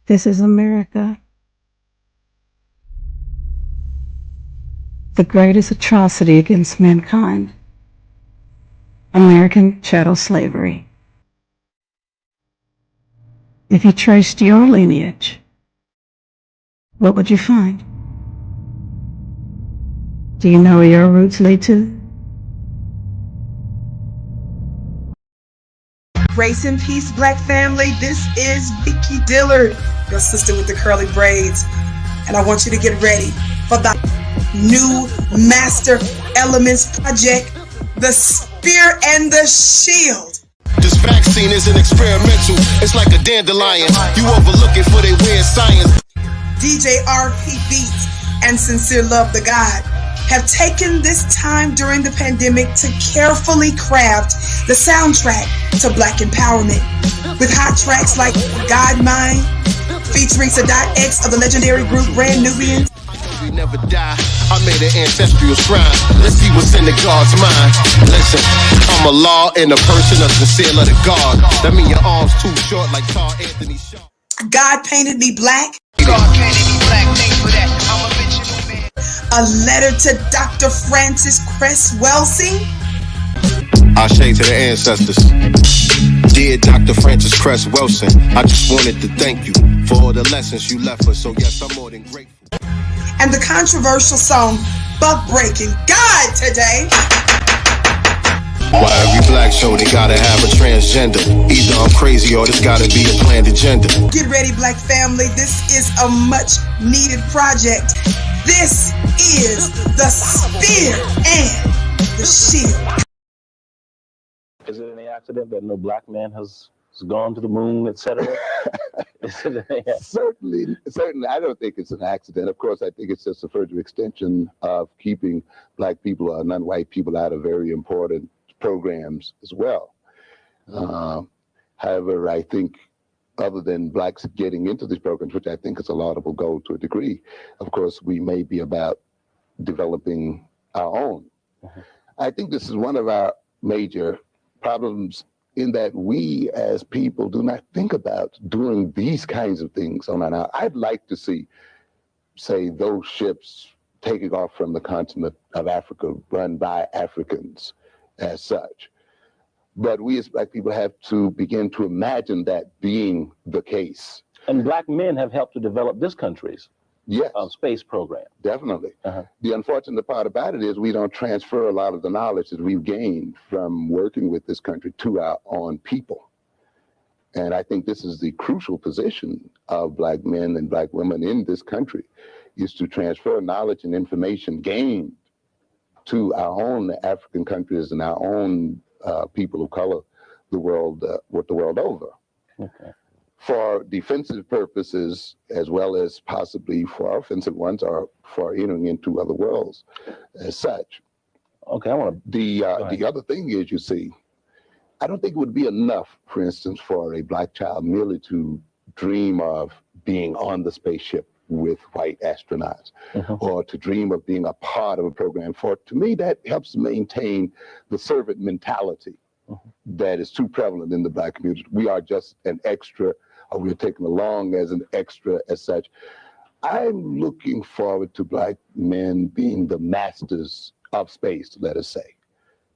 This is America. The greatest atrocity against mankind. American chattel slavery. If you traced your lineage, what would you find? Do you know where your roots lead to? Grace and peace, Black family. This is Vicky Dillard, your sister with the curly braids. And I want you to get ready for the new Master Elements project, The Spear and the Shield. This vaccine isn't experimental. It's like a dandelion. You overlook it for their weird science. DJ RP Beats and Sincere Love the God have taken this time during the pandemic to carefully craft the soundtrack to Black empowerment with hot tracks like God Mine, featuring Sadat X of the legendary group Brand Nubians. We never die. I made an ancestral shrine. Let's see what's in the God's mind. Listen, I'm a law in the person of sincere of the God. That mean your arms too short like Carl Anthony Shaw. God Painted Me Black. God painted me black, thanks for that. I'm a original man. A letter to Dr. Francis Cress Welsing. I say to the ancestors, dear Dr. Francis Cress Wilson, I just wanted to thank you for all the lessons you left us. So yes, I'm more than grateful. And the controversial song Buck Breaking God Today. Why every black show they gotta have a transgender? Either I'm crazy or there's gotta be a planned agenda. Get ready, Black family. This is a much needed project. This is The Spear and the Shield. Is it any accident that no black man has gone to the moon, etc.? Certainly. I don't think it's an accident. Of course, I think it's just a further extension of keeping black people and non-white people out of very important programs as well. However, I think other than blacks getting into these programs, which I think is a laudable goal to a degree, of course, we may be about developing our own. I think this is one of our major problems in that we as people do not think about doing these kinds of things on our own. I'd like to see, say, those ships taking off from the continent of Africa run by Africans as such. But we as black people have to begin to imagine that being the case. And black men have helped to develop this country's space program. Definitely. The unfortunate part about it is we don't transfer a lot of the knowledge that we've gained from working with this country to our own people. And I think this is the crucial position of black men and black women in this country, is to transfer knowledge and information gained to our own African countries and our own people of color, the world over. For defensive purposes, as well as possibly for offensive ones, or for entering into other worlds as such. Okay, I want to. The other thing is, you see, I don't think it would be enough, for instance, for a black child merely to dream of being on the spaceship with white astronauts, or to dream of being a part of a program. To me, that helps maintain the servant mentality that is too prevalent in the black community. We are just an extra, or we're taken along as an extra as such. I'm looking forward to black men being the masters of space, let us say,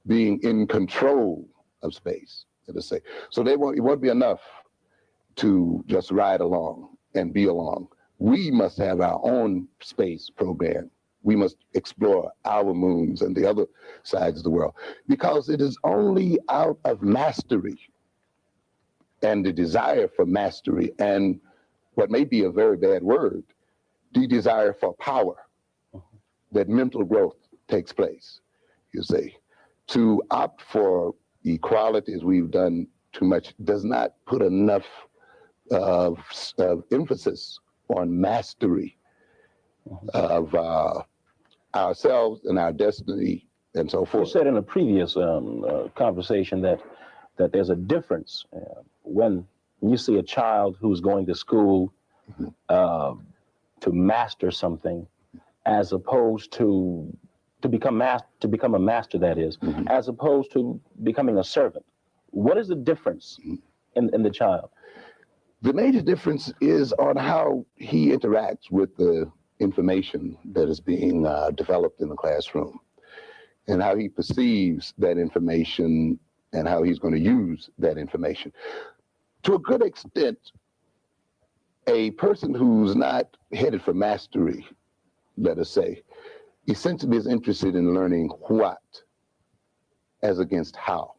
being in control of space, let us say. So it won't be enough to just ride along and be along. We must have our own space program. We must explore our moons and the other sides of the world, because it is only out of mastery and the desire for mastery, and what may be a very bad word, the desire for power, that mental growth takes place, you see. To opt for equality, as we've done too much, does not put enough of emphasis on mastery of ourselves and our destiny and so forth. You said in a previous conversation that there's a difference when you see a child who's going to school to master something, as opposed to become a master, that is, as opposed to becoming a servant. What is the difference in the child? The major difference is on how he interacts with the information that is being developed in the classroom, and how he perceives that information and how he's going to use that information. To a good extent, a person who's not headed for mastery, let us say, essentially is interested in learning what as against how,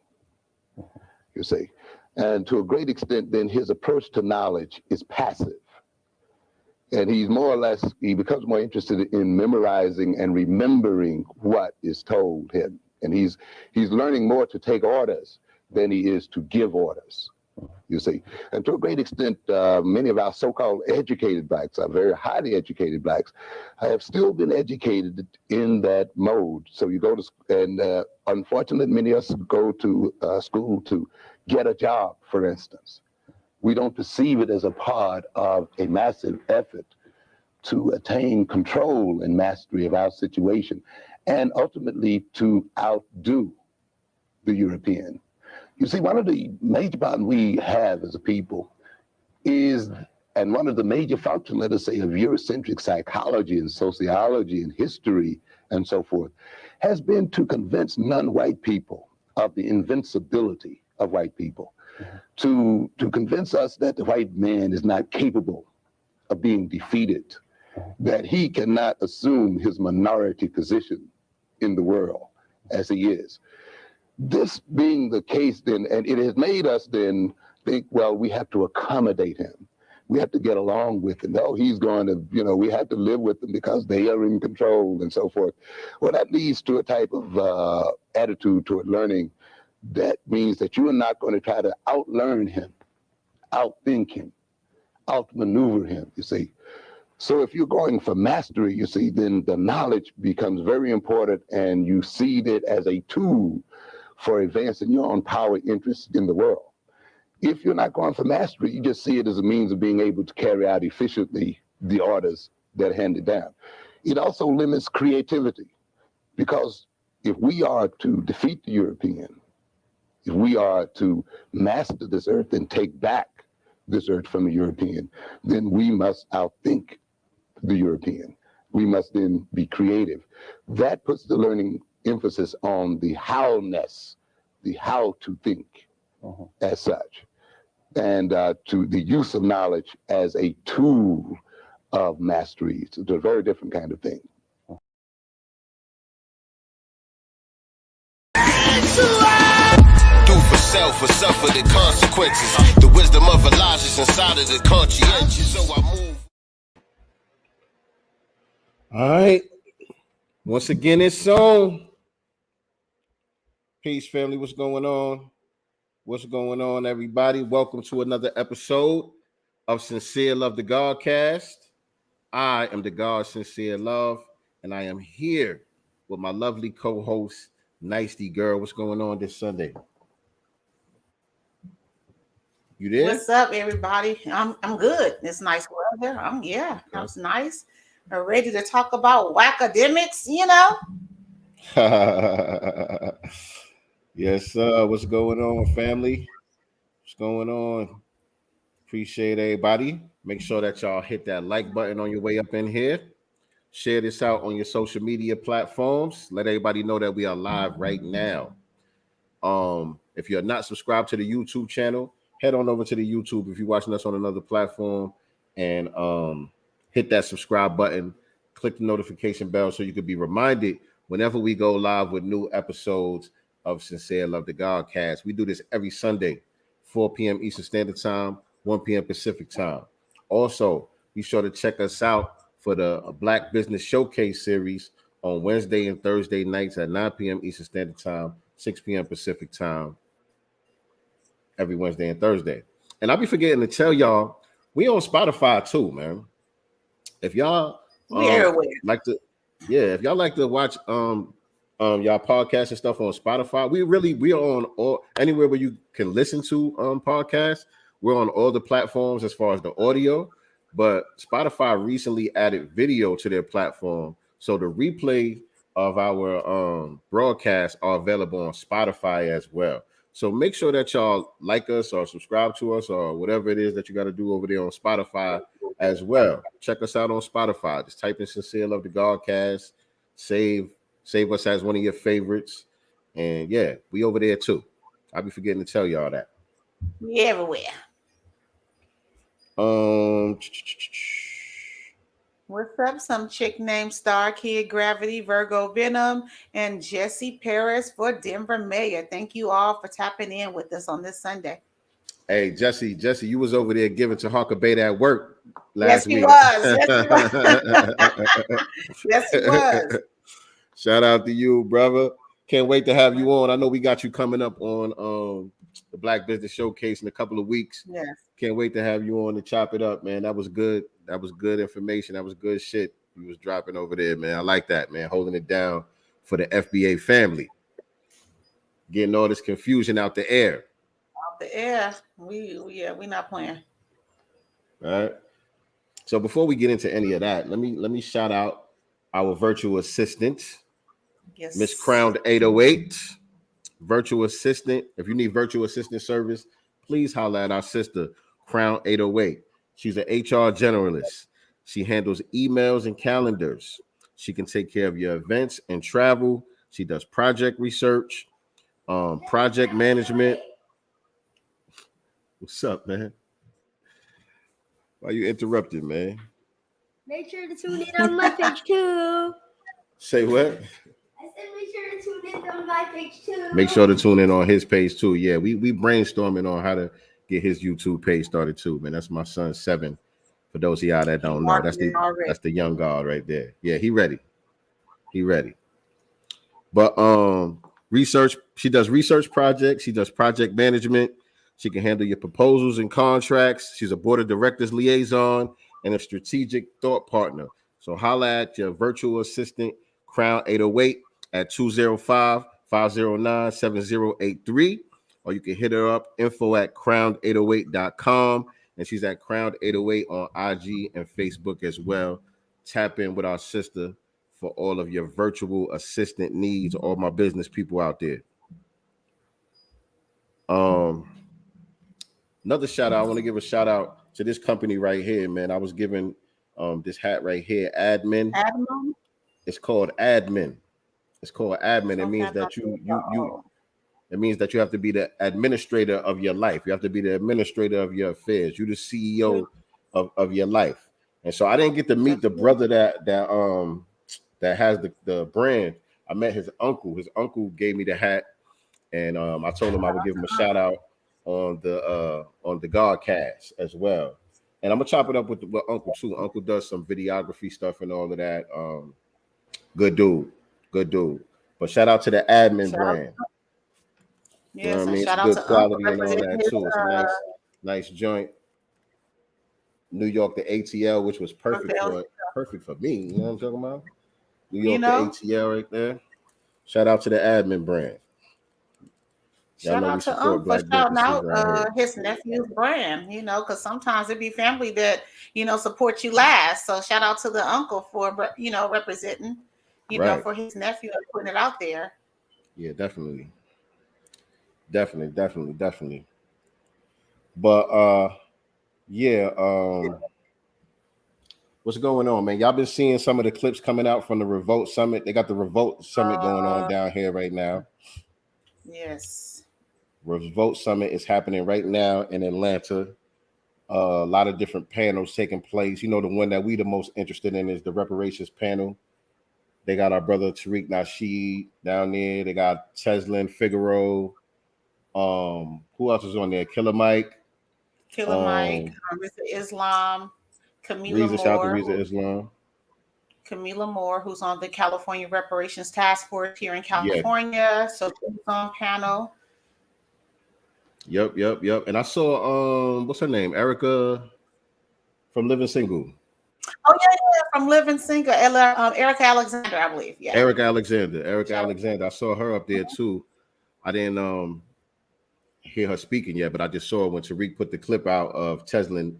you see. And to a great extent, then his approach to knowledge is passive. And he's more or less, he becomes more interested in memorizing and remembering what is told him. And he's learning more to take orders than he is to give orders, you see. And to a great extent, many of our so-called educated blacks, our very highly educated blacks, have still been educated in that mode. So you go to, and unfortunately, many of us go to school to get a job, for instance. We don't perceive it as a part of a massive effort to attain control and mastery of our situation, and ultimately to outdo the European. You see, one of the major problems we have as a people is, and one of the major functions, let us say, of Eurocentric psychology and sociology and history and so forth, has been to convince non-white people of the invincibility of white people, to convince us that the white man is not capable of being defeated, that he cannot assume his minority position in the world as he is. This being the case then, and it has made us then think, well, we have to accommodate him. We have to get along with him. No, he's going to, you know, we have to live with them because they are in control and so forth. Well, that leads to a type of attitude toward learning that means that you are not going to try to outlearn him, outthink him, outmaneuver him, you see. So if you're going for mastery, you see, then the knowledge becomes very important, and you see it as a tool for advancing your own power interests in the world. If you're not going for mastery, you just see it as a means of being able to carry out efficiently the orders that are handed down. It also limits creativity, because if we are to defeat the European, if we are to master this earth and take back this earth from the European, then we must outthink the European. We must then be creative. That puts the learning emphasis on the how-ness, the how to think as such, and to the use of knowledge as a tool of mastery. It's a very different kind of thing. Do for self or suffer the consequences. The wisdom of Elijah is inside of the conscientious, so I move. All right. Once again, it's on. Peace, family. What's going on? What's going on, everybody? Welcome to another episode of Sincere Love the Godcast. I am the God Sincere Love, and I am here with my lovely co-host, nyctegur. What's going on this Sunday? You there? What's up, everybody? I'm good. It's nice weather. It's nice. I'm ready to talk about academics, you know. Yes, sir. What's going on, family? What's going on? Appreciate everybody. Make sure that y'all hit that like button on your way up in here. Share this out on your social media platforms. Let everybody know that we are live right now. If you're not subscribed to the YouTube channel, head on over to the YouTube if you're watching us on another platform, and hit that subscribe button. Click the notification bell so you can be reminded whenever we go live with new episodes of Sincere Love the Godcast. We do this every Sunday, 4 p.m. Eastern Standard Time, 1 p.m. Pacific Time. Also, be sure to check us out for the Black Business Showcase series on Wednesday and Thursday nights at 9 p.m. Eastern Standard Time, 6 p.m. Pacific Time, every Wednesday and Thursday. And I'll be forgetting to tell y'all, we on Spotify too, man. If y'all if y'all like to watch y'all podcasts and stuff on Spotify, we are on all anywhere where you can listen to podcasts. We're on all the platforms as far as the audio, but Spotify recently added video to their platform, so the replay of our broadcasts are available on Spotify as well. So make sure that y'all like us or subscribe to us or whatever it is that you got to do over there on Spotify as well. Check us out on Spotify. Just type in Sincere Love the Godcast. Save us as one of your favorites. And yeah, we over there too. I'll be forgetting to tell y'all that. We everywhere. What's up? Some chick named Star Kid Gravity, Virgo Venom, and Jesse Paris for Denver Mayor. Thank you all for tapping in with us on this Sunday. Hey, Jesse, you was over there giving to Hawker Beta at work last week. Yes, he was. Yes, he was. Shout out to you, brother. Can't wait to have you on. I know we got you coming up on the Black Business Showcase in a couple of weeks. Yes. Can't wait to have you on to chop it up, man. That was good. That was good information. That was good shit you was dropping over there, man. I like that, man. Holding it down for the FBA family. Getting all this confusion out the air. Out the air. We not playing. All right. So before we get into any of that, let me shout out our virtual assistant, Yes. Miss Crowned 808. Virtual assistant. If you need virtual assistant service, please holler at our sister, Crown 808. She's an HR generalist. She handles emails and calendars. She can take care of your events and travel. She does project research, project management. What's up, man? Why you interrupted, man? Make sure to tune in on my page too. Say what? I said make sure to tune in on my page too. Make sure to tune in on his page too. Yeah, we brainstorming on how to get his YouTube page started too, man. That's my son 7. For those of y'all that don't know, that's the young god right there. Yeah, he ready. But research, she does research projects, she does project management, she can handle your proposals and contracts. She's a board of directors liaison and a strategic thought partner. So holla at your virtual assistant, Crown 808 at 205-509-7083. Or you can hit her up, info@crowned808.com. And she's at Crowned808 on IG and Facebook as well. Tap in with our sister for all of your virtual assistant needs, all my business people out there. Another shout out, I want to give a shout out to this company right here, man. I was given this hat right here, Admin. Admin? It's called Admin. It means that it means that you have to be the administrator of your life. You have to be the administrator of your affairs. You're the CEO of your life. And so I didn't get to meet the brother that has the brand. I met his uncle. His uncle gave me the hat, and I told him I would give him a shout out on the Godcast as well. And I'm gonna chop it up with Uncle too. Uncle does some videography stuff and all of that. Good dude. But shout out to the Admin brand. Yes, you know what I mean? Shout it's out good to quality and all that too. It's a nice joint. New York to ATL, which was perfect for me. You know what I'm talking about? New York to ATL right there. Shout out to the Admin brand. Shout out to for shouting out his nephew's brand, because sometimes it be family that, support you last. So shout out to the uncle for, representing, for his nephew and putting it out there. Yeah, definitely. But what's going on, man? Y'all been seeing some of the clips coming out from the Revolt Summit. They got the Revolt Summit going on down here right now. Yes. Revolt Summit is happening right now in Atlanta. A lot of different panels taking place. The one that we the most interested in is the reparations panel. They got our brother Tariq Nasheed down there. They got Teslin Figaro. Who else is on there? Killer Mike, Reza Islam, Camila Moore, who's on the California Reparations Task Force here in California. Yeah. So she's on panel. Yep. And I saw what's her name? Erica from Living Single. Oh yeah, from Living Single. Erica Alexander, I believe. Yeah. Erica Alexander. I saw her up there too. I didn't hear her speaking yet, but I just saw when Tariq put the clip out of Teslin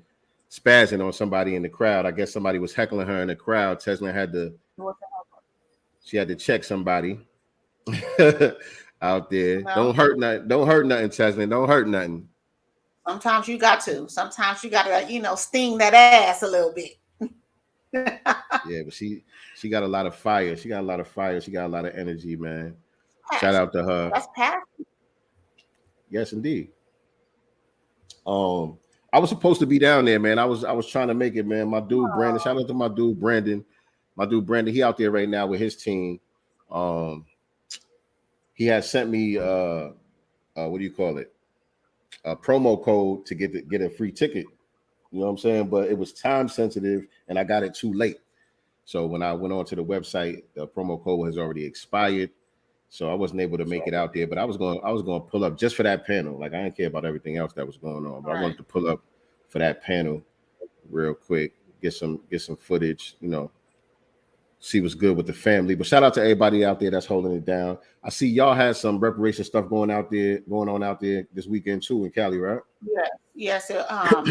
spazzing on somebody in the crowd. I guess somebody was heckling her in the crowd. Teslin had to check somebody. out there. No. Don't hurt nothing. Don't hurt nothing, Cheslin. Don't hurt nothing. Sometimes you got to. Sometimes you got to, sting that ass a little bit. Yeah, but she got a lot of fire. She got a lot of fire. She got a lot of energy, man. Shout out to her. That's passion. Yes, indeed. I was supposed to be down there, man. I was trying to make it, man. My dude Brandon. Shout out to my dude Brandon. My dude Brandon. He out there right now with his team. He had sent me what do you call it? A promo code to get a free ticket. You know what I'm saying? But it was time sensitive, and I got it too late. So when I went onto the website, the promo code has already expired. So I wasn't able to make it out there, but I was going to pull up just for that panel. Like, I didn't care about everything else that was going on, but I wanted to pull up for that panel real quick, get some footage, see what's good with the family. But shout out to everybody out there that's holding it down. I see y'all had some reparation stuff going on out there this weekend too in Cali, right? Yes. Our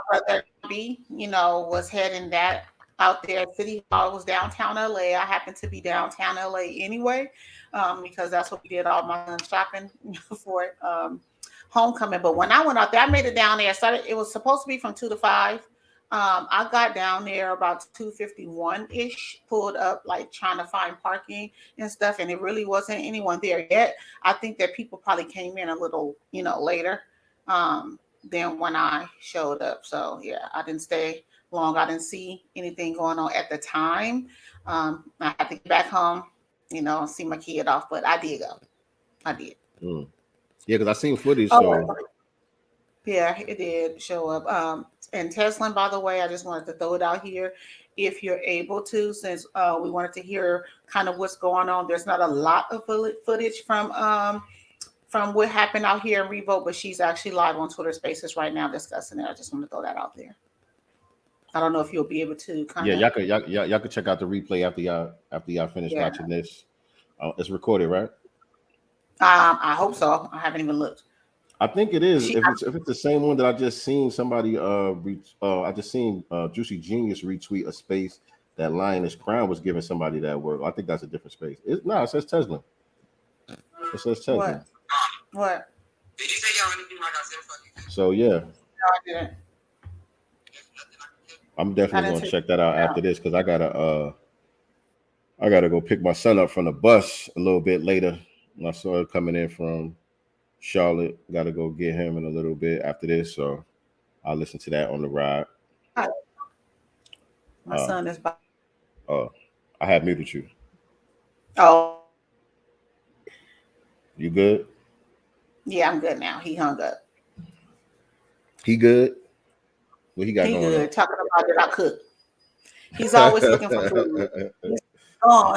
brother B, was heading that out there. City Hall was downtown LA. I happened to be downtown LA anyway, because that's what we did all my son's shopping for homecoming. But when I went out there, I made it down there. It was supposed to be from 2 to 5. I got down there about 2:51-ish, pulled up, like trying to find parking and stuff, and it really wasn't anyone there yet. I think that people probably came in a little, later than when I showed up. So yeah, I didn't stay long. I didn't see anything going on at the time. I had to get back home, see my kid off, but I did go. I did. Yeah, because I seen footage. Yeah, it did show up. And Teslin, by the way, I just wanted to throw it out here. If you're able to, since we wanted to hear kind of what's going on, there's not a lot of footage from what happened out here in Revolt, but she's actually live on Twitter Spaces right now discussing it. I just want to throw that out there. I don't know if you'll be able to kind of. Yeah, y'all could check out the replay after y'all finish watching this. It's recorded, right? I hope so. I haven't even looked. I think it is. If it's the same one that I just seen somebody I just seen Juicy Genius retweet a space that Lioness Crown was giving somebody that word. I think that's a different space. It says Tesla. It says Tesla. What? Did you say y'all anything like I said? Fuck you. So yeah. No, I didn't. I'm definitely gonna check that out after this because I gotta go pick my son up from the bus a little bit later. I saw it coming in from Charlotte. Gotta go get him in a little bit after this, so I'll listen to that on the ride. My son is by. Oh, I had muted you. Oh. You good? Yeah, I'm good now. He hung up. He good? What he got going good. on? Talking about that I cook. He's always looking for food.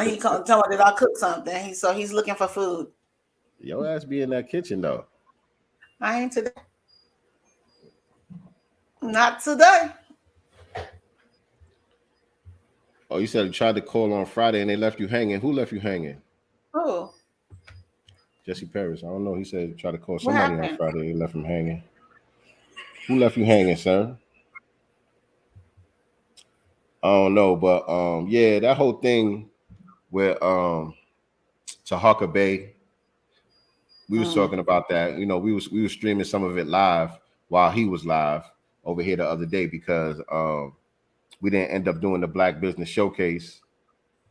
He come tell me that I cook something. He's looking for food. Your ass be in that kitchen though. I ain't today. Not today. Oh, you said you tried to call on Friday and they left you hanging. Who left you hanging? Who? Jesse Paris. I don't know. He said he tried to call somebody on Friday. They left him hanging. Who left you hanging, sir? I don't know, but yeah, that whole thing with Tahaka Bay, we was talking about that. We was streaming some of it live while he was live over here the other day because we didn't end up doing the Black Business Showcase.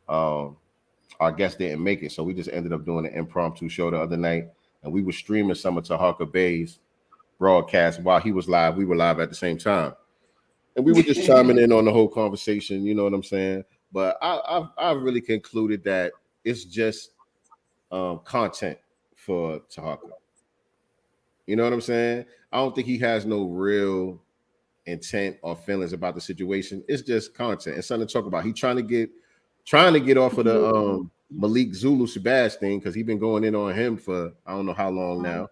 Our guest didn't make it, so we just ended up doing an impromptu show the other night, and we were streaming some of Tahaka Bay's broadcast while he was live. We were live at the same time. And we were just chiming in on the whole conversation, you know what I'm saying? But I've really concluded that it's just content for Tahaka. You know what I'm saying? I don't think he has no real intent or feelings about the situation. It's just content. It's something to talk about. He's trying to get off of the Malik Zulu Shabazz thing because he's been going in on him for I don't know how long now.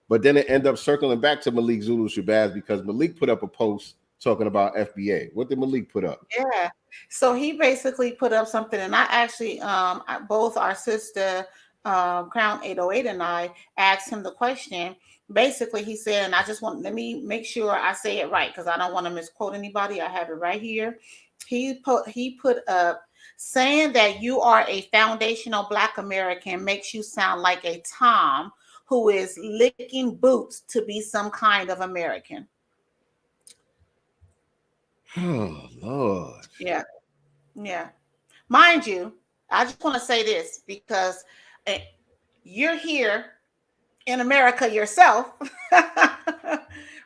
But then it ended up circling back to Malik Zulu Shabazz because Malik put up a post talking about FBA. What did Malik put up? Yeah. So he basically put up something, and I actually, both our sister Crown 808 and I asked him the question. Basically, he said, and let me make sure I say it right because I don't want to misquote anybody. I have it right here. He put up Saying that you are a foundational Black American makes you sound like a Tom who is licking boots to be some kind of American. Oh, Lord. Yeah. Yeah. Mind you, I just want to say this because you're here in America yourself,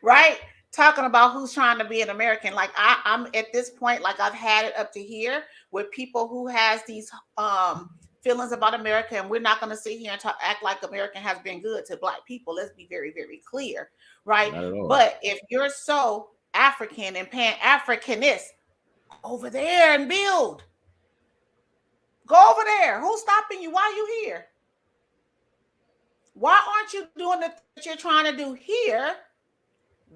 right? Talking about who's trying to be an American. Like I'm at this point, like I've had it up to here with people who has these feelings about America, and we're not going to sit here and act like America has been good to Black people. Let's be very, very clear, right? But if you're so African and Pan-Africanist, over there and build. Go over there. Who's stopping you? Why are you here? Why aren't you doing the thing that you're trying to do here?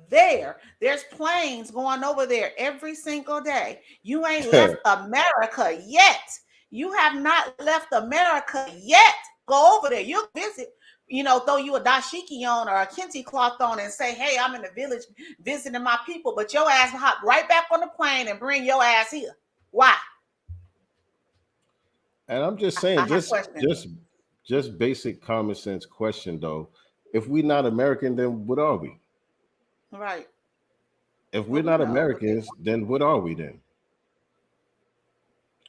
There's planes going over there every single day. You ain't left America yet. You have not left America yet. Go over there. You'll visit, throw you a dashiki on or a kente cloth on and say, hey, I'm in the village visiting my people, but your ass hop right back on the plane and bring your ass here. Why? And I'm just saying, just basic common sense question though. If we're not American, then what are we? Right. If we're not Americans, then what are we then?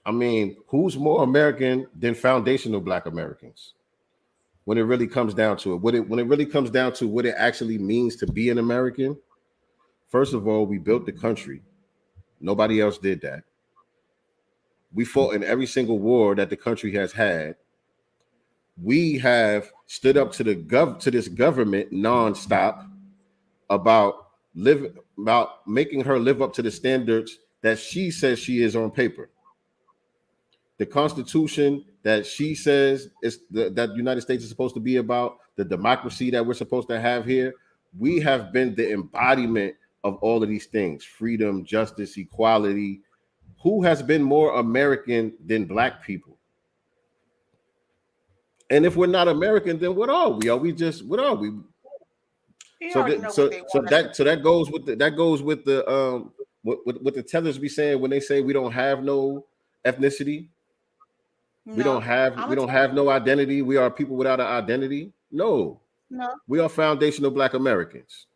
I mean, who's more American than foundational Black Americans? When it really comes down to it, when it really comes down to what it actually means to be an American, first of all, we built the country. Nobody else did that. We fought in every single war that the country has had. We have stood up to this government nonstop about making her live up to the standards that she says she is on paper. The Constitution that she says is that the United States is supposed to be about, the democracy that we're supposed to have here. We have been the embodiment of all of these things: freedom, justice, equality. Who has been more American than Black people? And if we're not American, then what are we? What are we? So that goes with the what the tellers be saying when they say we don't have no ethnicity. We don't have no identity. We are people without an identity. No. We are foundational Black Americans.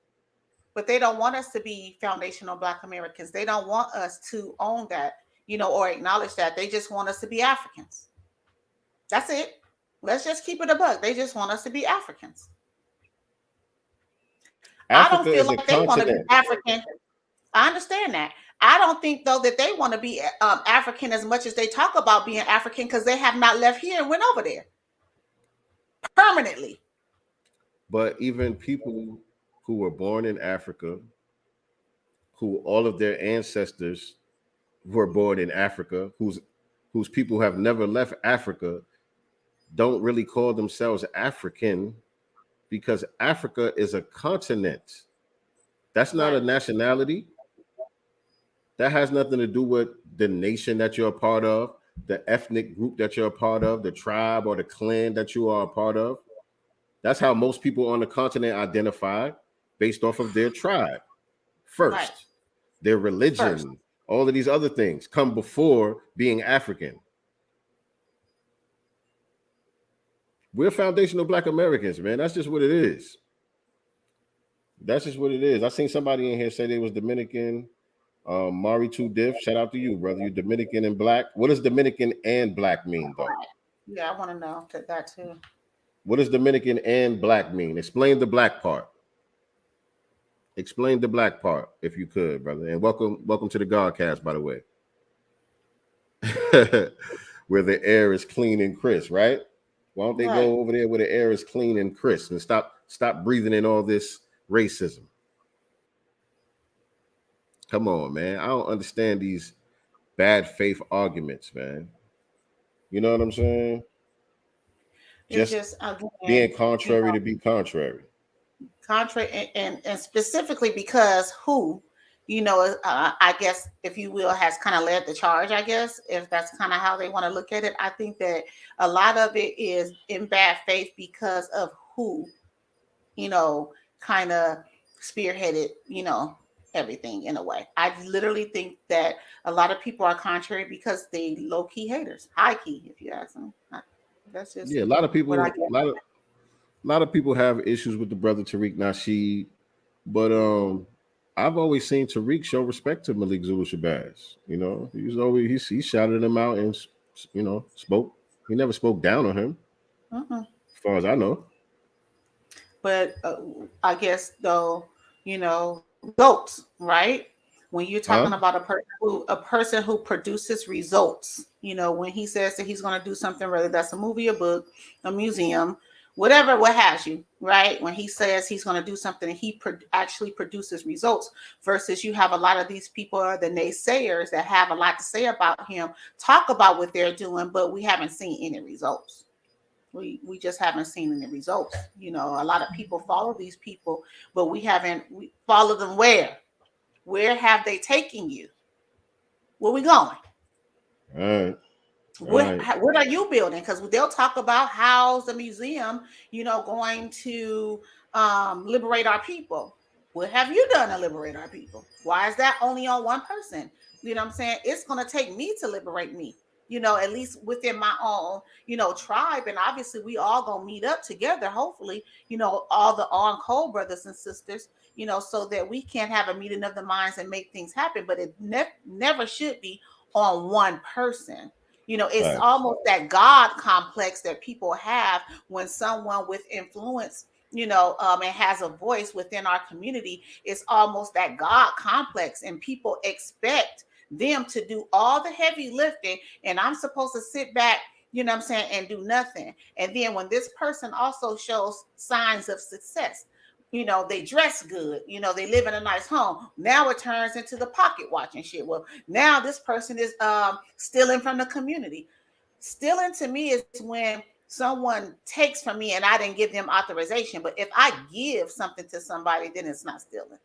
But they don't want us to be foundational Black Americans. They don't want us to own that, or acknowledge that. They just want us to be Africans. That's it. Let's just keep it a buck. They just want us to be Africans. I don't feel like they want to be African. I understand that. I don't think, though, that they want to be African as much as they talk about being African, because they have not left here and went over there permanently. But even people who were born in Africa, who all of their ancestors were born in Africa, whose people have never left Africa, don't really call themselves African, because Africa is a continent. That's not a nationality. That has nothing to do with the nation that you're a part of, the ethnic group that you're a part of, the tribe or the clan that you are a part of. That's how most people on the continent identify, based off of their tribe first, their religion, all of these other things come before being African. We're foundational Black Americans, man. That's just what it is. That's just what it is. I seen somebody in here say they was Dominican. Mari 2 Diff, shout out to you, brother. You Dominican and Black. What does Dominican and Black mean, though? Yeah, I want to know that too. What does Dominican and Black mean? Explain the Black part. Explain the Black part, if you could, brother. And welcome to the GodCast, by the way. Where the air is clean and crisp, right? Why don't they go over there where the air is clean and crisp and stop breathing in all this racism? Come on, man. I don't understand these bad faith arguments, man. You know what I'm saying? Just again, being contrary to be contrary. Contrary, and specifically because I guess, if you will, has kind of led the charge, I guess, if that's kind of how they want to look at it. I think that a lot of it is in bad faith because of who, kind of spearheaded, everything in a way. I literally think that a lot of people are contrary because they low key haters, high key, if you ask them. That's just a lot of people, what I get. a lot of people have issues with the brother Tariq Nasheed, but I've always seen Tariq show respect to Malik Zulu Shabazz. You know, he shouted him out and spoke. He never spoke down on him, as far as I know. But I guess though, results, right? When you're talking about a person who produces results, when he says that he's going to do something, whether that's a movie, a book, a museum, whatever, what has you, right? When he says he's going to do something and he actually produces results, versus you have a lot of these people, the naysayers that have a lot to say about him, talk about what they're doing, but we haven't seen any results. We just haven't seen any results. A lot of people follow these people, but we follow them where? Where have they taken you? Where we going? All right. What are you building? Because they'll talk about how's the museum, going to liberate our people. What have you done to liberate our people? Why is that only on one person? You know what I'm saying? It's going to take me to liberate me. At least within my own, tribe. And obviously we all gonna meet up together, hopefully, all the on-call brothers and sisters, so that we can have a meeting of the minds and make things happen. But it never should be on one person. It's almost that God complex that people have when someone with influence, and has a voice within our community. It's almost that God complex, and people expect them to do all the heavy lifting, and I'm supposed to sit back, and do nothing. And then when this person also shows signs of success, they dress good, they live in a nice home, now it turns into the pocket watching shit. Well, now this person is stealing from the community. Stealing to me is when someone takes from me and I didn't give them authorization. But if I give something to somebody, then it's not stealing.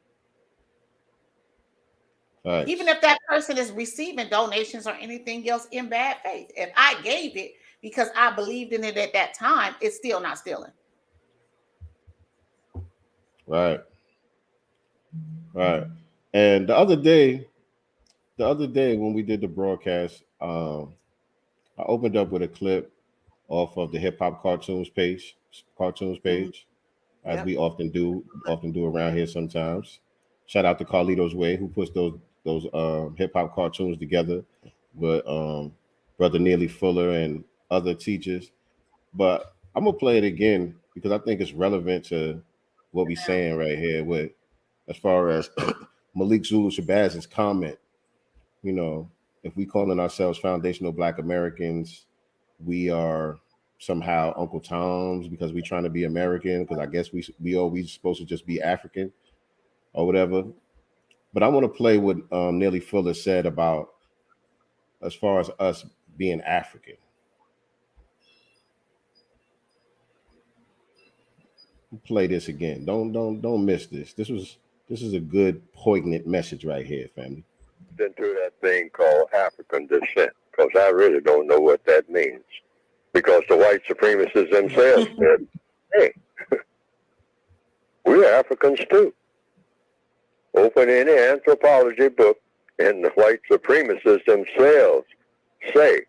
Right. Even if that person is receiving donations or anything else in bad faith, if I gave it because I believed in it at that time, it's still not stealing. Right. And the other day when we did the broadcast, I opened up with a clip off of the Hip Hop Cartoons page, as we often do around here sometimes. Shout out to Carlito's Way, who puts those hip hop cartoons together with Brother Neely Fuller and other teachers. But I'm gonna play it again because I think it's relevant to what we're saying right here with as far as Malik Zulu Shabazz's comment. If we calling ourselves foundational Black Americans, we are somehow Uncle Toms because we're trying to be American, because I guess we supposed to just be African or whatever. But I want to play what Neely Fuller said about as far as us being African. Play this again. Don't miss this. This is a good poignant message right here, family. Into that thing called African descent, because I really don't know what that means. Because the white supremacists themselves said, "Hey, we're Africans too." Open any anthropology book, and the white supremacists themselves say,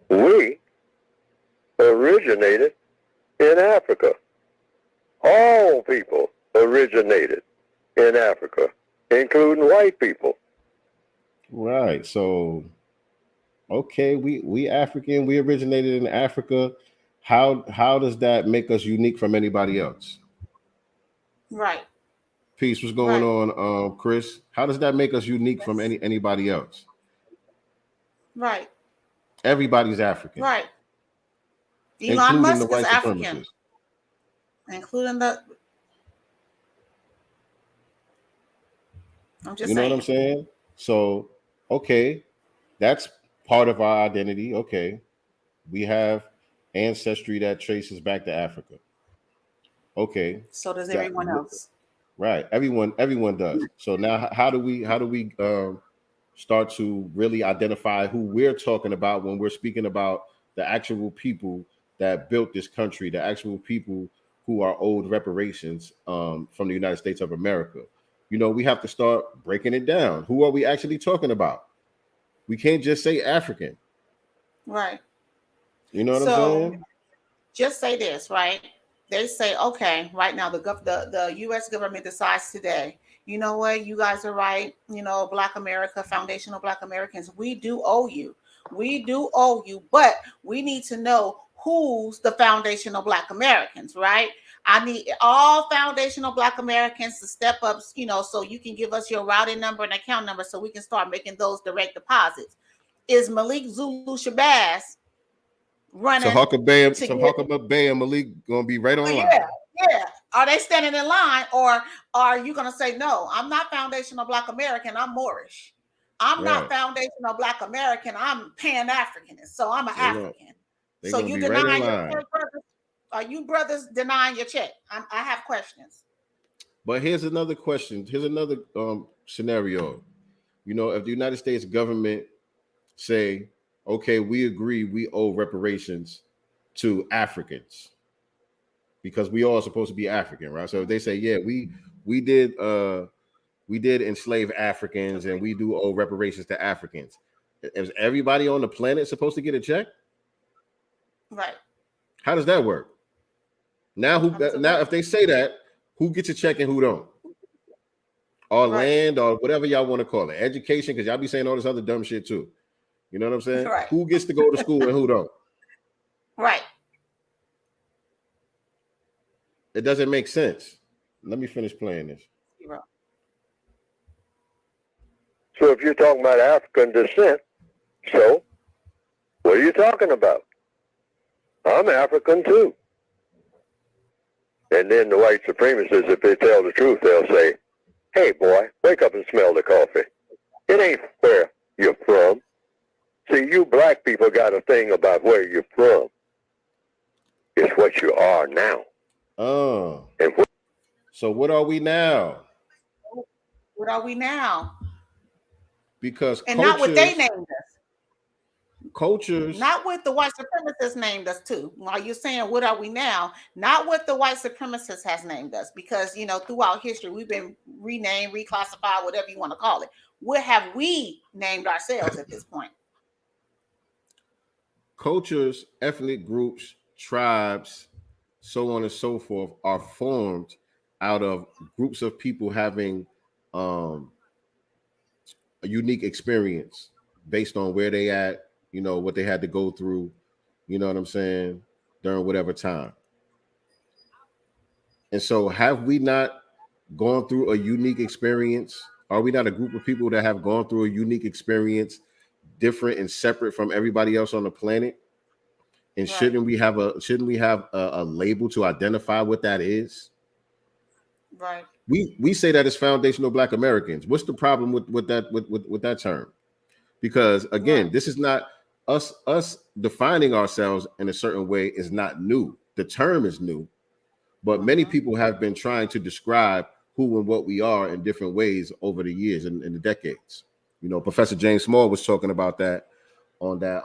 we originated in Africa. All people originated in Africa, including white people. Right. So, okay, we African, we originated in Africa. How does that make us unique from anybody else? Right. Peace, what's going on, Chris? How does that make us unique from anybody else? Right. Everybody's African. Right. Elon Musk is African. Including the... I'm just saying. You know what I'm saying? So, okay, that's part of our identity. Okay. We have ancestry that traces back to Africa. Okay. So does everyone else. Right. Everyone does. So now how do we start to really identify who we're talking about when we're speaking about the actual people that built this country, the actual people who are owed reparations from the United States of America? you know, we have to start breaking it down. Who are we actually talking about? We can't just say African. Right. You know what I'm saying? Just say this, right? They say, okay, right now the U.S. government decides today, you know what, you guys are right. You know, Black America, foundational Black Americans, we do owe you. We do owe you, but we need to know who's the foundational Black Americans, right? I need all foundational Black Americans to step up, you know, so you can give us your routing number and account number so we can start making those direct deposits. Is Malik Zulu Shabazz running? So Huckabee Bay and Malik gonna be right online. Yeah. Are they standing in line, or are you gonna say, no, I'm not foundational Black American, I'm Moorish. I'm not foundational Black American, I'm Pan-Africanist, so I'm an African. So you denying your check, brothers? Are you brothers denying your check? I have questions. But here's another question. Here's another scenario. You know, if the United States government say, okay, we agree we owe reparations to Africans because we all supposed to be African, right? So if they say, yeah, we did enslave Africans and we do owe reparations to Africans, is everybody on the planet supposed to get a check? Right. How does that work? Now if they say that, who gets a check and who don't? Or land or whatever y'all want to call it. Education, because y'all be saying all this other dumb shit too. You know what I'm saying? Right. Who gets to go to school and who don't? Right. It doesn't make sense. Let me finish playing this. So if you're talking about African descent, so what are you talking about? I'm African too. And then the white supremacists, if they tell the truth, they'll say, hey boy, wake up and smell the coffee. It ain't where you're from. See, you black people got a thing about where you're from. It's what you are now. Oh. So what are we now? What are we now? Because and not what they named us. Cultures. Not what the white supremacists named us to. While you're saying what are we now? Not what the white supremacists has named us. Because, you know, throughout history, we've been renamed, reclassified, whatever you want to call it. What have we named ourselves at this point? Cultures, ethnic groups, tribes, so on and so forth, are formed out of groups of people having a unique experience based on where they at, you know, what they had to go through, you know what I'm saying, during whatever time. And so have we not gone through a unique experience? Are we not a group of people that have gone through a unique experience, different and separate from everybody else on the planet? And right. shouldn't we have a label to identify what that is? Right. We say that it's foundational Black Americans. What's the problem with that term? Because again, this is not us defining ourselves in a certain way is not new. The term is new, but many people have been trying to describe who and what we are in different ways over the years and in the decades. You know, Professor James Small was talking about that on that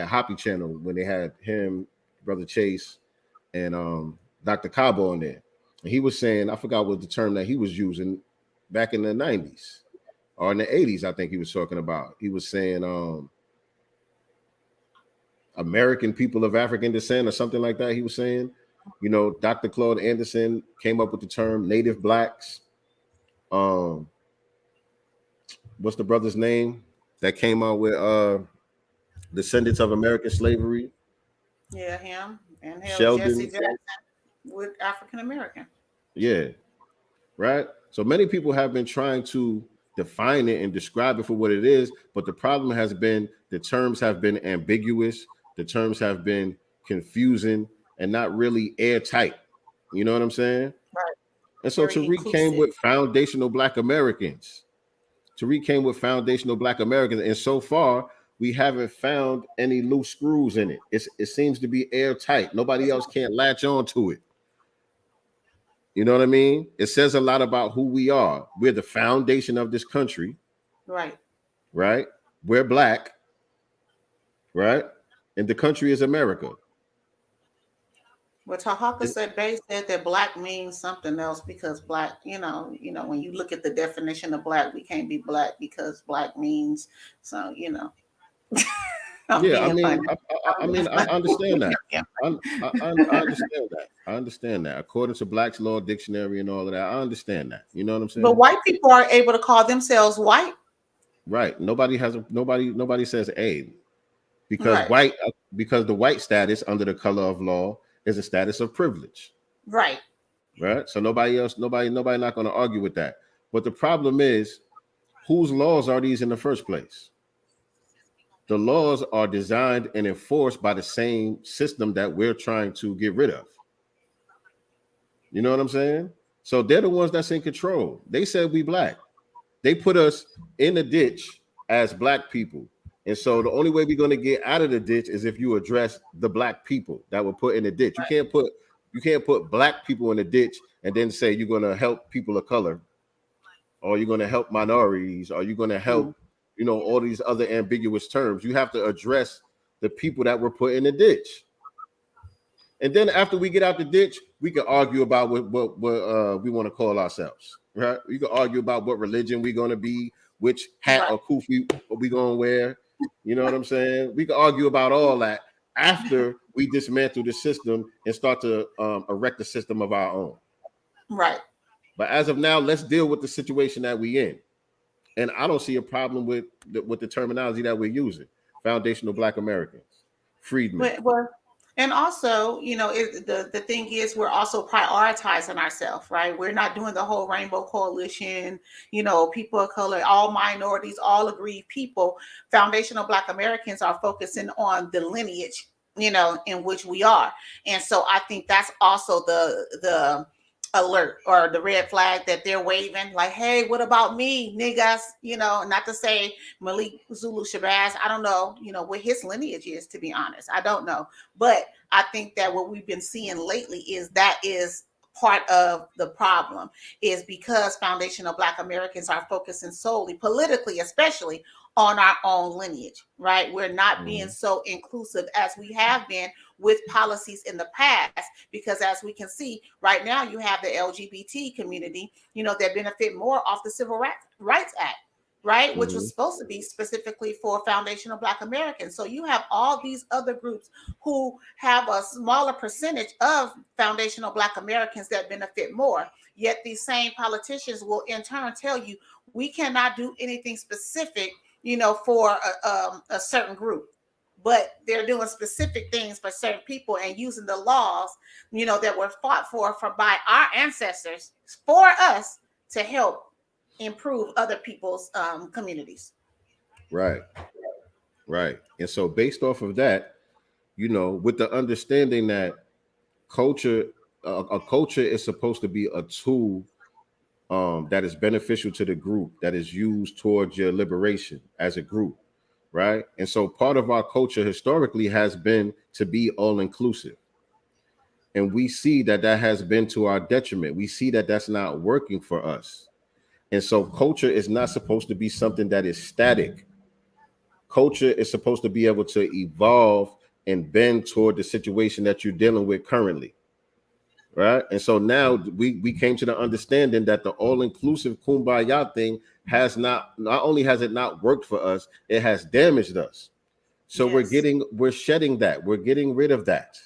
Hoppy channel when they had him, Brother Chase, and Dr. Cabo in there. And he was saying, I forgot what the term that he was using back in the 90s or in the 80s, I think he was talking about. He was saying American people of African descent or something like that. He was saying, you know, Dr. Claude Anderson came up with the term Native Blacks. What's the brother's name that came out with Descendants of American Slavery? Yeah, him and Sheldon. Jesse Jackson with African American. Yeah, right. So many people have been trying to define it and describe it for what it is, but the problem has been the terms have been ambiguous, the terms have been confusing and not really airtight. You know what I'm saying? Right. And so Tariq came with foundational Black Americans. Tariq came with foundational Black Americans, and so far we haven't found any loose screws in it. It seems to be airtight. Nobody else can't latch on to it. You know what I mean? It says a lot about who we are. We're the foundation of this country. Right. Right? We're Black. Right? And the country is America. Well, Tahaka said that black means something else because black, when you look at the definition of black, we can't be black because black means so, Yeah, I mean, funny. I understand that. I understand that. I understand that. According to Black's Law Dictionary and all of that, I understand that. You know what I'm saying? But white people are able to call themselves white. Right. Nobody says a because white because the white status under the color of law is a status of privilege. Right. Right. So nobody not going to argue with that. But the problem is, whose laws are these in the first place? The laws are designed and enforced by the same system that we're trying to get rid of. You know what I'm saying? So they're the ones that's in control. They said we black. They put us in the ditch as black people. And so the only way we're going to get out of the ditch is if you address the black people that were put in the ditch. You can't put black people in the ditch and then say you're going to help people of color, or you're going to help minorities, or you're going to help all these other ambiguous terms. You have to address the people that were put in the ditch. And then after we get out the ditch, we can argue about what we want to call ourselves, right? We can argue about what religion we're going to be, which hat or kufi we going to wear. You know what I'm saying? We can argue about all that after we dismantle the system and start to erect a system of our own. Right. But as of now, let's deal with the situation that we in. And I don't see a problem with the terminology that we're using. Foundational Black Americans, freedmen. And also, the thing is, we're also prioritizing ourselves, right? We're not doing the whole Rainbow Coalition, people of color, all minorities, all aggrieved people. Foundational Black Americans are focusing on the lineage, in which we are. And so I think that's also the alert or the red flag that they're waving, like, hey, what about me, niggas? Not to say Malik Zulu Shabazz, I don't know, what his lineage is, to be honest. I don't know. But I think that what we've been seeing lately is part of the problem, is because foundational Black Americans are focusing solely, politically especially, on our own lineage, right? We're not being so inclusive as we have been with policies in the past, because as we can see right now, you have the LGBT community, that benefit more off the Civil Rights Act, right? Which was supposed to be specifically for foundational Black Americans. So you have all these other groups who have a smaller percentage of foundational Black Americans that benefit more. Yet these same politicians will in turn tell you, we cannot do anything specific, for a certain group. But they're doing specific things for certain people and using the laws, that were fought for by our ancestors for us to help improve other people's communities. Right. And so based off of that, with the understanding that culture, a culture is supposed to be a tool that is beneficial to the group, that is used towards your liberation as a group. Right. And so part of our culture historically has been to be all inclusive. And we see that has been to our detriment. We see that that's not working for us. And so culture is not supposed to be something that is static. Culture is supposed to be able to evolve and bend toward the situation that you're dealing with currently. Right. And so now we came to the understanding that the all-inclusive kumbaya thing has not only has it not worked for us, it has damaged us. So we're shedding that. We're getting rid of that.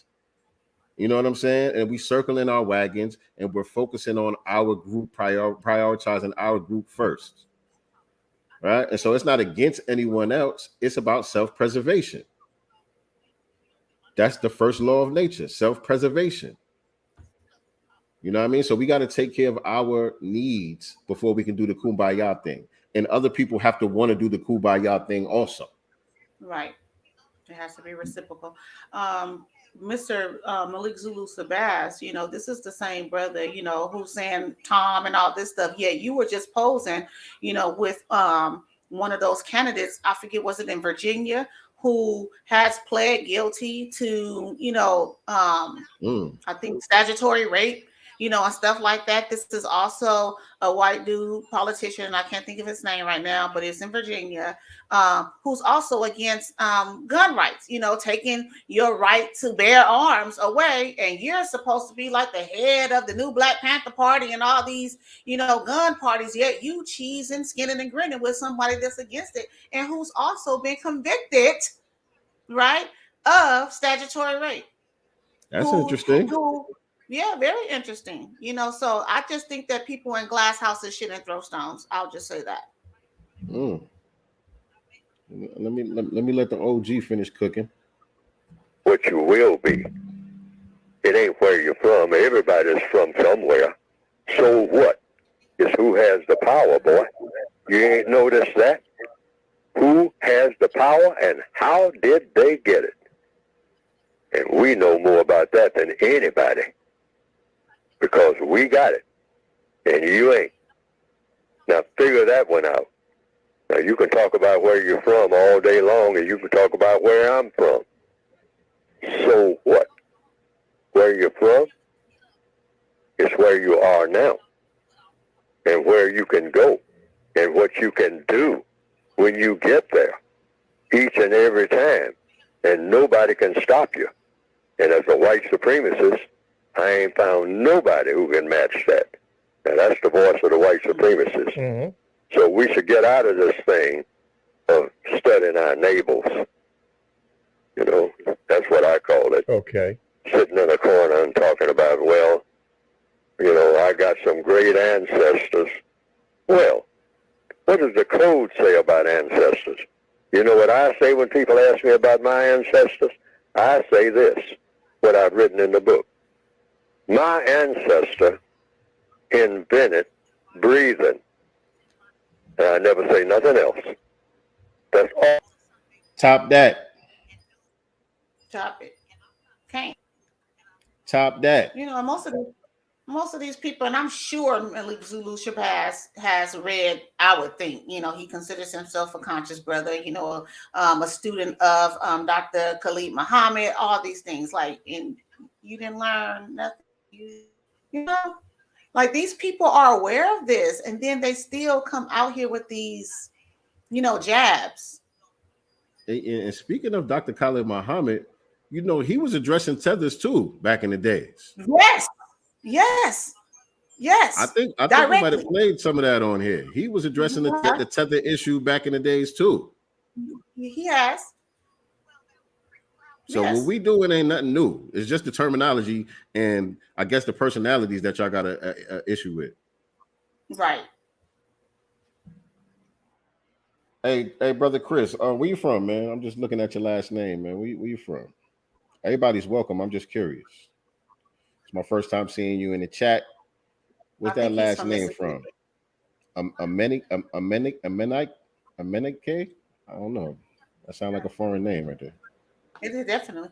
You know what I'm saying? And we circling our wagons and we're focusing on our group, prioritizing our group first. Right. And so it's not against anyone else. It's about self-preservation. That's the first law of nature, self-preservation. You know what I mean? So we got to take care of our needs before we can do the kumbaya thing. And other people have to want to do the kumbaya thing also. Right. It has to be reciprocal. Mr. Malik Zulu Shabazz, this is the same brother, who's saying Tom and all this stuff. Yeah, you were just posing, with one of those candidates, I forget, was it in Virginia, who has pled guilty to, I think statutory rape. you know, and stuff like that. This is also a white dude politician. I can't think of his name right now, but it's in Virginia, who's also against gun rights, you know, taking your right to bear arms away. And you're supposed to be like the head of the new Black Panther Party and all these, you know, gun parties, yet you cheesing, skinning, and grinning with somebody that's against it and who's also been convicted, right, of statutory rape. That's interesting. Yeah, very interesting. You know, so I just think that people in glass houses shouldn't throw stones. I'll just say that. Let me let the OG finish cooking. What you will be. It ain't where you're from. Everybody's from somewhere. So what? It's who has the power, boy. You ain't noticed that? Who has the power and how did they get it? And we know more about that than anybody. Because we got it. And you ain't. Now figure that one out. Now you can talk about where you're from all day long and you can talk about where I'm from. So what? Where you're from is where you are now. And where you can go. And what you can do when you get there. Each and every time. And nobody can stop you. And as a white supremacist, I ain't found nobody who can match that. And that's the voice of the white supremacists. Mm-hmm. So we should get out of this thing of studying our navels. You know, that's what I call it. Okay. Sitting in a corner and talking about, well, you know, I got some great ancestors. Well, what does the code say about ancestors? You know what I say when people ask me about my ancestors? I say this, what I've written in the book. My ancestor invented breathing. And I never say nothing else. That's all. Top that. Top it. Can't. Top that. You know, most of these people, and I'm sure Malik Zulu Shabazz has read, I would think, you know, he considers himself a conscious brother, you know, a student of Dr. Khalid Muhammad, all these things. Like, and you didn't learn nothing. You know, like these people are aware of this, and then they still come out here with these, you know, jabs. And speaking of Dr. Khalid Muhammad, you know, he was addressing tethers too back in the days. Yes. I think we might have played some of that on here. He was addressing the tether issue back in the days too. He has. So what we doing ain't nothing new. It's just the terminology and I guess the personalities that y'all got a issue with. Right. Hey, brother Chris, where you from, man? I'm just looking at your last name, man. Where you from? Everybody's welcome. I'm just curious. It's my first time seeing you in the chat. Where's that last name from? Amenike? I don't know. That sounds like a foreign name right there. It is definitely.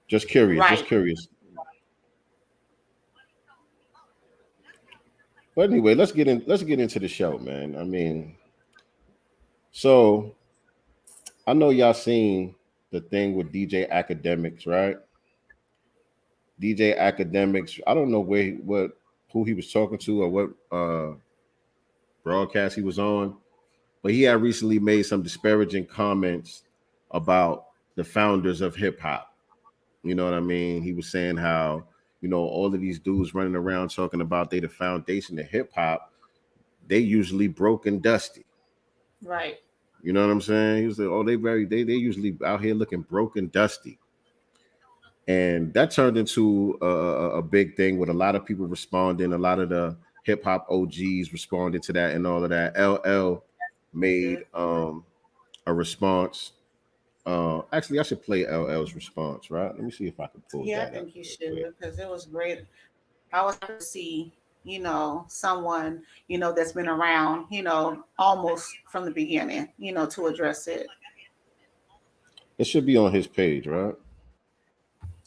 Just curious. Right. Just curious. But anyway, let's get into the show, man. I mean, so I know y'all seen the thing with DJ Akademiks, right? DJ Akademiks. I don't know who he was talking to or what broadcast he was on, but he had recently made some disparaging comments about the founders of hip hop. You know what I mean? He was saying how, you know, all of these dudes running around talking about they the foundation of hip hop, they usually broke and dusty. Right. You know what I'm saying? He was like, oh, they usually out here looking broke and dusty. And that turned into a big thing with a lot of people responding, a lot of the hip hop OGs responded to that and all of that. LL made a response. Actually, I should play LL's response, right? Let me see if I can pull that. Yeah, I think you should, because it was great. I was happy to see, you know, someone, you know, that's been around, you know, almost from the beginning, you know, to address it. It should be on his page, right?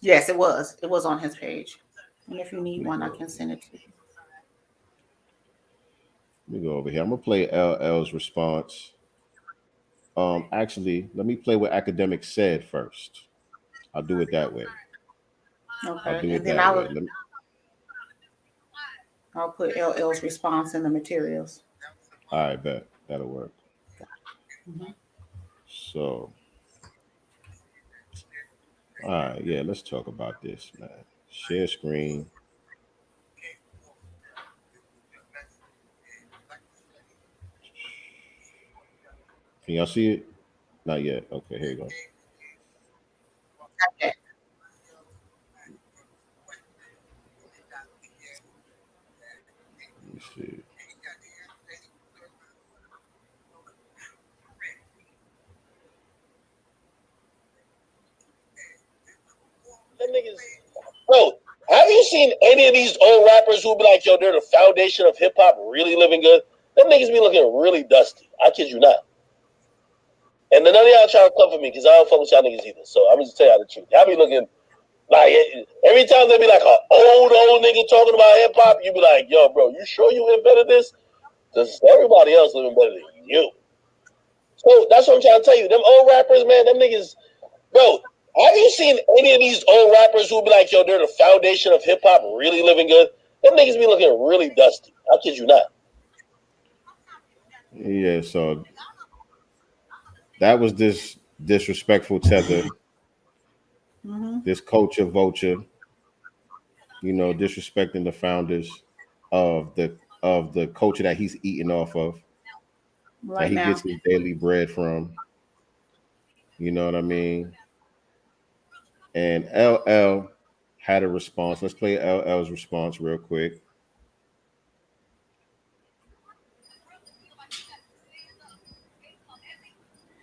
Yes, it was. It was on his page. And if you need one, I can send it to you. Let me go over here. I'm gonna play LL's response. Actually, let me play what Akademiks said first. I'll do it that way. Okay, and then I'll put LL's response in the materials. All right, bet that'll work. Mm-hmm. So, all right, yeah, let's talk about this, man. Share screen. Can y'all see it? Not yet. Okay, here you go. Okay. Let me see. Them niggas, bro, have you seen any of these old rappers who be like, yo, they're the foundation of hip hop, really living good? Them niggas be looking really dusty. I kid you not. And then none of y'all try to come for me because I don't fuck with y'all niggas either. So I'm just tell y'all the truth. Y'all be looking like every time they be like an old nigga talking about hip hop, you be like, yo, bro, you sure you invented this? Because everybody else living better than you. So that's what I'm trying to tell you. Them old rappers, man, them niggas, bro. Have you seen any of these old rappers who be like, yo, they're the foundation of hip hop, really living good? Them niggas be looking really dusty. I kid you not. Yeah, so that was this disrespectful tether, this culture vulture, you know, disrespecting the founders of the culture that he's eating off of, that he gets his daily bread from. You know what I mean? And LL had a response. Let's play LL's response real quick.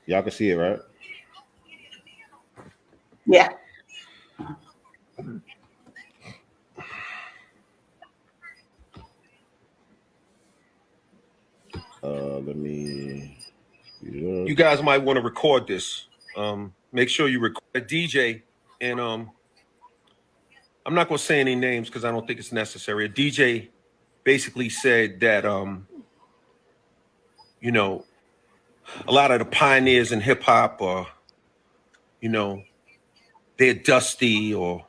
Y'all can see it, right? Yeah. Let me. You guys might want to record this. Make sure you record a DJ, and I'm not going to say any names because I don't think it's necessary. A DJ basically said that you know, a lot of the pioneers in hip hop are, you know, they're dusty, or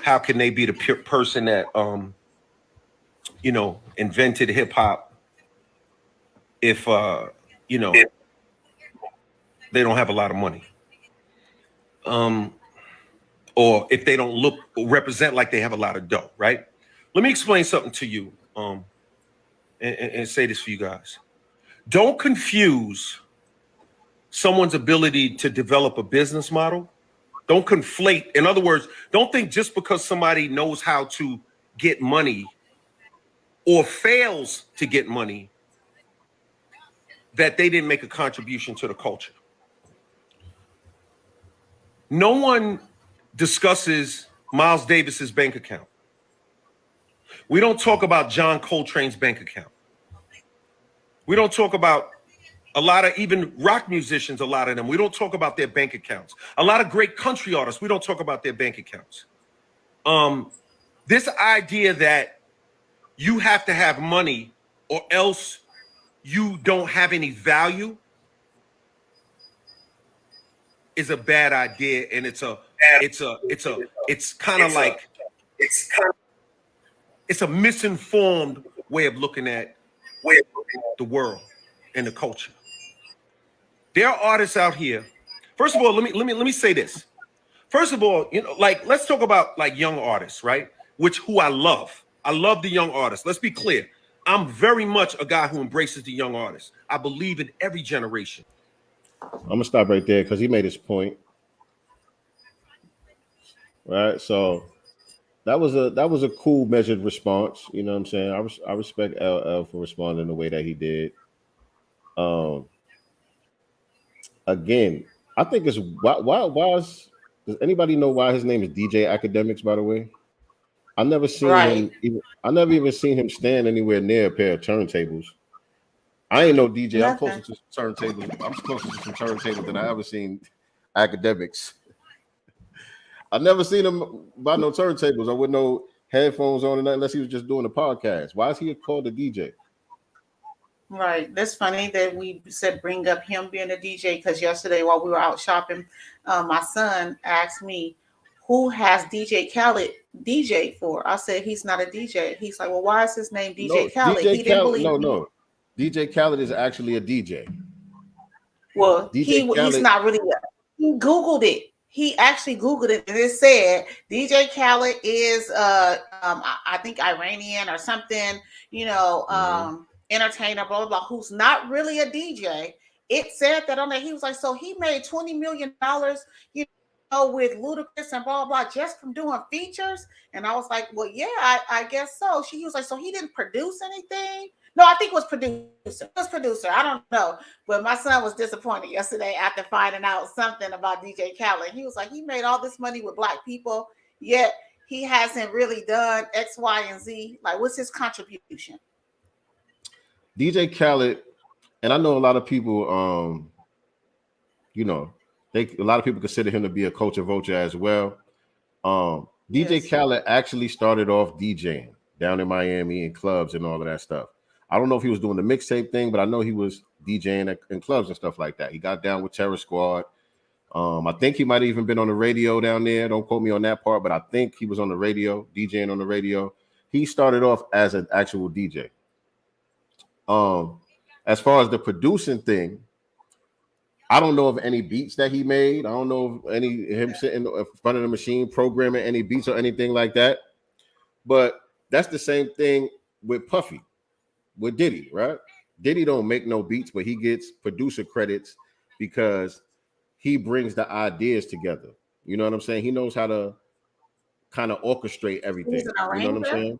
how can they be the person that you know, invented hip hop if you know, they don't have a lot of money, or if they don't look or represent like they have a lot of dough, right? Let me explain something to you, and say this for you guys. Don't confuse someone's ability to develop a business model. Don't conflate. In other words, don't think just because somebody knows how to get money or fails to get money that they didn't make a contribution to the culture. No one discusses Miles Davis's bank account. We don't talk about John Coltrane's bank account. We don't talk about a lot of even rock musicians, a lot of them, we don't talk about their bank accounts. A lot of great country artists, we don't talk about their bank accounts. This idea that you have to have money or else you don't have any value is a bad idea, and it's a misinformed way of looking at the world and the culture. There are artists out here. First of all, let me say this. First of all, you know, like, let's talk about like young artists, right? Who I love. I love the young artists. Let's be clear. I'm very much a guy who embraces the young artists. I believe in every generation. I'm gonna stop right there because he made his point. Right. So that was a cool measured response. You know what I'm saying? I respect LL for responding the way that he did. Again, I think it's why does anybody know why his name is DJ Akademiks, by the way? I never seen him. I never even seen him stand anywhere near a pair of turntables. I ain't no DJ. Nothing. I'm closer to some turntables. I'm closer to some turntables than I ever seen Akademiks. I never seen him buy no turntables. I wouldn't know headphones on unless he was just doing a podcast. Why is he called a DJ? Right. That's funny that we said bring up him being a DJ, because yesterday while we were out shopping, my son asked me, who has DJ Khaled DJ for? I said, he's not a DJ. He's like, well, why is his name DJ Khaled? DJ He didn't believe no. DJ Khaled is actually a DJ. Well, he's not really. He Googled it. He actually Googled it, and it said DJ Khaled is I think Iranian or something, entertainer, blah, blah, blah, who's not really a DJ. It said that on there. He was like, so he made $20 million, with Ludacris and blah, blah, just from doing features. And I was like, well, yeah, I guess so. He was like, so he didn't produce anything? No, I think it was producer. It was producer. I don't know. But my son was disappointed yesterday after finding out something about DJ Khaled. He was like, he made all this money with Black people, yet he hasn't really done X, Y, and Z. Like, what's his contribution? DJ Khaled, and I know a lot of people, a lot of people consider him to be a culture vulture as well. DJ Khaled actually started off DJing down in Miami in clubs and all of that stuff. I don't know if he was doing the mixtape thing, but I know he was DJing in clubs and stuff like that. He got down with Terror Squad. I think he might have even been on the radio down there. Don't quote me on that part, but I think he was on the radio, DJing on the radio. He started off as an actual DJ. As far as the producing thing, I don't know of any beats that he made. I don't know of him sitting in front of the machine programming any beats or anything like that. But that's the same thing with Puffy, with Diddy, right? Diddy don't make no beats, but he gets producer credits because he brings the ideas together. You know what I'm saying? He knows how to kind of orchestrate everything. He's an arranger? You know what I'm saying?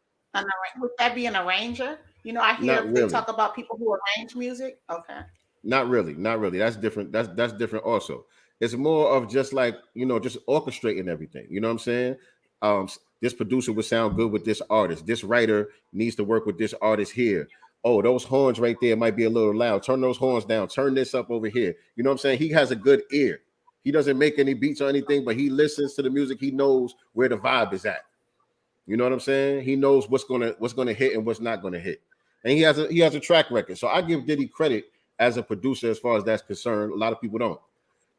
Would that be an arranger? I hear they talk about people who arrange music. Okay. Not really. That's different. That's different also. It's more of just like, just orchestrating everything. You know what I'm saying? This producer would sound good with this artist. This writer needs to work with this artist here. Oh, those horns right there might be a little loud. Turn those horns down. Turn this up over here. You know what I'm saying? He has a good ear. He doesn't make any beats or anything, but he listens to the music. He knows where the vibe is at. You know what I'm saying? He knows what's gonna hit and what's not gonna hit. And he has a track record. So I give Diddy credit as a producer as far as that's concerned. A lot of people don't.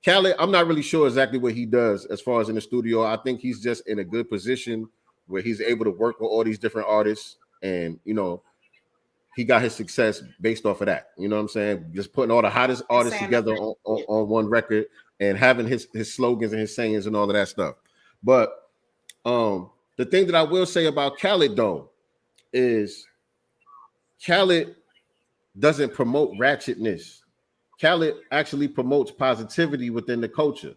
Khaled, I'm not really sure exactly what he does as far as in the studio. I think he's just in a good position where he's able to work with all these different artists, and he got his success based off of that. You know what I'm saying? Just putting all the hottest artists together on one record and having his slogans and his sayings and all of that stuff. But the thing that I will say about Khaled though is Khaled doesn't promote ratchetness. Khaled actually promotes positivity within the culture.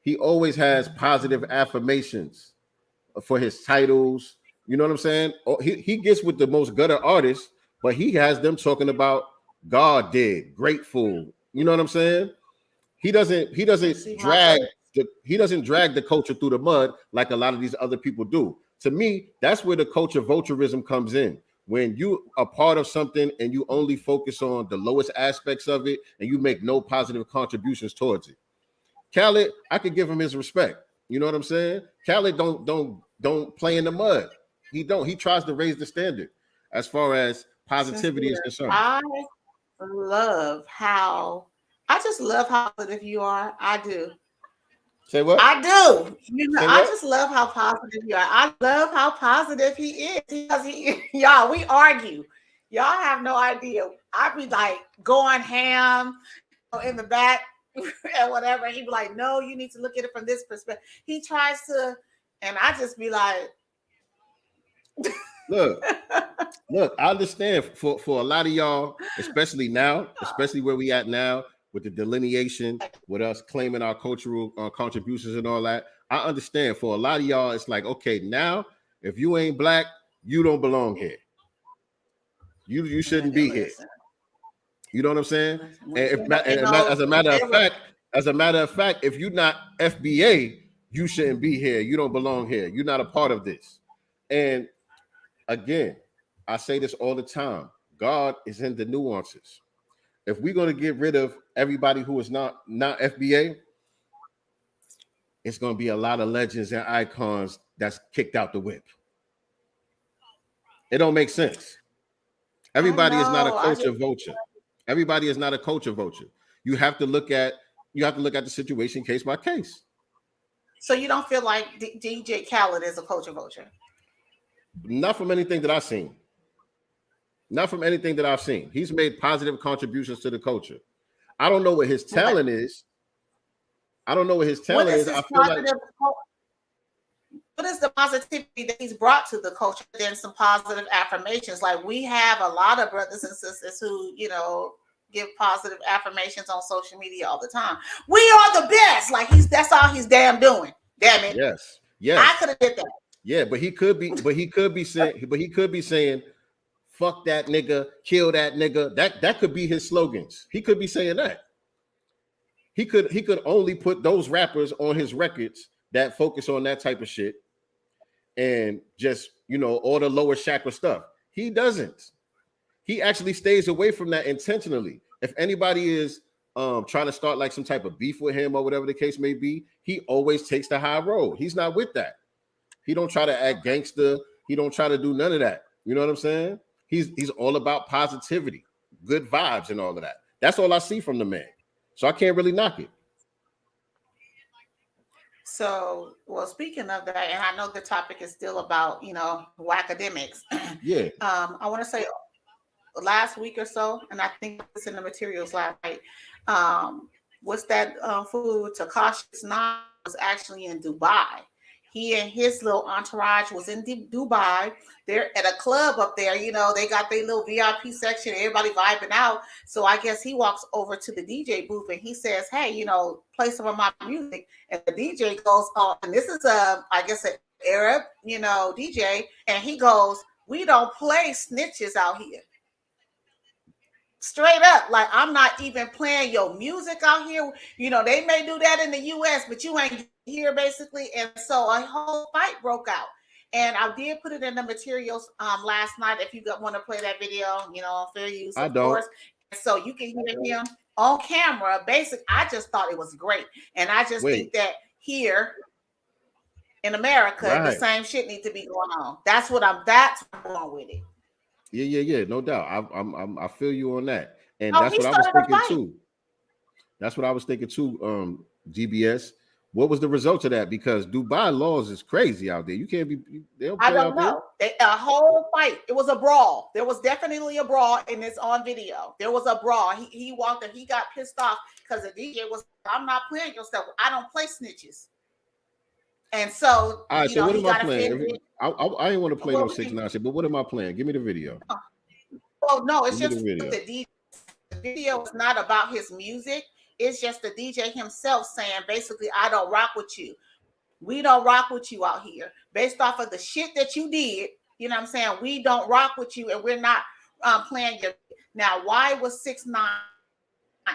He always has positive affirmations for his titles. You know what I'm saying? He gets with the most gutter artists, but he has them talking about God did, grateful. You know what I'm saying? He doesn't drag the culture through the mud like a lot of these other people do. To me, that's where the culture vulturism comes in. When you are part of something and you only focus on the lowest aspects of it and you make no positive contributions towards it. Khaled, I could give him his respect. You know what I'm saying? Khaled don't play in the mud. He tries to raise the standard as far as positivity is concerned. I just love how positive you are. I do. Say what? I do. I just love how positive you are. I love how positive he is. Y'all, we argue. Y'all have no idea. I be like going ham in the back and whatever. He'd be like, no, you need to look at it from this perspective. He tries to, and I just be like, look, I understand for a lot of y'all, especially where we at now, with the delineation, with us claiming our cultural contributions and all that. I understand for a lot of y'all, it's like, okay, now if you ain't Black, you don't belong here. You shouldn't be here. You know what I'm saying? And as a matter of fact, if you're not FBA, you shouldn't be here. You don't belong here. You're not a part of this. And again, I say this all the time. God is in the nuances. If we're going to get rid of everybody who is not FBA, it's going to be a lot of legends and icons that's kicked out the whip. It don't make sense. Everybody is not a culture vulture. Everybody is not a culture vulture. You have to look at the situation case by case. So you don't feel like DJ Khaled is a culture vulture? Not from anything that I've seen. Not from anything that I've seen. He's made positive contributions to the culture. I don't know what his talent is. I don't know what his talent is. I feel like what is the positivity that he's brought to the culture? Then some positive affirmations. Like we have a lot of brothers and sisters who, you know, give positive affirmations on social media all the time. We are the best. Like that's all he's damn doing. Damn it. Yes. Yes. I could have did that. Yeah, but he could be saying, fuck that nigga, kill that nigga. That could be his slogans. He could be saying that. He could only put those rappers on his records that focus on that type of shit and just, you know, all the lower chakra stuff. He doesn't. He actually stays away from that intentionally. If anybody is trying to start like some type of beef with him or whatever the case may be, he always takes the high road. He's not with that. He don't try to act gangster. He don't try to do none of that. You know what I'm saying? He's all about positivity, good vibes and all of that. That's all I see from the man. So I can't really knock it. So, well, speaking of that, and I know the topic is still about, you know, Akademiks. Yeah. I want to say last week or so, and I think it's in the materials last night. What's that food? Takashi's Nine was actually in Dubai. He and his little entourage was in Dubai. They're at a club up there. You know, they got their little VIP section. Everybody vibing out. So I guess he walks over to the DJ booth and he says, hey, you know, play some of my music. And the DJ goes on. And this is, I guess, an Arab, you know, DJ. And he goes, we don't play snitches out here. Straight up, like I'm not even playing your music out here. You know, they may do that in the US, but you ain't here basically. And so a whole fight broke out. And I did put it in the materials last night. If you want to play that video, you know, fair use, of course. And so you can hear him on camera. Basically, I just thought it was great. And I just think that here in America, the same shit needs to be going on. That's what I'm going with it. Yeah, no doubt. I feel you on that, and that's what I was thinking too. That's what I was thinking too. GBS, what was the result of that? Because Dubai laws is crazy out there. You can't be. I don't know. A whole fight. It was a brawl. There was definitely a brawl, and it's on video. There was a brawl. He walked and he got pissed off because the DJ was. I'm not playing your stuff. I don't play snitches. And so, all right. So what am I playing? I didn't want to play no 6ix9ine shit, but what am I playing? Give me the video. Oh no, it's just the DJ. The video is not about his music. It's just the DJ himself saying, basically, I don't rock with you. We don't rock with you out here. Based off of the shit that you did, you know what I'm saying? We don't rock with you, and we're not playing your. Now, why was 6ix9ine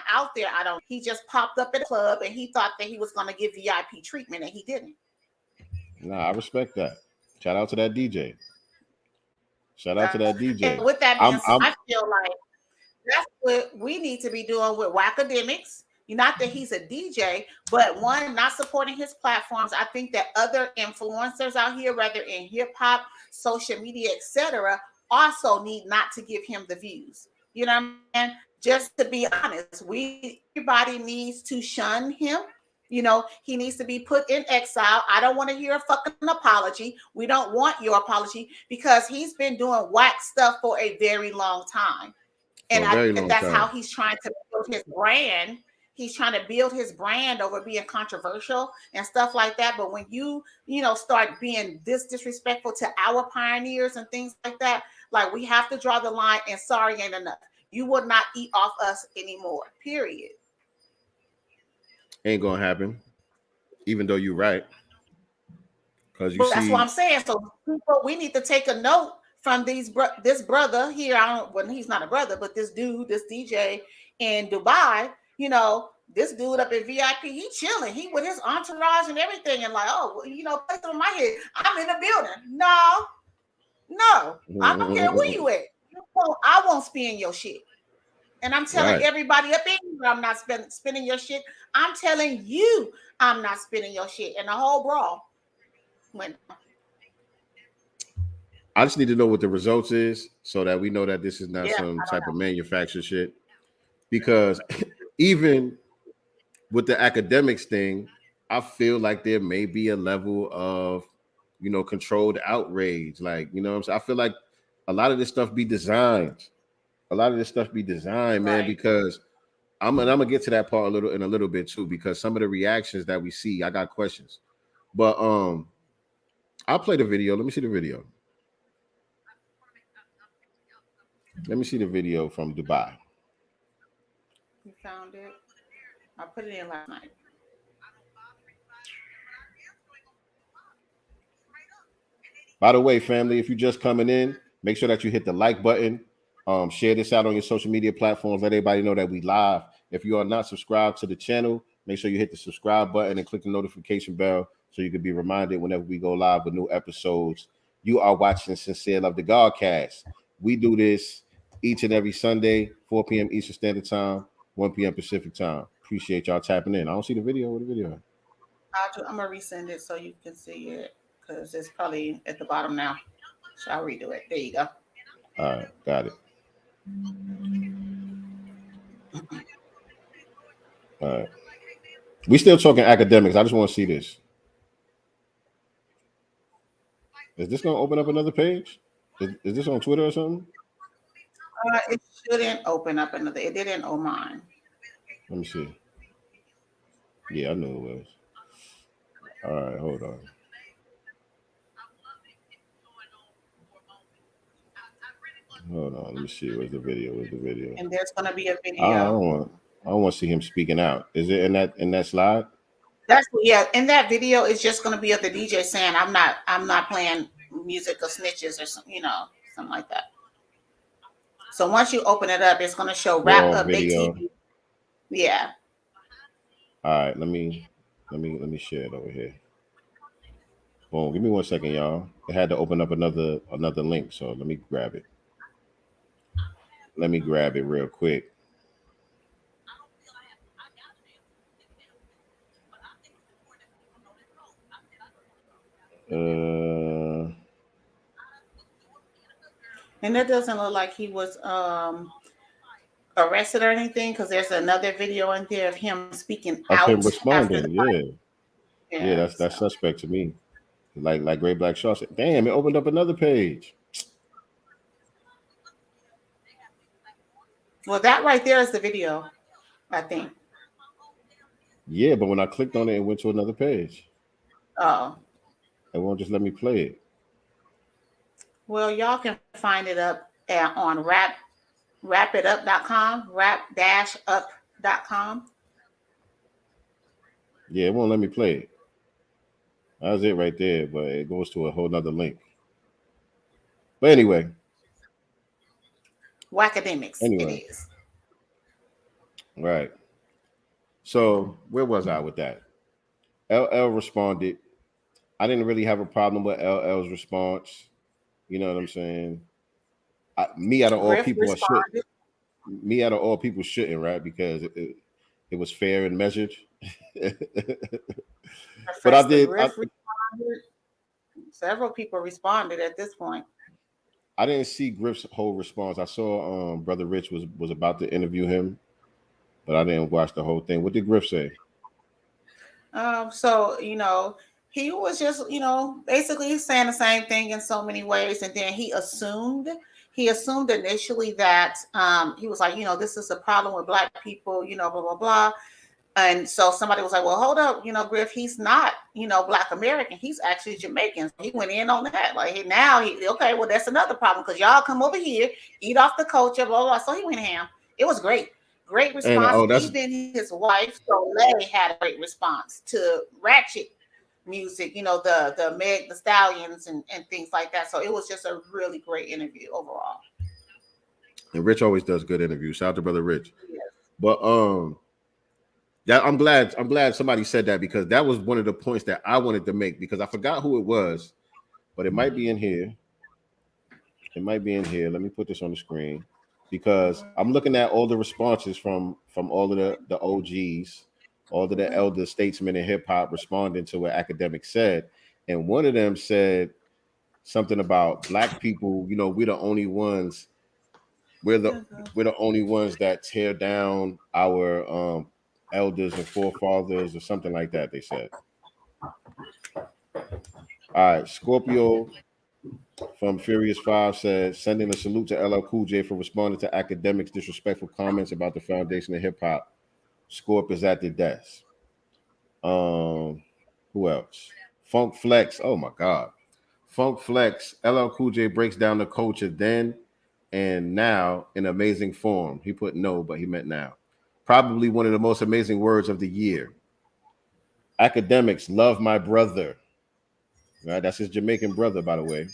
out there? I don't. He just popped up at a club, and he thought that he was going to get VIP treatment, and he didn't. Nah, I respect that. Shout out to that DJ. Shout out to that DJ. And with that being said, I feel like that's what we need to be doing with Akademiks. Not that he's a DJ, but one, not supporting his platforms. I think that other influencers out here, whether in hip hop, social media, etc., also need not to give him the views. You know what I mean? Just to be honest, everybody needs to shun him. You know, he needs to be put in exile. I don't want to hear a fucking apology. We don't want your apology because he's been doing whack stuff for a very long time. And I think that's how he's trying to build his brand. He's trying to build his brand over being controversial and stuff like that. But when you know, start being this disrespectful to our pioneers and things like that, like we have to draw the line, and sorry ain't enough. You will not eat off us anymore, period. Ain't gonna happen, even though you're right. Because that's what I'm saying. So people, we need to take a note from this brother here. He's not a brother, but this dude, this DJ in Dubai. You know, this dude up in VIP, he chilling. He with his entourage and everything, and like, oh, well, you know, place on my head. I'm in the building. No, I don't care where you at. I won't spin your shit. And I'm telling everybody up in here, I'm not spinning your shit. I'm telling you, I'm not spinning your shit. And the whole brawl went. I just need to know what the results is so that we know that this is not some type of manufactured shit. Because even with the Akademiks thing, I feel like there may be a level of, controlled outrage. Like, what I'm saying? I feel like a lot of this stuff be designed. Man, because I'm gonna get to that part in a little bit too, because some of the reactions that we see, I got questions. But I'll play the video. Let me see the video. Let me see the video from Dubai. You found it? I put it in last night. By the way, family, if you're just coming in, make sure that you hit the like button. Share this out on your social media platforms. Let everybody know that we live. If you are not subscribed to the channel, make sure you hit the subscribe button and click the notification bell so you can be reminded whenever we go live with new episodes. You are watching Sincere Love the Godcast. We do this each and every Sunday, 4 p.m. Eastern Standard Time, 1 p.m. Pacific Time. Appreciate y'all tapping in. I don't see the video. What the video? I'm going to resend it so you can see it, because it's probably at the bottom now. So I'll redo it. There you go. All right, got it. All right. We still talking academics. I just want to see this. Is this going to open up another page? Is this on Twitter or something? It shouldn't open up another. It didn't on mine. Let me see. Yeah, I knew it was. All right, hold on. Hold on, let me see. Where's the video? And there's going to be a video. I don't want to see him speaking out. Is it in that slide? In that video, it's just going to be of the DJ saying, I'm not playing music or snitches or something like that. So once you open it up, it's going to show Rap Update video. TV. Yeah. All right, let me share it over here. Boom. Give me 1 second, y'all. It had to open up another link, so let me grab it. Let me grab it real quick. And it doesn't look like he was arrested or anything, because there's another video in there of him speaking out. Him responding, yeah. That's suspect to me. Like Great Black Shaw said, damn, it opened up another page. Well, that right there is the video, I think. Yeah, but when I clicked on it, it went to another page. Oh. It won't just let me play it. Well, y'all can find it up on rapitup.com, rap-up.com. Yeah, it won't let me play it. That's it right there, but it goes to a whole nother link. But anyway. Akademiks, it is. Right. So where was I with that? LL responded. I didn't really have a problem with LL's response. You know what I'm saying? Me out of all people, shouldn't, right? Because it was fair and measured. But I did. Several people responded at this point. I didn't see Griff's whole response. I saw Brother Rich was about to interview him, but I didn't watch the whole thing. What did Griff say? So he was just basically saying the same thing in so many ways, and then he assumed initially that he was like, this is a problem with Black people, blah blah blah. And so somebody was like, well, hold up, Griff, he's not, Black American. He's actually Jamaican. He went in on that. Like okay, well, that's another problem, because y'all come over here, eat off the culture, blah, blah. So he went ham. It was great. Great response. And, even his wife, Soleil, had a great response to Ratchet music, the Meg the Stallions and things like that. So it was just a really great interview overall. And Rich always does good interviews. Shout out to Brother Rich. Yes. But I'm glad somebody said that, because that was one of the points that I wanted to make, because I forgot who it was, but it might be in here. Let me put this on the screen, because I'm looking at all the responses from all of the OGs, all of the elder statesmen in hip hop responding to what Akademiks said. And one of them said something about Black people, we're the only ones that tear down our elders and forefathers or something like that, they said. All right, Scorpio from Furious 5 says, sending a salute to LL Cool J for responding to Akademiks' disrespectful comments about the foundation of hip hop. Scorp is at the desk. Who else? Funk Flex. Oh my God. Funk Flex. LL Cool J breaks down the culture then and now in amazing form. He put no, but he meant now. Probably one of the most amazing words of the year. Akademiks, love my brother. Right, that's his Jamaican brother, by the way.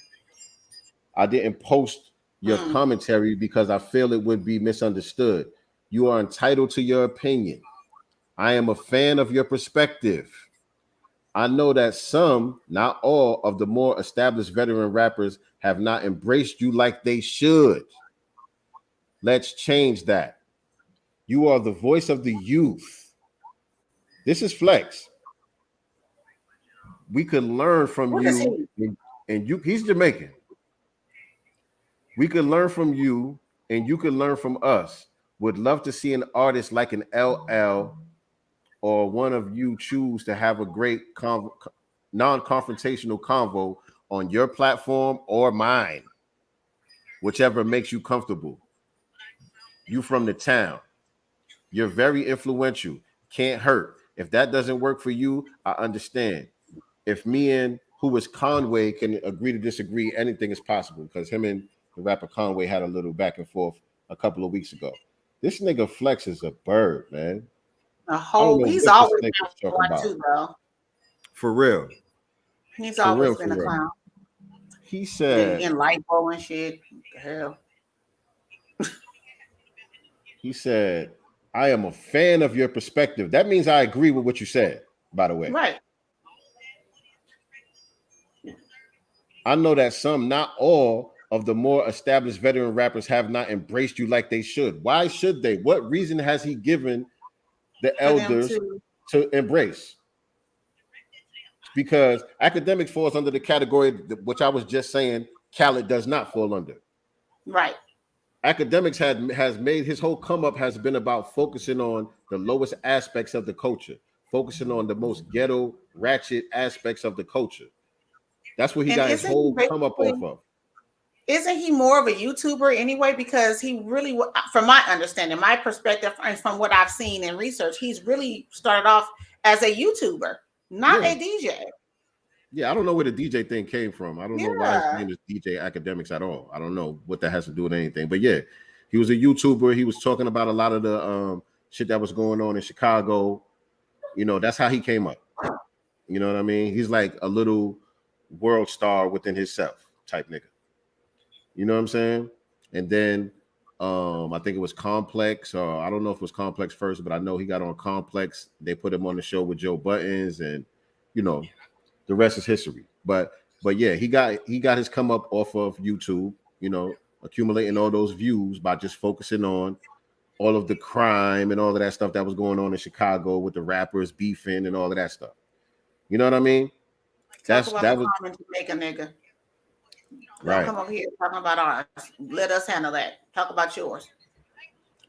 I didn't post your commentary because I feel it would be misunderstood. You are entitled to your opinion. I am a fan of your perspective. I know that some, not all, of the more established veteran rappers have not embraced you like they should. Let's change that. You are the voice of the youth. This is Flex. We could learn from you, and you. He's Jamaican. We could learn from you, and you could learn from us. Would love to see an artist like an LL or one of you choose to have a great non-confrontational convo on your platform or mine, whichever makes you comfortable. You from the town. You're very influential. Can't hurt. If that doesn't work for you, I understand. If me and who is Conway can agree to disagree, anything is possible, because him and the rapper Conway had a little back and forth a couple of weeks ago. This nigga Flex is a bird, man. He's always been one too, bro. For real. He's always been a clown. He said in lipo and shit. Hell. He said, I am a fan of your perspective. That means I agree with what you said, by the way. Right. I know that some, not all, of the more established veteran rappers have not embraced you like they should. Why should they? What reason has he given the elders to embrace? Because Akademiks falls under the category which I was just saying Khaled does not fall under. Right. Akademiks has made his whole come up has been about focusing on the lowest aspects of the culture, focusing on the most ghetto, ratchet aspects of the culture. That's what he got his whole come up off of. Isn't he more of a YouTuber anyway? Because he really, from my understanding, my perspective, and from what I've seen in research, he's really started off as a YouTuber, not a DJ. Yeah, I don't know where the DJ thing came from. I don't know why his name is DJ Akademiks at all. I don't know what that has to do with anything. But yeah, he was a YouTuber. He was talking about a lot of the shit that was going on in Chicago. You know, that's how he came up. You know what I mean? He's like a little world star within himself type nigga. You know what I'm saying? And then I think it was Complex, or I don't know if it was Complex first, but I know he got on Complex. They put him on the show with Joe Buttons, and you know, the rest is history. But yeah, he got his come up off of YouTube, you know, accumulating all those views by just focusing on all of the crime and all of that stuff that was going on in Chicago with the rappers beefing and all of that stuff. You know what I mean? That was Jamaica nigga. Don't come over here talking about ours. Let us handle that. Talk about yours.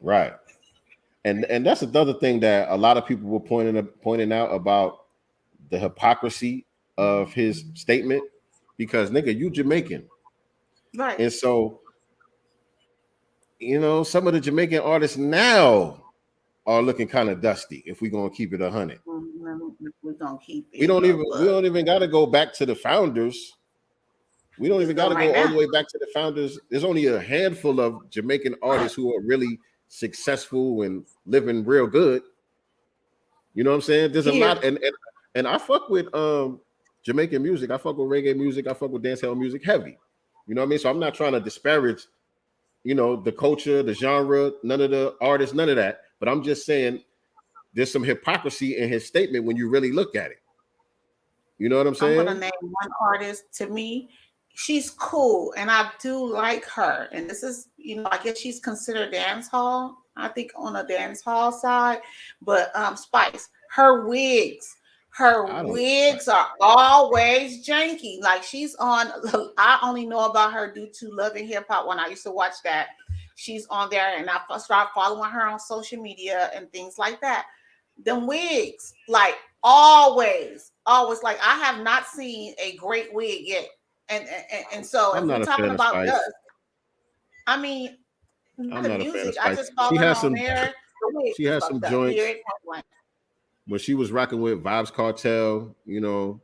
Right. And that's another thing that a lot of people were pointing out about the hypocrisy of his statement, because nigga, you Jamaican. Right. And so, you know, some of the Jamaican artists now are looking kind of dusty if we're gonna keep it 100. We're gonna keep it. We don't even gotta go back to the founders. We don't even gotta go all the way back to the founders. There's only a handful of Jamaican artists who are really successful and living real good. You know what I'm saying? There's a lot, and I fuck with Jamaican music. I fuck with reggae music. I fuck with dancehall music heavy. You know what I mean? So I'm not trying to disparage, you know, the culture, the genre, none of the artists, none of that. But I'm just saying there's some hypocrisy in his statement when you really look at it. You know what I'm saying? I'm gonna name one artist. To me, she's cool, and I do like her. And this is, you know, I guess she's considered dance hall. I think on a dance hall side, but Spice, her wigs are always janky. Like she's on. I only know about her due to Love and Hip Hop when I used to watch that. She's on there, and I started following her on social media and things like that. them wigs, like always, like I have not seen a great wig yet. And so I'm if not we're a fan talking of about Spice. dust, I mean I'm the not a fan music, of I Spice. just She followed has on some. there. The wig She has fucked some up, joints period, point blank. when she was rocking with Vibes Cartel. You know,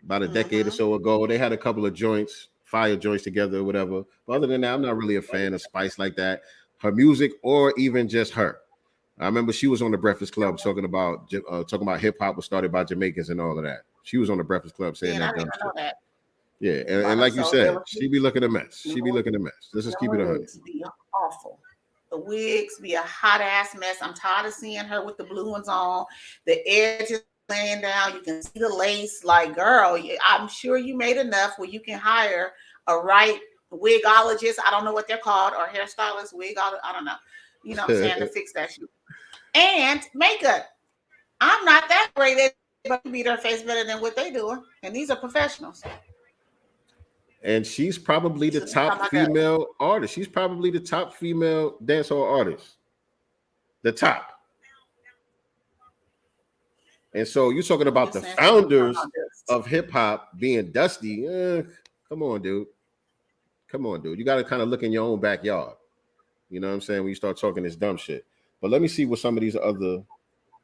about a decade or so ago, they had a couple of joints, fire joints together or whatever. But other than that, I'm not really a fan of Spice like that. Her music, or even just her. I remember she was on the Breakfast Club talking about hip hop was started by Jamaicans and all of that. She was on the Breakfast Club saying that dumb shit. That. Yeah, and like you said, she be looking a mess. She be looking a mess. Let's just keep it 100. Be awful. The wigs be a hot ass mess. I'm tired of seeing her with the blue ones on. The edges laying down. You can see the lace. Like, girl, I'm sure you made enough where you can hire a right wigologist. I don't know what they're called, or hairstylist, I don't know. You know what I'm saying, to fix that shit. And makeup. I'm not that great at but beat her face better than what they doing. And these are professionals. And she's probably the top female artist. She's probably the top female dancehall artist. The top. And so you're talking about the founders of hip hop being dusty. Come on, dude. Come on, dude. You got to kind of look in your own backyard. You know what I'm saying? When you start talking this dumb shit. But let me see what some of these other.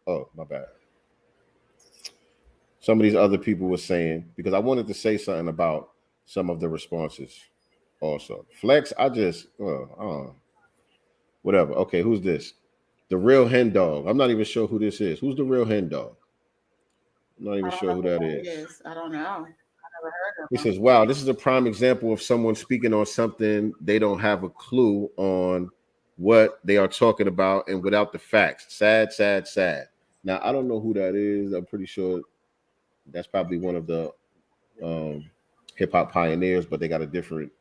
Oh, my bad. Some of these other people were saying, because I wanted to say something about some of the responses also. Flex, I just, whatever. Okay, who's this? The Real Hen Dog. I'm not even sure who this is. Who's the Real Hen Dog? I'm not even sure who that is. I don't know. I never heard of He says, wow, this is a prime example of someone speaking on something they don't have a clue on what they are talking about and without the facts. Sad, sad, sad. Now, I don't know who that is. I'm pretty sure that's probably one of the hip hop pioneers, but they got a different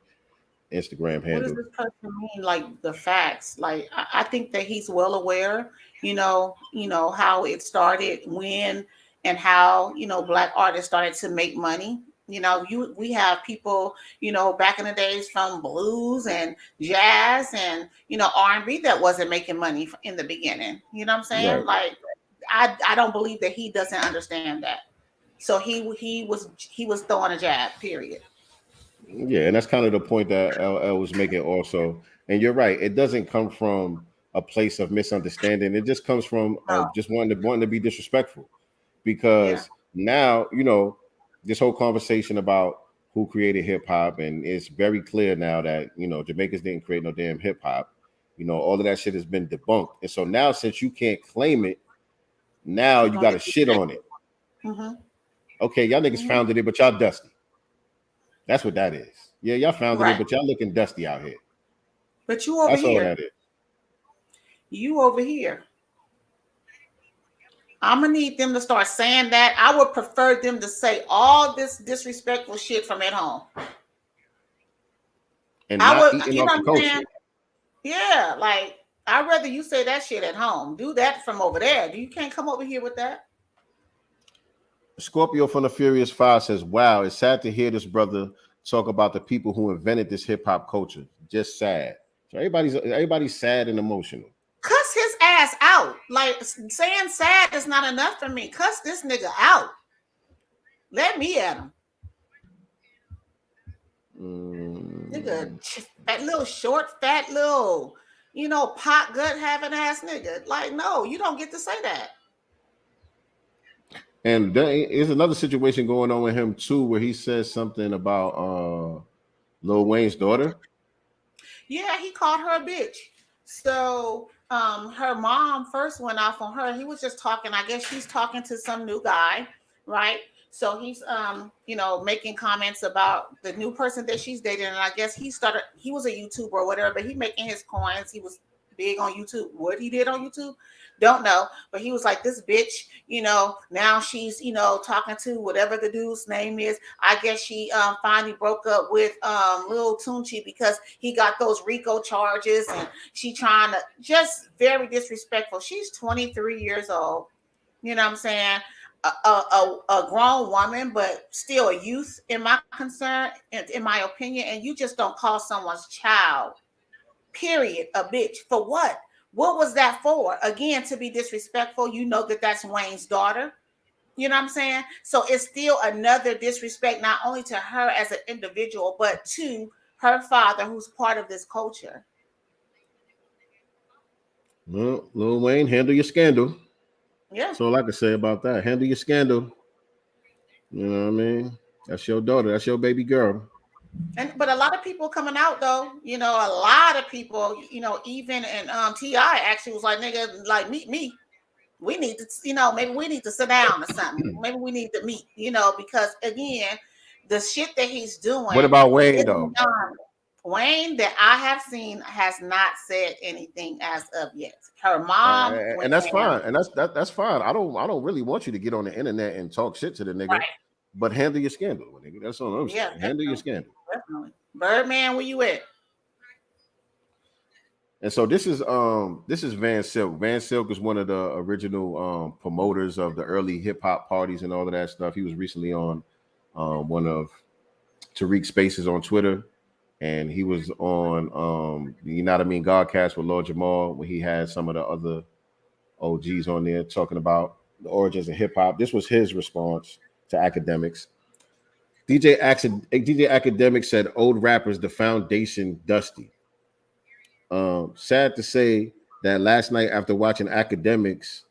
Instagram handle. What does this person mean? Like the facts? Like I think that he's well aware, you know how it started, when, and how, Black artists started to make money. We have people, back in the days from blues and jazz and, R&B that wasn't making money in the beginning. You know what I'm saying? Right. Like, I don't believe that he doesn't understand that. So he was throwing a jab, period. Yeah, and that's kind of the point that LL was making also. And you're right. It doesn't come from a place of misunderstanding. It just comes from just wanting to be disrespectful. Because now, this whole conversation about who created hip hop, and it's very clear now that, Jamaicans didn't create no damn hip hop. All of that shit has been debunked. And so now, since you can't claim it, now you got to shit on it. Mm-hmm. Okay, y'all niggas founded it, but y'all dusty. That's what that is. Yeah, y'all founded it, but y'all looking dusty out here. But you over here. That's all that is. You over here. I'm gonna need them to start saying that. I would prefer them to say all this disrespectful shit from at home. And not eating off the culture. Saying? Yeah, like I'd rather you say that shit at home. Do that from over there. You can't come over here with that. Scorpio from the Furious 5 says, wow, it's sad to hear this brother talk about the people who invented this hip-hop culture. Just sad. So everybody's sad and emotional. Cuss his ass out. Like, saying sad is not enough for me. Cuss this nigga out. Let me at him. Nigga, that little short, fat little, pot gut having ass nigga. Like, no, you don't get to say that. And there is another situation going on with him too, where he says something about Lil Wayne's daughter. Yeah, he called her a bitch. So her mom first went off on her. He was just talking. I guess she's talking to some new guy, right? So he's making comments about the new person that she's dating. And I guess he was a YouTuber or whatever, but he making his coins. He was big on YouTube. What he did on YouTube, don't know. But he was like, this bitch, now she's, talking to whatever the dude's name is. I guess she finally broke up with Lil Tunchi because he got those RICO charges, and she trying to, just very disrespectful. She's 23 years old. You know what I'm saying? A grown woman, but still a youth in my concern, in my opinion. And you just don't call someone's child, period, a bitch. For what? What was that for? Again, to be disrespectful. You know that's Wayne's daughter. You know what I'm saying? So it's still another disrespect, not only to her as an individual, but to her father, who's part of this culture. Well, Lil Wayne, handle your scandal. Yeah. That's all I can say about that. Handle your scandal. You know what I mean? That's your daughter. That's your baby girl. But a lot of people coming out though, a lot of people, even and T.I. actually was like, nigga, like meet me. We need to, maybe we need to sit down or something. Maybe we need to meet, because again, the shit that he's doing. What about Wayne though? Wayne that I have seen has not said anything as of yet. Her mom, and that's fine, and that's fine. I don't really want you to get on the internet and talk shit to the nigga, right. But handle your scandal, nigga. That's all I'm saying. Handle your scandal. Definitely. Birdman, where you at? And so this is Van Silk. Van Silk is one of the original promoters of the early hip hop parties and all of that stuff. He was recently on one of Tariq's spaces on Twitter, and he was on the GodCast with Lord Jamal when he had some of the other OGs on there talking about the origins of hip hop. This was his response to Akademiks. DJ Akademiks said, "Old rappers, the foundation dusty." Sad to say that last night after watching Akademiks,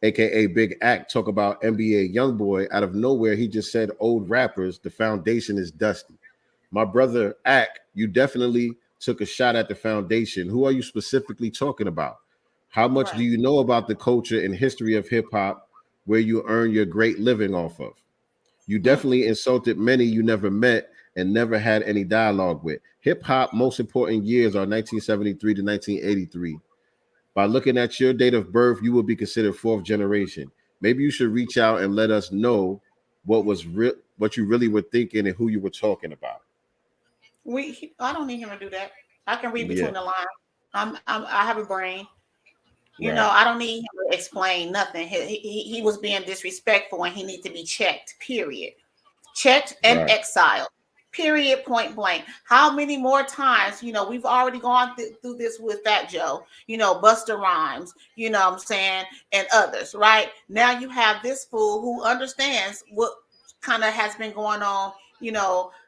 aka Big Act, talk about NBA Youngboy, out of nowhere he just said, "Old rappers, the foundation is dusty." My brother Act, you definitely took a shot at the foundation. Who are you specifically talking about? How much do you know about the culture and history of hip hop where you earn your great living off of? You definitely insulted many you never met and never had any dialogue with. Hip hop most important years are 1973 to 1983. By looking at your date of birth, you will be considered fourth generation. Maybe you should reach out and let us know what you really were thinking and who you were talking about. I don't need him to do that. I can read between the lines. I have a brain. You know, I don't need him to explain nothing. He was being disrespectful and he needs to be checked, period. Checked and exiled, period, point blank. How many more times, we've already gone through this with Fat Joe, Busta Rhymes, you know what I'm saying, and others, right? Now you have this fool who understands what kind of has been going on,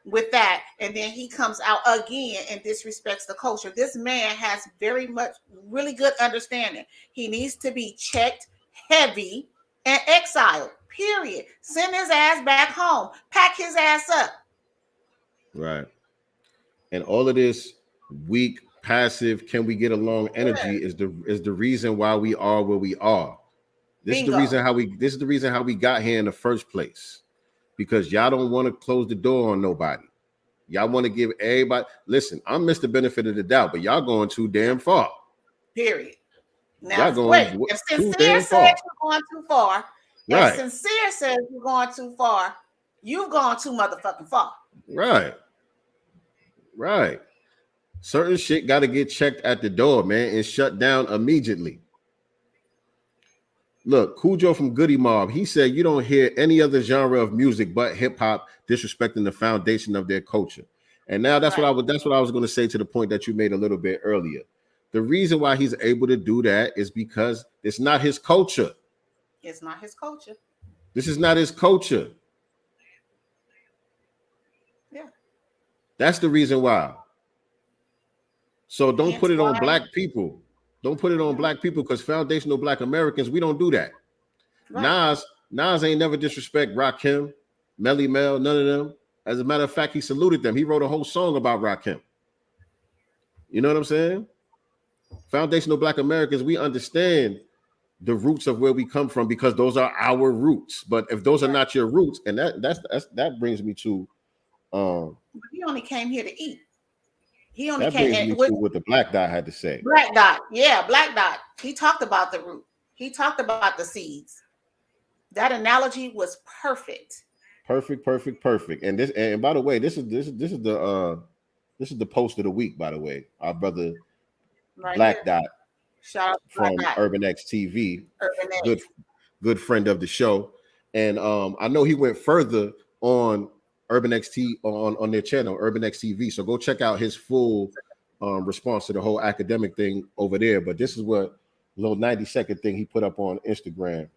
with that, and then he comes out again and disrespects the culture. This man has really good understanding. He needs to be checked heavy and exiled, period. Send his ass back home. Pack his ass up. Right. And all of this weak, passive, can we get along energy is the reason why we are where we are. This is the reason how we got here in the first place. Because y'all don't want to close the door on nobody. Y'all want to give everybody. Listen, I'm Mr. Benefit of the doubt, but y'all going too damn far. Period. Now, if Sincere says you're going too far, if Sincere says you're going too far, you've gone too motherfucking far. Right. Certain shit got to get checked at the door, man, and shut down immediately. Look, Cujo from Goody Mob, he said you don't hear any other genre of music but hip hop disrespecting the foundation of their culture. And now that's what I was going to say to the point that you made a little bit earlier. The reason why he's able to do that is because it's not his culture. It's not his culture. This is not his culture. Yeah. That's the reason why. So don't put it on black people. Don't put it on black people because foundational black Americans, we don't do that. Nas ain't never disrespect Rakim, Melly Mel, none of them. As a matter of fact, he saluted them. He wrote a whole song about Rakim. You know what I'm saying? Foundational black Americans, we understand the roots of where we come from because those are our roots. But if those are not your roots, and that brings me to he only came here to eat. He only that came brings me to what the Black Dot had to say. Black Dot. Yeah, Black Dot. He talked about the root. He talked about the seeds. That analogy was perfect. Perfect. And by the way, this is the post of the week, by the way. Our brother Black Dot from Urban X TV. Good friend of the show. And I know he went further on Urban XT on their channel, Urban X TV. So go check out his full response to the whole academic thing over there, but this is what little 90-second thing he put up on Instagram,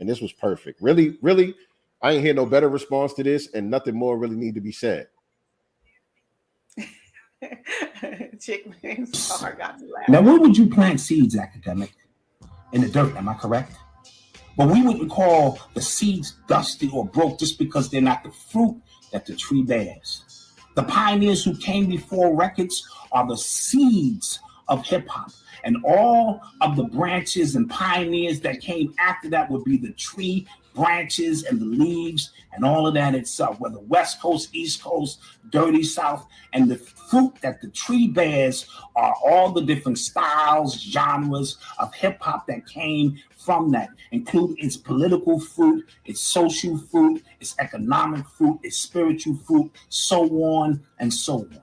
and this was perfect. Really, really, I ain't hear no better response to this, and nothing more really need to be said. Now, where would you plant seeds, Academic? In the dirt, am I correct? But we wouldn't call the seeds dusty or broke just because they're not the fruit that the tree bears. The pioneers who came before records are the seeds of hip-hop, and all of the branches and pioneers that came after that would be the tree branches and the leaves and all of that itself, whether West Coast, East Coast, dirty South, and the fruit that the tree bears are all the different styles, genres of hip-hop that came from that, including its political fruit, its social fruit, its economic fruit, its spiritual fruit, so on and so on.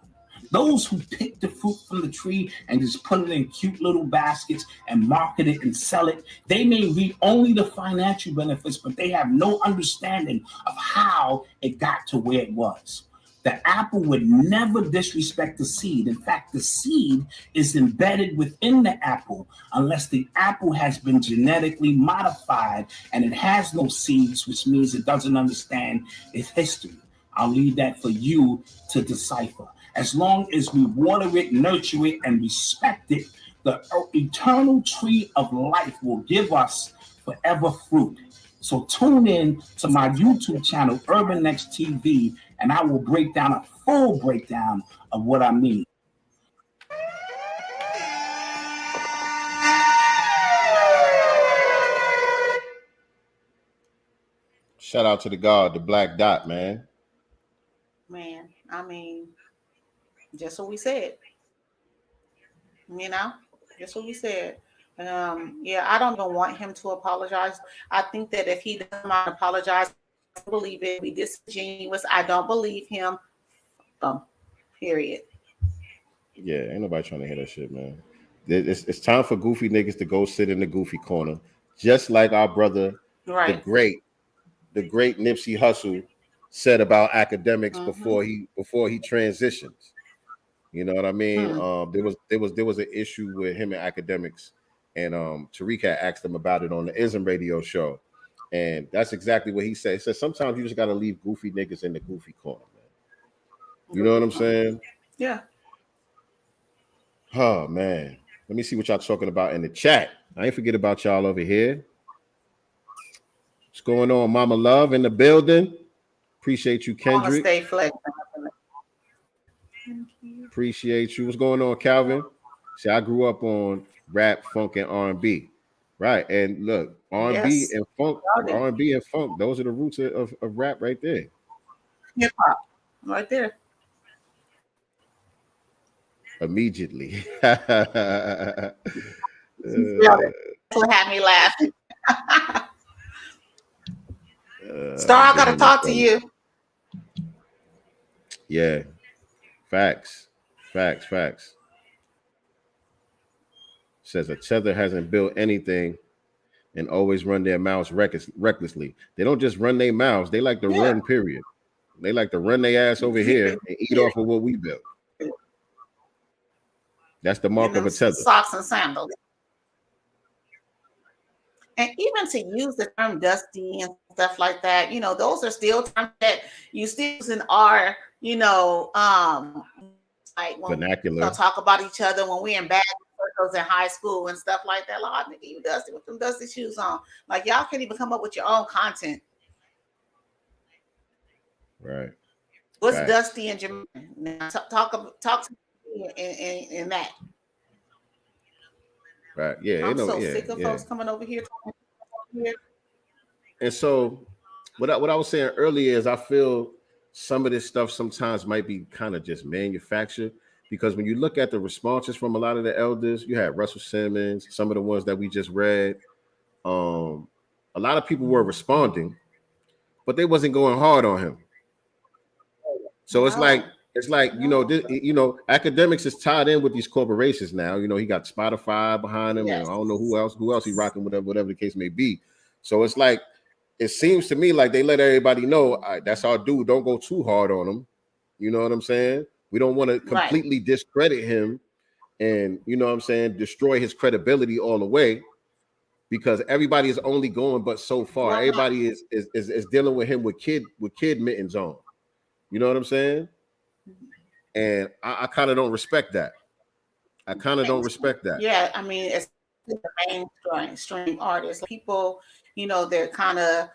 Those who pick the fruit from the tree and just put it in cute little baskets and market it and sell it, they may reap only the financial benefits, but they have no understanding of how it got to where it was. The apple would never disrespect the seed. In fact, the seed is embedded within the apple unless the apple has been genetically modified and it has no seeds, which means it doesn't understand its history. I'll leave that for you to decipher. As long as we water it, nurture it, and respect it, the eternal tree of life will give us forever fruit. So tune in to my YouTube channel, Urban Next TV, and I will break down a full breakdown of what I mean. Shout out to the God, the Black Dot, man. Man, I mean, just what we said. You know, just what we said. Yeah, I don't even want him to apologize. I think that if he doesn't mind apologize, I believe it. Be disingenuous. I don't believe him. Period. Yeah, ain't nobody trying to hear that shit, man. It's time for goofy niggas to go sit in the goofy corner, just like our brother, right, the great Nipsey Hussel said about Akademiks before he transitions. You know what I mean? There was an issue with him and Akademiks, and Tariq had asked him about it on the Ism radio show, and that's exactly what he said. He said sometimes you just gotta leave goofy niggas in the goofy corner, man. You know what I'm saying? Yeah. Oh man, let me see what y'all talking about in the chat. I ain't forget about y'all over here. What's going on, Mama Love in the building? Appreciate you, Kendrick. Stay flexible. Appreciate you. What's going on, Calvin? See, I grew up on rap, funk, and R&B. Right. And look, R&B and funk, those are the roots of rap right there. Hip hop, right there. Immediately. That's what had me laughing. Star, I gotta talk to you. Yeah. Facts. Says a tether hasn't built anything and always run their mouths recklessly. They don't just run their mouths, they like to run, period. They like to run their ass over here and eat off of what we built. That's the mark of a tether. Socks and sandals. And even to use the term dusty and stuff like that, those are still terms that you still use in our, like when vernacular. We talk about each other when we're in bad circles in high school and stuff like that. Like, nigga, you dusty with them dusty shoes on. Like, y'all can't even come up with your own content. Right. What's dusty and Jermaine? Talk to me in that. Right. Yeah. I'm so sick of folks coming over here. And so what I was saying earlier is I feel some of this stuff sometimes might be kind of just manufactured, because when you look at the responses from a lot of the elders, you had Russell Simmons, some of the ones that we just read. A lot of people were responding, but they wasn't going hard on him. So it's like Akademiks is tied in with these corporations now. He got Spotify behind him, and I don't know who else he rocking, whatever the case may be. So it's like, it seems to me like they let everybody know, that's our dude. Don't go too hard on him. You know what I'm saying? We don't want to completely discredit him and, you know what I'm saying, destroy his credibility all the way, because everybody is only going but so far. Everybody is dealing with him with kid mittens on. You know what I'm saying? And I kind of don't respect that. Yeah, I mean, it's the mainstream artists. People, you know, they're kind of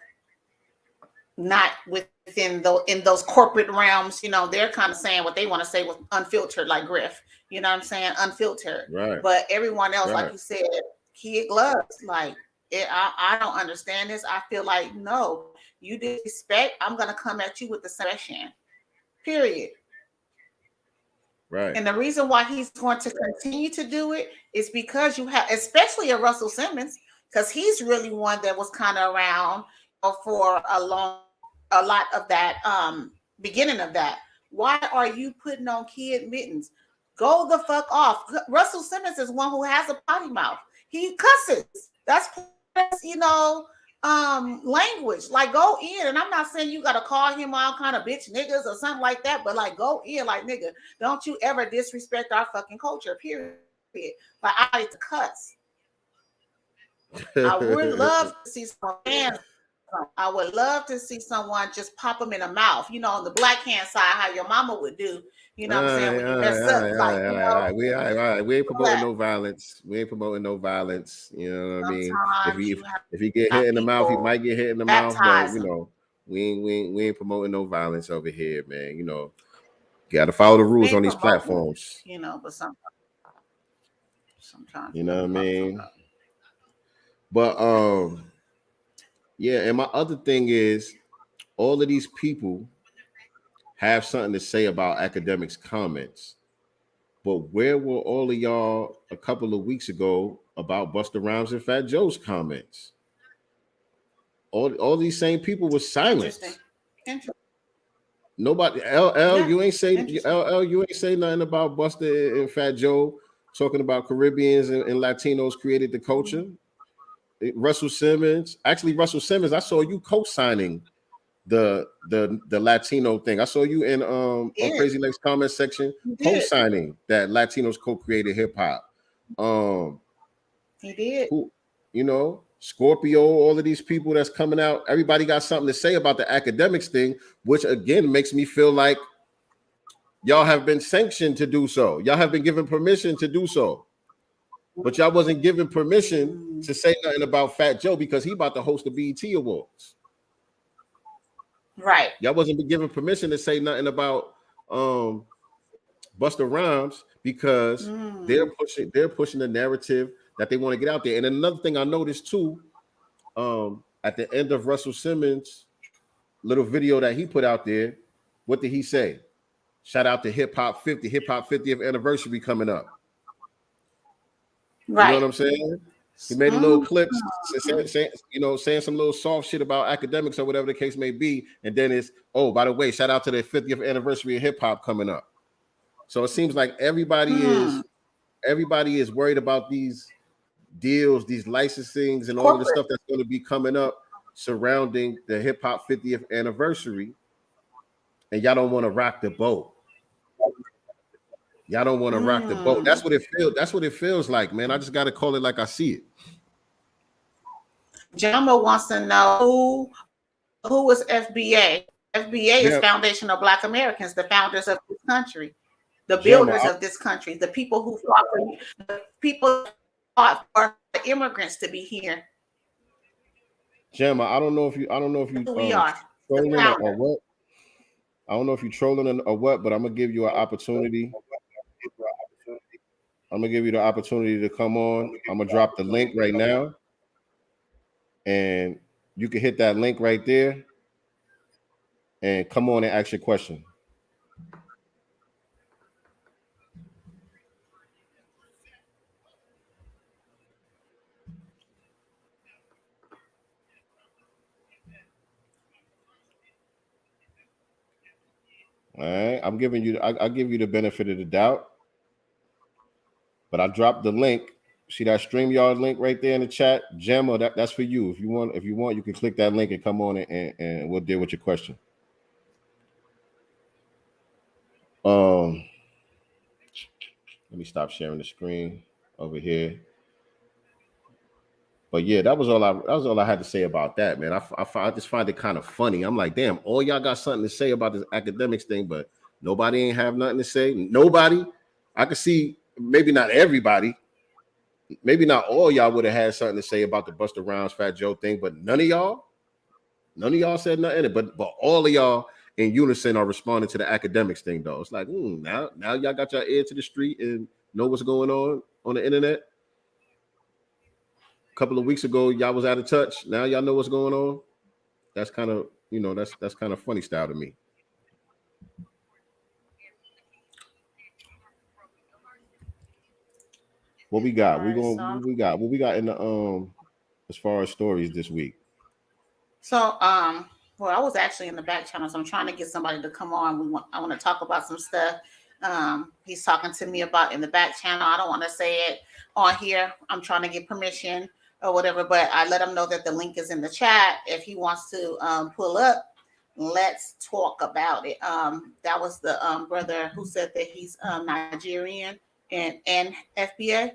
not within in those corporate realms. You know, they're kind of saying what they want to say with unfiltered, like Griff. You know what I'm saying? Unfiltered. Right. But everyone else, like you said, kid gloves. Like, I don't understand this. I feel like, no, you disrespect, I'm going to come at you with the session. Period. Right. And the reason why he's going to continue to do it is because you have, especially a Russell Simmons, because he's really one that was kind of around for a lot of that beginning of that. Why are you putting on kid mittens? Go the fuck off. Russell Simmons is one who has a potty mouth. He cusses. That's, you know, language. Like, go in. And I'm not saying you gotta call him all kind of bitch niggas or something like that, but like, go in, like, nigga, don't you ever disrespect our fucking culture, period. Like, I like to cuss. I would love to see some fans. I would love to see someone just pop them in the mouth, you know, on the black hand side, how your mama would do. You know what I'm saying? When you mess up, like, you know. We ain't promoting no violence. We ain't promoting no violence. You know what I mean? If he get hit in the mouth, he might get hit in the mouth. But you know, we ain't promoting no violence over here, man. You know, got to follow the rules on these platforms. You know, but sometimes you know what I mean. But yeah, and my other thing is, all of these people have something to say about Akademiks' comments, but where were all of y'all a couple of weeks ago about Busta Rhymes and Fat Joe's comments? All these same people were silent. Interesting. Nobody, you ain't say nothing about Busta and Fat Joe talking about Caribbeans and Latinos created the culture. Russell Simmons, I saw you co-signing the Latino thing. I saw you in on Crazy Legs comment section co-signing that Latinos co-created hip hop. He did. You know, Scorpio, all of these people that's coming out, everybody got something to say about the Akademiks thing, which again makes me feel like y'all have been sanctioned to do so. Y'all have been given permission to do so. But y'all wasn't given permission to say nothing about Fat Joe because he about to host the BET Awards. Right. Y'all wasn't given permission to say nothing about Busta Rhymes because they're pushing the narrative that they want to get out there. And another thing I noticed too, at the end of Russell Simmons' little video that he put out there, what did he say? Shout out to Hip Hop 50th anniversary coming up. Right. You know what I'm saying? He made a little clip, saying some little soft shit about Akademiks or whatever the case may be. And then it's, oh, by the way, shout out to the 50th anniversary of hip hop coming up. So it seems like everybody is worried about these deals, these licensings, and all of the stuff that's going to be coming up surrounding the hip hop 50th anniversary. And y'all don't want to rock the boat. Y'all don't want to rock the boat. That's what it feels. That's what it feels like, man. I just got to call it like I see it. Jama wants to know who is FBA. FBA is Foundation of Black Americans, the founders of this country, the builders of this country, the people who fought for the immigrants to be here. Gemma, I don't know if you we are trolling or what. I don't know if you're trolling or what, but I'm gonna give you an opportunity. I'm gonna give you the opportunity to come on. I'm gonna drop the link right now, and you can hit that link right there and come on and ask your question. All right, I'm giving you. I'll give you the benefit of the doubt, but I dropped the link. See that StreamYard link right there in the chat, Gemma. That's for you. If you want, you can click that link and come on and we'll deal with your question. Let me stop sharing the screen over here. But yeah, that was all I had to say about that, man. I just find it kind of funny. I'm like, damn, all y'all got something to say about this academics thing, but nobody ain't have nothing to say. Nobody. I could see maybe not everybody, maybe not all y'all would have had something to say about the Busta Rhymes Fat Joe thing, but none of y'all said nothing in it. But all of y'all in unison are responding to the academics thing, though. It's like, now y'all got your ear to the street and know what's going on the internet. A couple of weeks ago, y'all was out of touch. Now y'all know what's going on. That's kind of, that's kind of funny style to me. What we got? What we got in the as far as stories this week? So well, I was actually in the back channel, so I'm trying to get somebody to come on. I want to talk about some stuff. He's talking to me about in the back channel. I don't want to say it on here. I'm trying to get permission or whatever, but I let him know that the link is in the chat. If he wants to pull up, let's talk about it. That was the brother who said that he's Nigerian and FBA.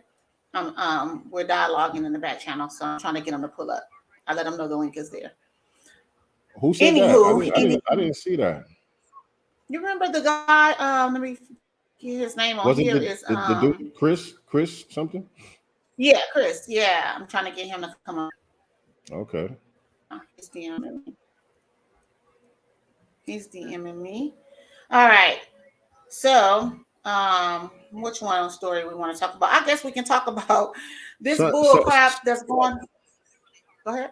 We're dialoguing in the back channel, so I'm trying to get him to pull up. I let him know the link is there. Who said that? I didn't see that. You remember the guy? Let me get his name on here. The dude Chris something? Yeah, Chris. Yeah, I'm trying to get him to come on. Okay. He's DMing me. He's DMing me. All right. So, which one story we want to talk about? I guess we can talk about this bull crap that's going. Go ahead.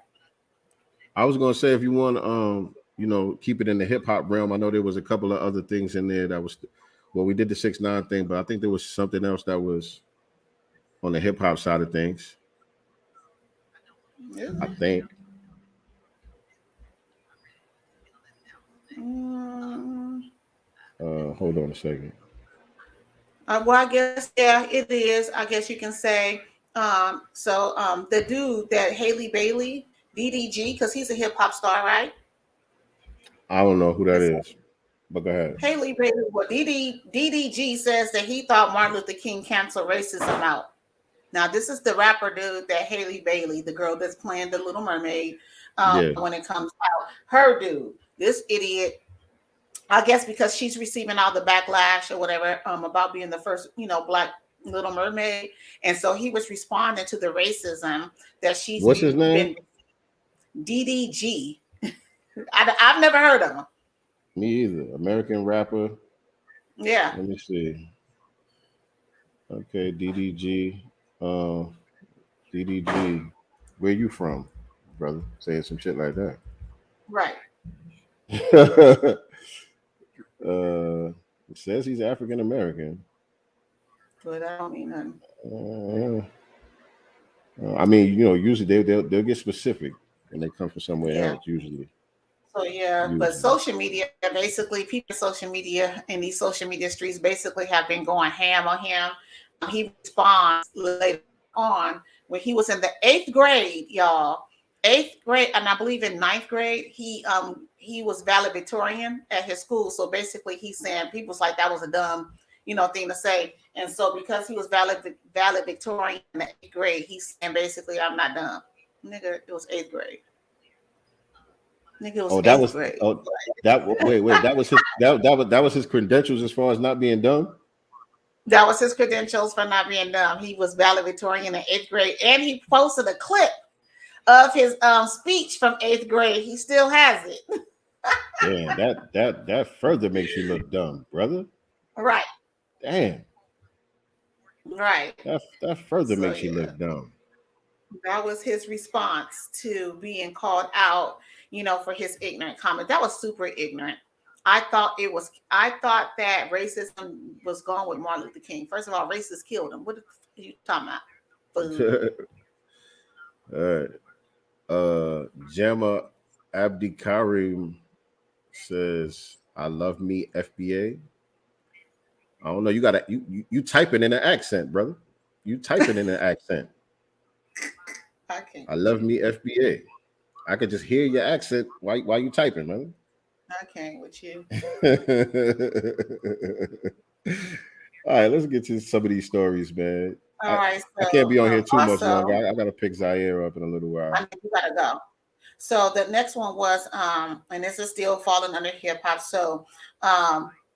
I was going to say, if you want to, keep it in the hip hop realm. I know there was a couple of other things in there that was, well, we did the 6ix9ine thing, but I think there was something else that was on the hip hop side of things. Yeah. I think. Hold on a second. Well, I guess, yeah, it is. I guess you can say. The dude that Haley Bailey, DDG, because he's a hip hop star, right? I don't know who that is, but go ahead. Haley Bailey, well, DDG says that he thought Martin Luther King canceled racism out. Now, this is the rapper dude that Haley Bailey, the girl that's playing the Little Mermaid, when it comes out, her dude, this idiot. I guess because she's receiving all the backlash or whatever about being the first, Black Little Mermaid, and so he was responding to the racism that she's. What's his name? DDG. I've never heard of him. Me either. American rapper. Yeah. Let me see. Okay, DDG. DDG. Where you from, brother? Saying some shit like that. Right. It says he's African American. But I don't mean nothing. I mean, usually they'll get specific when they come from somewhere else. Usually. So but social media, basically, people in social media in these social media streets basically have been going ham on him. He responds later on when he was in the 8th grade, y'all. 8th grade, and I believe in 9th grade, he was valedictorian at his school. So basically, he's saying people's like that was a dumb, thing to say. And so because he was valedictorian in the 8th grade, he's saying basically, I'm not dumb, nigga. It was 8th grade. Nigga, it was that was grade. That was his credentials as far as not being dumb. That was his credentials for not being dumb. He was valedictorian in 8th grade, and he posted a clip of his speech from 8th grade. He still has it. Yeah, that further makes you look dumb, brother. Right. Damn. Right. That further makes you look dumb. That was his response to being called out, for his ignorant comment. That was super ignorant. I thought that racism was gone with Martin Luther King. First of all, racists killed him. What are you talking about? All right. Jama Abdikarim says, I love me FBA. I don't know. You typing in an accent, brother. You typing in an accent. I love me FBA. I could just hear your accent while you typing, man. I can't with you. All right, let's get to some of these stories, man. All right, I can't be on here too much also, longer. I gotta pick Zaire up in a little while. I mean, you gotta go. So the next one was, and this is still falling under hip hop. So,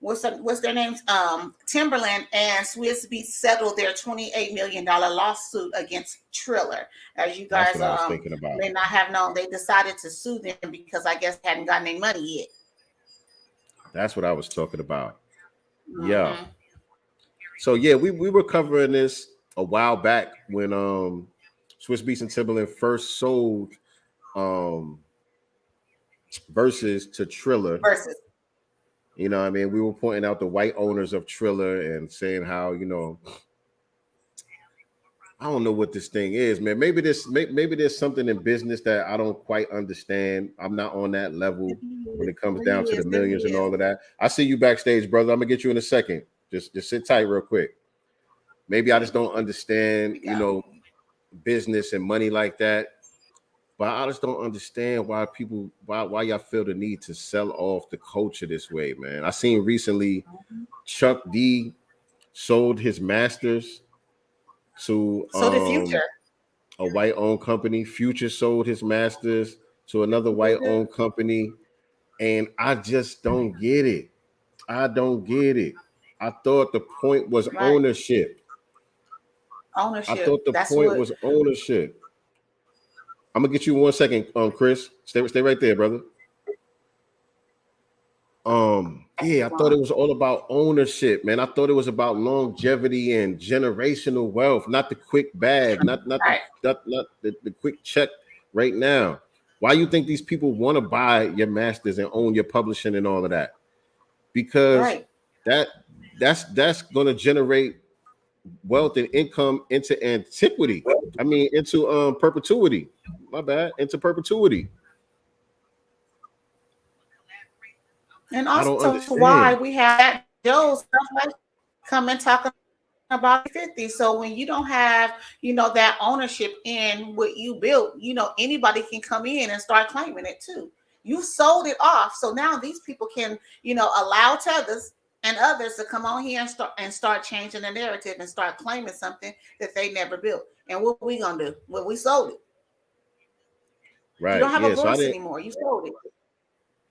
what's their names? Timberland and Swiss Beats settled their $28 million lawsuit against Triller. As you guys may not have known, they decided to sue them because I guess they hadn't gotten any money yet. That's what I was talking about. Mm-hmm. Yeah. So yeah, we were covering this a while back when Swiss Beats and Timberland first sold Versus to Triller. Versus. You know what I mean? We were pointing out the white owners of Triller and saying how, you know, I don't know what this thing is, man. Maybe there's something in business that I don't quite understand. I'm not on that level when it comes down to the millions and all of that. I see you backstage, brother. I'm gonna get you in a second. Just sit tight real quick. Maybe I just don't understand, you know, business and money like that. But I just don't understand why y'all feel the need to sell off the culture this way, man. I seen recently Chuck D sold his masters to the Future, a white-owned company. Future sold his masters to another white-owned company, and I just don't get it. I don't get it. I thought the point was ownership. Ownership. I thought the point was ownership. I'm gonna get you 1 second, Chris. Stay right there, brother. Yeah, I thought it was all about ownership, man. I thought it was about longevity and generational wealth, not the quick bag, not the quick check right now. Why you think these people want to buy your masters and own your publishing and all of that? Because that's going to generate wealth and income into antiquity. I mean, into perpetuity. My bad, into perpetuity. And also why we have Joe stuff like coming talking about 50. So when you don't have, you know, that ownership in what you built, you know, anybody can come in and start claiming it too. You sold it off. So now these people can, you know, allow others to come on here and start changing the narrative and start claiming something that they never built. And what we gonna do? Well, we sold it. Right. You don't have a voice anymore. You sold it.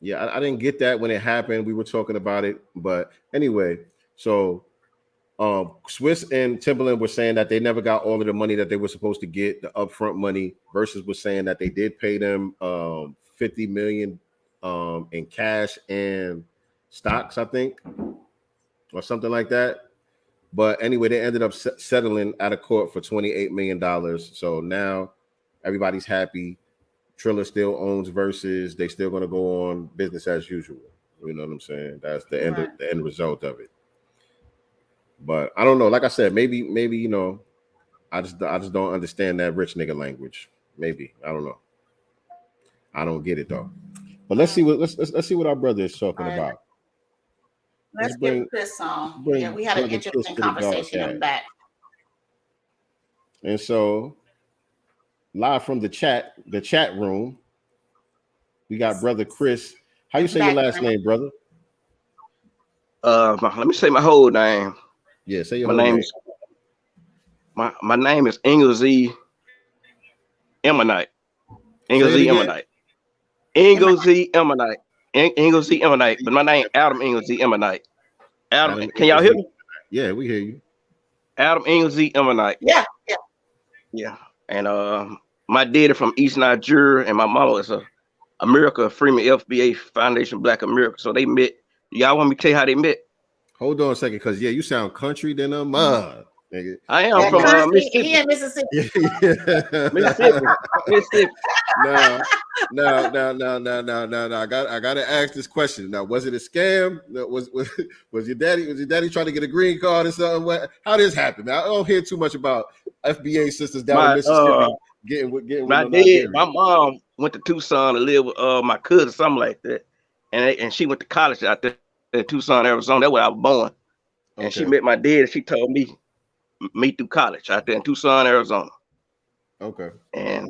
Yeah, I didn't get that when it happened. We were talking about it, but anyway, so Swiss and Timberland were saying that they never got all of the money that they were supposed to get, the upfront money. Versus was saying that they did pay them $50 million in cash and stocks, I think, or something like that. But anyway, they ended up settling out of court for $28 million. So now everybody's happy. Triller still owns Versus. They still going to go on business as usual. You know what I'm saying? That's the end result of it. But I don't know. Like I said, maybe you know, I just don't understand that rich nigga language. Maybe I don't know. I don't get it though. But let's see what our brother is talking about. Let's get Chris on. Yeah, we had an interesting conversation in the back. And so, live from the chat room, we got brother Chris. How you say your last name, brother? Let me say my whole name. Yeah, say your whole name. My name is Inglesy Emanite. Inglesy Emanite. Inglesy Emanite. Inglesy Emanite. But my name Adam Inglesy Emanite. Adam, can y'all hear me? Yeah, we hear you. Adam Inglesy Emanite. Yeah. And my daddy from East Nigeria and my mama is a America Freeman FBA Foundation Black America. So they met. Y'all want me to tell you how they met? Hold on a second, because you sound country than a mud. Nigga. I am from Mississippi. He in Mississippi. Mississippi. No. I gotta ask this question. Now, was it a scam? Was your daddy trying to get a green card or something? How did this happen? Now, I don't hear too much about FBA sisters down in Mississippi getting my dad. My mom went to Tucson to live with my cousin, something like that, and she went to college out there in Tucson, Arizona. That's where I was born. And she met my dad, and she told me meet through college out there in Tucson, Arizona. Okay. And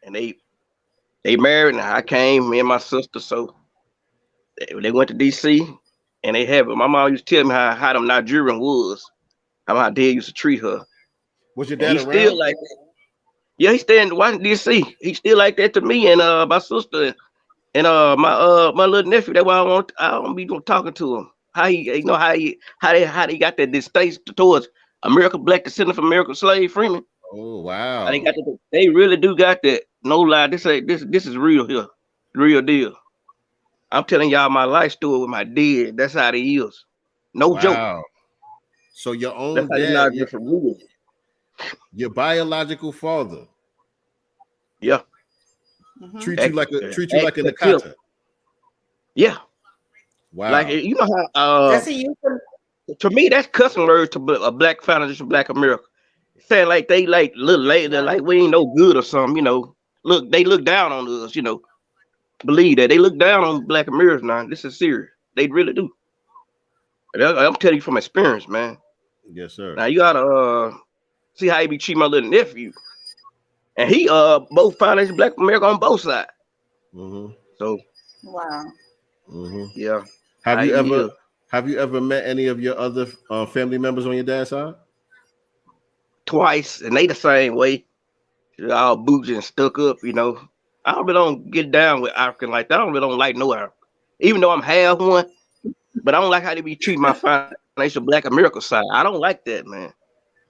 they married, and I came, me and my sister. So they went to DC and they have it. My mom used to tell me how them Nigerian was, how my dad used to treat her. Was your And dad he's around? still like that. Yeah, he's staying in Washington DC. He's still like that to me and my sister and my little nephew. That's why I don't be talking to him. How he how they got that distaste towards American black descendant from American slave freemen. Oh wow. How they really do got that. No lie. This is real here. Real deal. I'm telling y'all my life story with my dad. That's how it is. No joke. So your own That's how dad, they from real. Your biological father. Yeah. Treat you like a Nakata. Yeah. Wow. Like you know how to me that's cussing words to a black foundation, black America. Saying like they like little later, like we ain't no good or something, you know. Look, they look down on us, you know. Believe that they look down on black Americans now. This is serious. They really do. I'm telling you from experience, man. Yes, sir. Now you gotta see how he be treating my little nephew. And he both foundation black America on both sides. So wow. Yeah. Have you ever met any of your other family members on your dad's side? Twice, and they the same way. They're all bougie and stuck up, you know. I really don't get down with African like that. I really don't like no African. Even though I'm half one, but I don't like how they be treating my foundation black America side. I don't like that, man.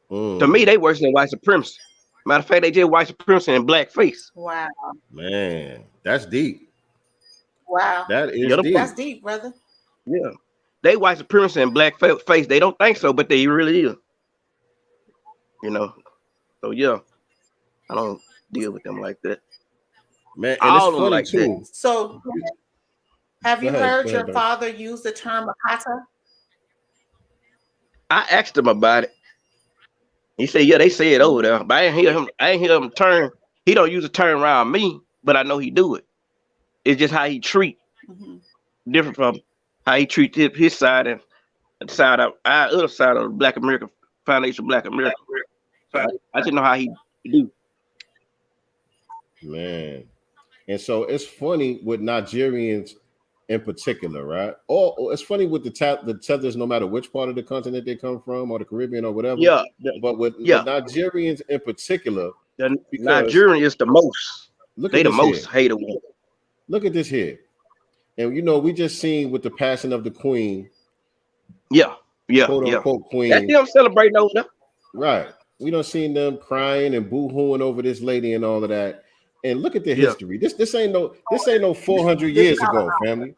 To me, they worse than white supremacy. Matter of fact, they just white supremacy in blackface. Wow. Man, that's deep. Wow. That is deep. That's deep, brother. Yeah. They white supremacy in blackface. They don't think so, but they really is. You know. So yeah. I don't deal with them like that. Man, and all it's of them funny like too. that. So have you heard your Barry. father use the term Akata? I asked him about it. He said, yeah, they say it over there. But I ain't hear him turn. He don't use a term around me, but I know he do it. It's just how he treat. Different from how he treat his side and the side of our other side of Black America, Foundation Black America. So I just know how he do. Man. And so it's funny with Nigerians in particular, right? Or it's funny with the tethers, no matter which part of the continent they come from, or the Caribbean or whatever. Yeah. But with Nigerians in particular, the Nigerian is the most. They the most hated one. Look at this here. And you know, we just seen with the passing of the Queen. Yeah. Quote unquote Queen. That's them celebrating over there. Right. We done seen them crying and boo-hooing over this lady and all of that. And look at the history. This ain't no 400 years ago, family.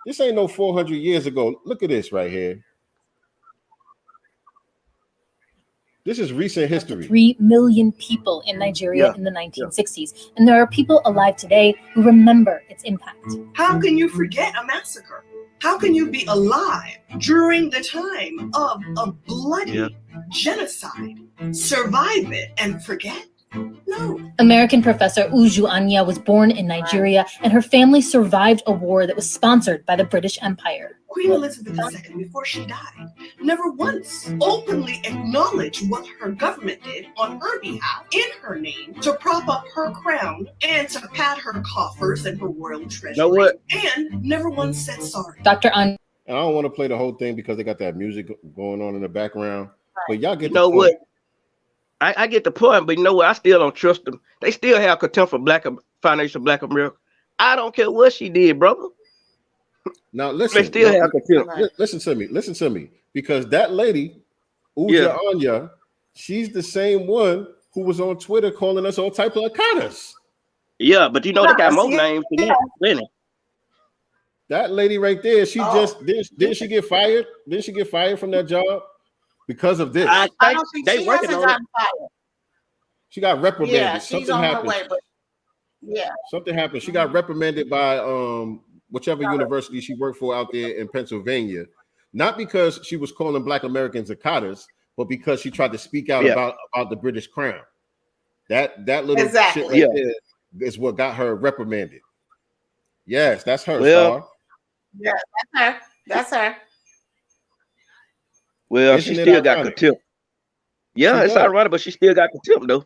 This ain't no 400 years ago. Look at this right here. This is recent history. 3 million people in Nigeria in the 1960s. And there are people alive today who remember its impact. How can you forget a massacre? How can you be alive during the time of a bloody genocide? Survive it and forget? No. American professor Uju Anya was born in Nigeria, and her family survived a war that was sponsored by the British Empire. Queen Elizabeth II, before she died, never once openly acknowledged what her government did on her behalf, in her name, to prop up her crown and to pad her coffers and her royal treasury. Know what? And never once said sorry. Dr. Anya. And I don't want to play the whole thing because they got that music going on in the background. But y'all get You know the what? point. I get the point, but you know what? I still don't trust them. They still have contempt for Foundation Black America. I don't care what she did, brother. Now listen. They still have contempt. Listen to me. Because that lady, Uja Anya, she's the same one who was on Twitter calling us all type of Akadas. Yeah, but you know they got more names than that. That lady right there, she didn't she get fired? Didn't she get fired from that job? Because of this. I don't think they she working hasn't on gotten fired. She got reprimanded. Yeah, she's on her way, but Something happened. She got reprimanded by whichever university she worked for out there in Pennsylvania. Not because she was calling Black Americans Akadas, but because she tried to speak out about the British Crown. That little shit right there is what got her reprimanded. Yes, that's her. Star. Yeah, that's her. That's her. Well, she still got contempt. Yeah, it's ironic, but she still got contempt, though.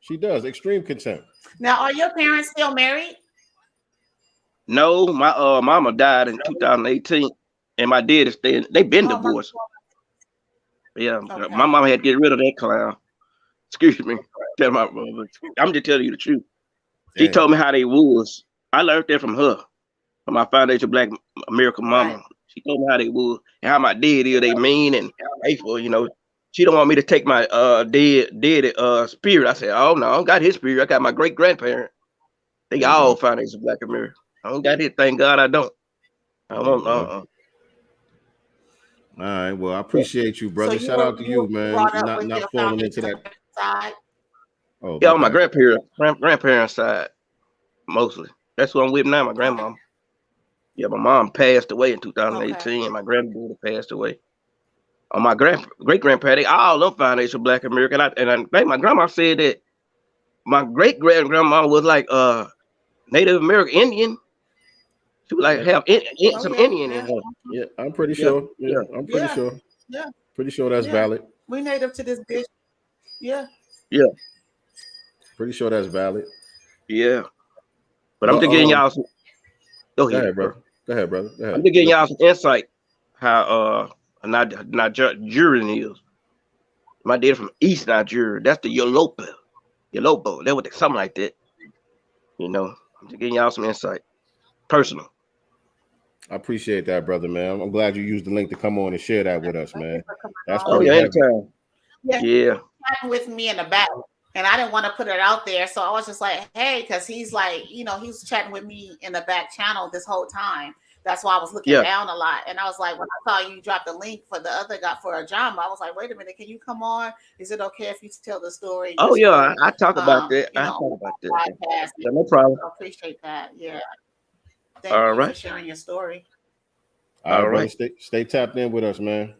She does. Extreme contempt. Now, are your parents still married? No, my mama died in 2018, and my dad is staying. They been divorced. Yeah, my mama had to get rid of that clown. Excuse me. I'm just telling you the truth. She told me how they was. I learned that from her, from my foundation Black American mama. Right. She told me how they was and how my dad is. They mean and hateful, you know. She don't want me to take my dead spirit. I said, oh no, I don't got his spirit. I got my great grandparent. They all foundation Black America. I don't got it. Thank God I don't. I don't. All right. Well, I appreciate you, brother. So Shout out to you, man. Not falling into that. Side. Oh, yeah, on my grandparents' side, mostly. That's who I'm with now. My grandmama. Yeah, my mom passed away in 2018. And my granddaughter passed away. On my great grandparent, they all them foundation Black American. And I think my grandma said that my great grandma was like Native American Indian. She would like have some Indian in her. Yeah, I'm pretty sure. Yeah, I'm pretty sure. Yeah. Pretty sure that's valid. We native to this bitch. Yeah. Yeah. Pretty sure that's valid. Yeah. But I'm just getting y'all some. Go ahead, bro. Go ahead, brother. Go ahead. I'm just getting y'all some insight how Nigerian is. My dad from East Nigeria. That's the Yolopo. That was something like that. You know, I'm just getting y'all some insight. Personal. I appreciate that, brother, man. I'm glad you used the link to come on and share that with us, man. That's anytime. Yeah. With me in the back, and I didn't want to put it out there, so I was just like, "Hey," because he's like, you know, he was chatting with me in the back channel this whole time. That's why I was looking down a lot, and I was like, when I saw you drop the link for the other guy for a job, I was like, "Wait a minute, can you come on? Is it okay if you tell the story?" Oh yeah, I talk about that. I talk about that. Yeah, no problem. I appreciate that. Yeah. Thank you for sharing your story. All right. Stay tapped in with us, man.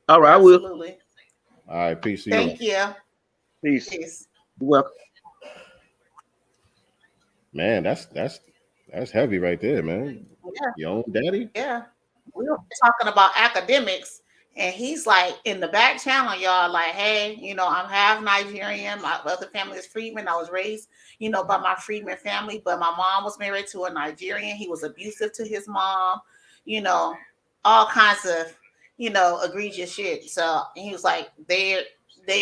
All right, I will. Absolutely. All right, peace to you. Thank you. Peace. You're welcome. Man, that's heavy right there, man. Yeah. Your own daddy? Yeah. We were talking about Akademiks, and he's like in the back channel, y'all, like, hey, you know, I'm half Nigerian. My other family is freedmen. I was raised, you know, by my freedman family, but my mom was married to a Nigerian. He was abusive to his mom, you know, all kinds of, you know, egregious shit. So he was like, they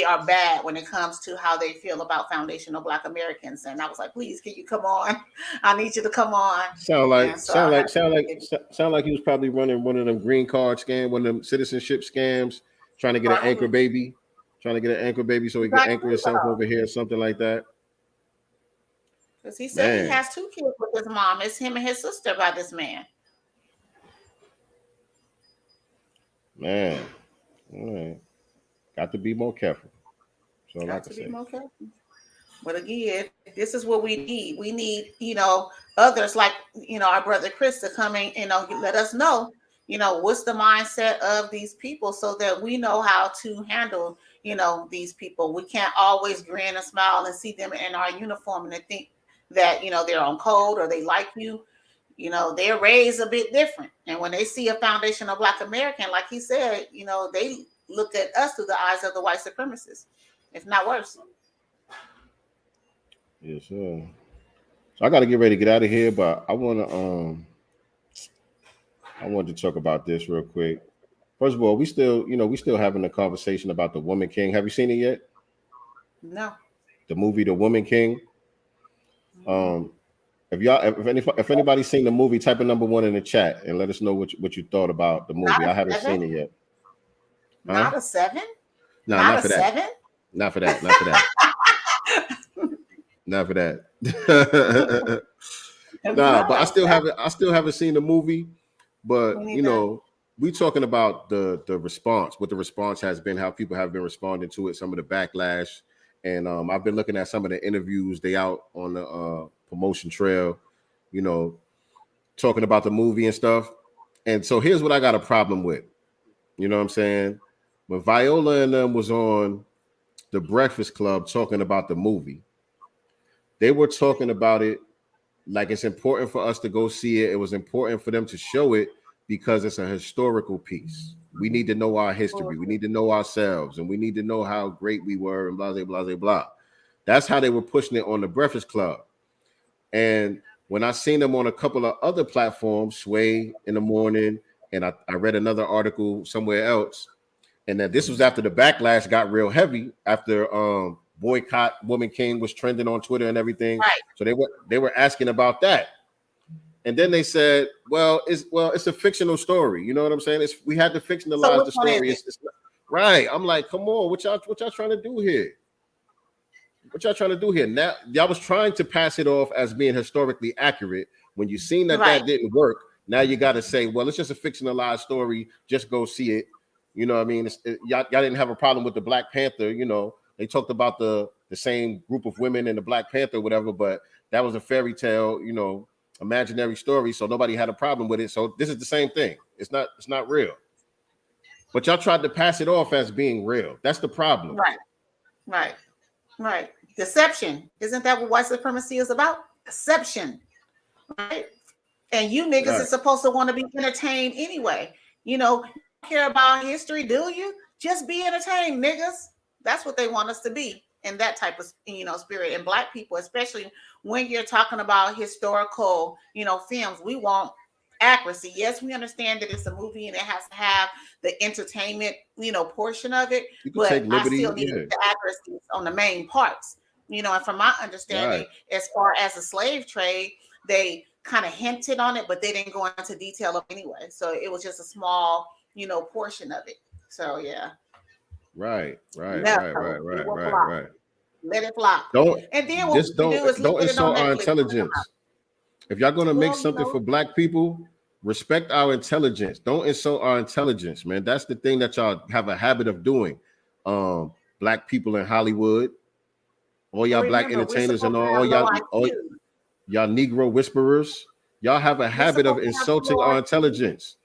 are bad when it comes to how they feel about foundational Black Americans. And I was like, please, can you come on? I need you to come on. Sound like he was probably running one of them green card scams, one of them citizenship scams, trying to get an anchor baby so he can anchor himself over here, something like that. Because he said he has 2 kids with his mom. It's him and his sister by this man. Man, all right. Got to be more careful. So got to be more careful. But again, this is what we need. We need, you know, others like, you know, our brother Chris to come in, you know, let us know, you know, what's the mindset of these people so that we know how to handle, you know, these people. We can't always grin and smile and see them in our uniform and think that, you know, they're on code or they like you. You know, they're raised a bit different. And when they see a foundational Black American, like he said, you know, they look at us through the eyes of the white supremacists, if not worse. Yes, sir. So I got to get ready to get out of here, but I wanted to talk about this real quick. First of all, we still having a conversation about the Woman King. Have you seen it yet? No. The movie, The Woman King. If anybody's seen the movie, type a number 1 in the chat and let us know what you thought about the movie. I haven't seen it yet. Not a 7? No, not for a that. 7? Not for that. Not for that. Not for that. Nah, but I still haven't seen the movie. But you know, we talking about the response, what the response has been, how people have been responding to it, some of the backlash. And I've been looking at some of the interviews they out on the promotion trail, you know, talking about the movie and stuff. And so here's what I got a problem with. You know what I'm saying? When Viola and them was on the Breakfast Club talking about the movie, they were talking about it like it's important for us to go see it. It was important for them to show it because it's a historical piece. We need to know our history. We need to know ourselves, and we need to know how great we were and blah, blah, blah, blah, blah. That's how they were pushing it on the Breakfast Club. And when I seen them on a couple of other platforms, Sway in the morning, and I read another article somewhere else, and that this was after the backlash got real heavy after boycott Woman King was trending on Twitter and everything. Right. So they were asking about that. And then they said, well, it's a fictional story. You know what I'm saying? We had to fictionalize the story. It's right. I'm like, come on, what y'all trying to do here? What y'all trying to do here? Now, y'all was trying to pass it off as being historically accurate. When you seen that didn't work, now you got to say, well, it's just a fictionalized story. Just go see it. You know what I mean? Y'all didn't have a problem with the Black Panther. You know, they talked about the same group of women in the Black Panther, whatever, but that was a fairy tale, you know, imaginary story. So nobody had a problem with it. So this is the same thing. It's not real. But y'all tried to pass it off as being real. That's the problem. Right. Deception. Isn't that what white supremacy is about? Deception. Right. And you niggas are supposed to want to be entertained anyway. You know, care about history, do you? Just be entertained, niggas. That's what they want us to be, in that type of, you know, spirit. And Black people, especially when you're talking about historical, you know, films, we want accuracy. Yes, we understand that it's a movie and it has to have the entertainment, you know, portion of it, but I still need the accuracy on the main parts, you know. And from my understanding, as far as the slave trade, they kind of hinted on it, but they didn't go into detail of it anyway. So it was just a small, you know, portion of it. So yeah. Right. Let it flop. And then what don't insult our intelligence. If y'all gonna make something for Black people, respect our intelligence. Don't insult our intelligence, man. That's the thing that y'all have a habit of doing. Black people in Hollywood, all y'all Black entertainers and all y'all Negro whisperers, y'all have a habit of insulting our intelligence.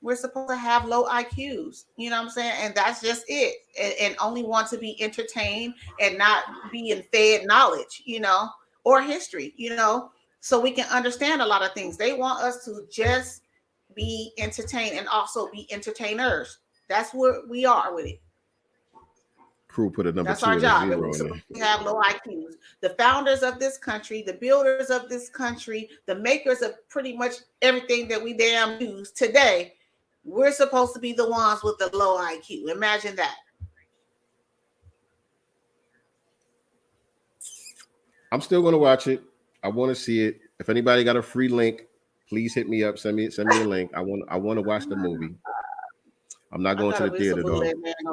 We're supposed to have low IQs, you know what I'm saying? And that's just it. And only want to be entertained and not being fed knowledge, you know, or history, you know, so we can understand a lot of things. They want us to just be entertained and also be entertainers. That's what we are with it. Crew put a number That's 2 our and job. a 0 in there. We have low IQs. The founders of this country, the builders of this country, the makers of pretty much everything that we damn use today, we're supposed to be the ones with the low IQ. Imagine that. I'm still going to watch it. I want to see it. If anybody got a free link, please hit me up. Send me a link. I want to watch the movie. I'm not going to the theater though.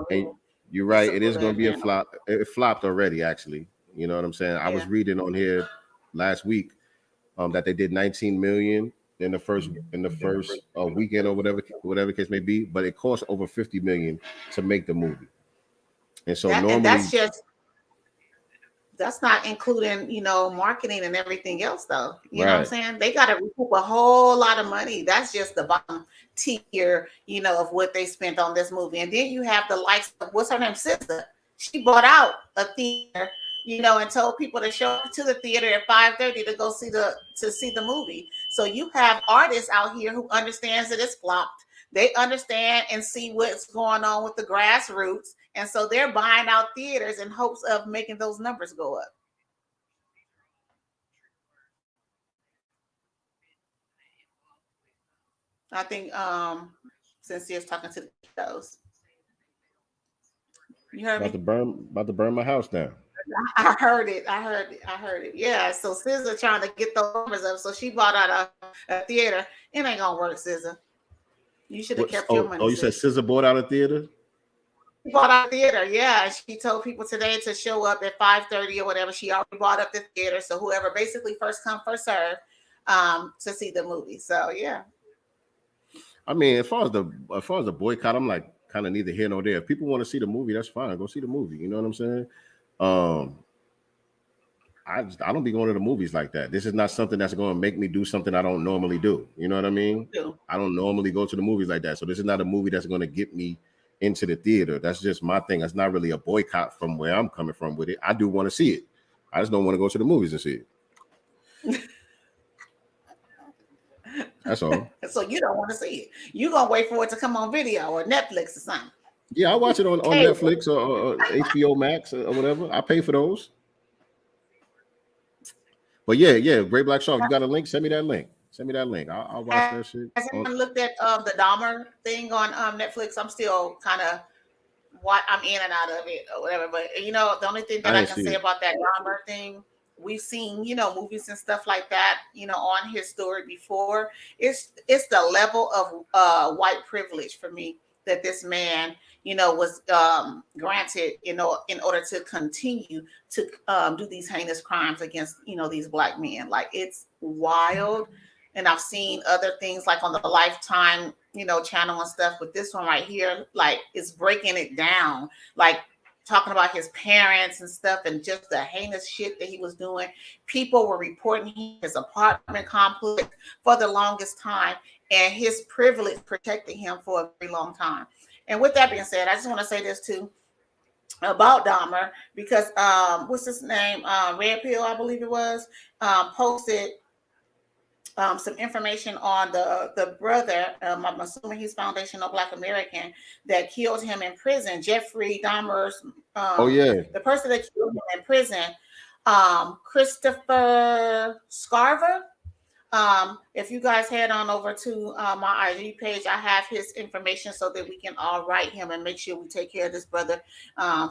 And you're right. It is going to be a flop. It flopped already, actually. You know what I'm saying? I was reading on here last week that they did 19 million in the first weekend or whatever case may be, but it cost over 50 million to make the movie. And so normally that's not including, you know, marketing and everything else though. You know what I'm saying? They got to recoup a whole lot of money. That's just the bottom tier, you know, of what they spent on this movie. And then you have the likes of, what's her name, Sister. She bought out a theater, you know, and told people to show up to the theater at 5:30 to go see the movie. So you have artists out here who understands that it's flopped. They understand and see what's going on with the grassroots. And so they're buying out theaters in hopes of making those numbers go up. I think Sincere's talking to the kiddos. You heard me? About to burn my house down. I heard it. Yeah. So SZA trying to get the numbers up. So she bought out a theater. It ain't gonna work, SZA. You should have kept your money. Oh, you said SZA bought out a theater? She bought out a theater, yeah. She told people today to show up at 5:30 or whatever. She already bought up the theater. So whoever basically first come, first serve to see the movie. So yeah. I mean, as far as the boycott, I'm like kind of neither here nor there. If people want to see the movie, that's fine. Go see the movie. You know what I'm saying? I don't be going to the movies like that. This is not something that's going to make me do something I don't normally do. You know what I mean? I don't normally go to the movies like that. So this is not a movie that's going to get me into the theater. That's just my thing. That's not really a boycott from where I'm coming from with it. I do want to see it. I just don't want to go to the movies and see it. That's all. So you don't want to see it. You're going to wait for it to come on video or Netflix or something. Yeah, I watch it on Netflix or HBO Max or whatever. I pay for those. But yeah, Great Black Shark. You got a link? Send me that link. I'll watch that shit. Has anyone looked at the Dahmer thing on Netflix? I'm still kind of I'm in and out of it or whatever. But the only thing that I can say about that Dahmer thing, we've seen movies and stuff like that on his story before. It's the level of white privilege for me that this man was granted in order to continue to do these heinous crimes against these black men. Like, it's wild. And I've seen other things like on the Lifetime channel and stuff, but this one right here, like, it's breaking it down, like talking about his parents and stuff and just the heinous shit that he was doing. People were reporting his apartment complex for the longest time, and his privilege protected him for a very long time. And with that being said, I just want to say this too about Dahmer, because what's his name? Red Pill, I believe it was, posted some information on the brother, I'm assuming he's foundational Black American, that killed him in prison, Jeffrey Dahmer's, the person that killed him in prison, Christopher Scarver. If you guys head on over to my IG page, I have his information so that we can all write him and make sure we take care of this brother,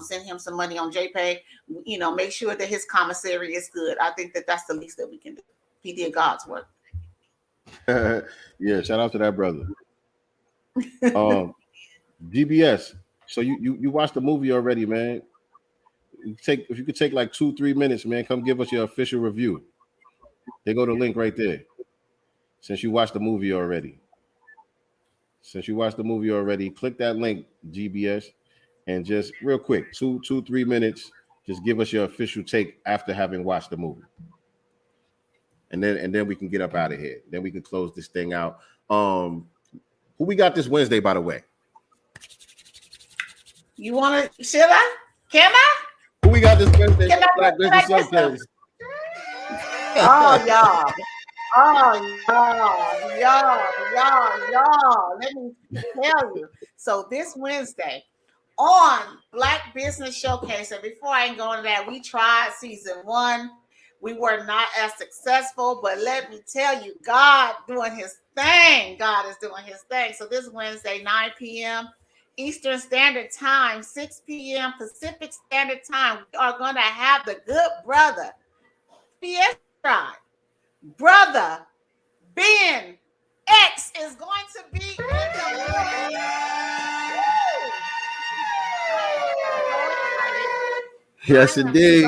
send him some money on JPay, make sure that his commissary is good. I think that that's the least that we can do. He did God's work. Yeah, shout out to that brother. GBS. So you watched the movie already, man. If you could take like 2-3 minutes, man, come give us your official review. There go the link right there. Since you watched the movie already. Click that link, GBS, and just real quick, 2-3 minutes, just give us your official take after having watched the movie. And then we can get up out of here. Then we can close this thing out. Who we got this Wednesday, by the way? You want to? Should I? Can I? Who we got this Wednesday? Black Business Showcase. Y'all. Let me tell you. So this Wednesday on Black Business Showcase, and before I go into that, we tried season 1. We were not as successful, but let me tell you, God doing his thing. God is doing his thing. So this Wednesday, 9 p.m. Eastern Standard Time, 6 p.m. Pacific Standard Time, we are going to have the good brother, PS Tribe, brother Ben X is going to be in the Yes, indeed.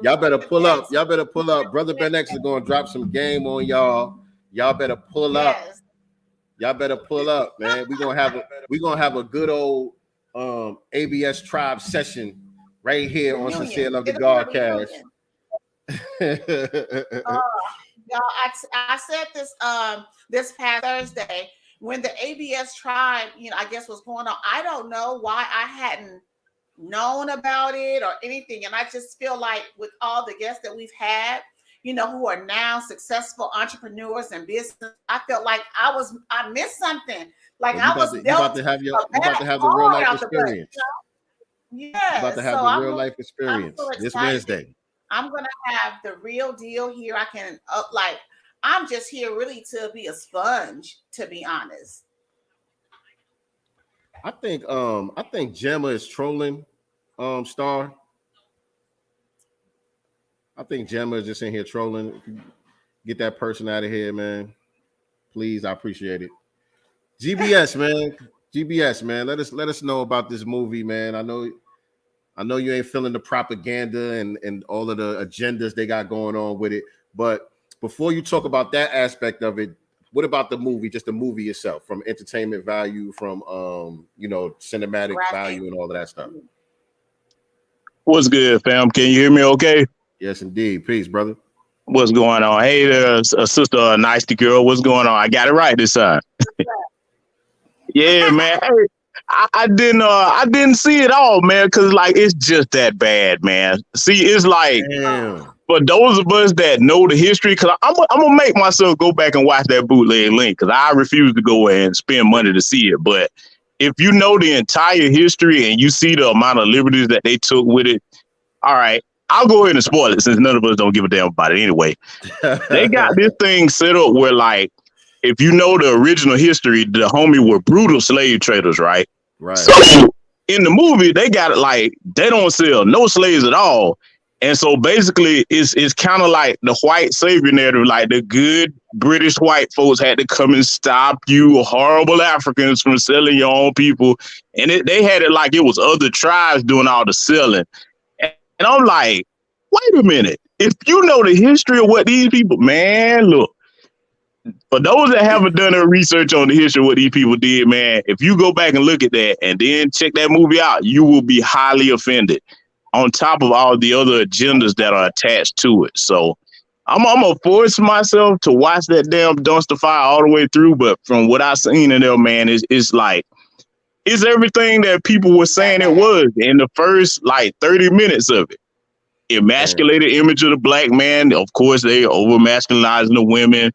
Y'all better pull up. Brother Ben X is going to drop some game on y'all. Y'all better pull up. Man. We're gonna have a good old ABS Tribe session right here on SincereluvdagodCast. Y'all, I said this this past Thursday when the ABS Tribe, I guess was going on. I don't know why I hadn't known about it or anything, and I just feel like with all the guests that we've had, who are now successful entrepreneurs and business, I felt like I missed something. Like you about to have the real life experience. Yeah, about to have the real life experience this Wednesday. I'm gonna have the real deal here. I can I'm just here really to be a sponge, to be honest. I think Gemma is trolling Star. I think Gemma is just in here trolling. Get that person out of here, man. Please, I appreciate it. GBS, man. Let us know about this movie, man. I know you ain't feeling the propaganda and all of the agendas they got going on with it. But before you talk about that aspect of it, what about the movie, just the movie itself, from entertainment value, from cinematic value and all of that stuff? What's good, fam? Can you hear me okay? Yes, indeed. Peace, brother. What's going on? Hey there, sister, nyctegur. What's going on? I got it right this time. Yeah, man. Hey, I didn't see it all, man, because it's just that bad, man. See, it's like for those of us that know the history, because I'm gonna make myself go back and watch that bootleg link, because I refuse to go and spend money to see it. But if you know the entire history and you see the amount of liberties that they took with it, all right, I'll go ahead and spoil it since none of us don't give a damn about it anyway. They got this thing set up where, like, if you know the original history, the homie were brutal slave traders, right? Right. So in the movie, they got it like they don't sell no slaves at all. And so basically it's kind of like the white savior narrative, like the good British white folks had to come and stop you horrible Africans from selling your own people. And they had it like it was other tribes doing all the selling. And I'm like, wait a minute. If you know the history of what these people, man, look, for those that haven't done their research on the history of what these people did, man, if you go back and look at that and then check that movie out, you will be highly offended on top of all the other agendas that are attached to it. So I'm going to force myself to watch that damn dumpster fire all the way through. But from what I've seen in there, man, it's like, it's everything that people were saying it was in the first like 30 minutes of it. Emasculated image of the black man. Of course, they over masculinizing the women.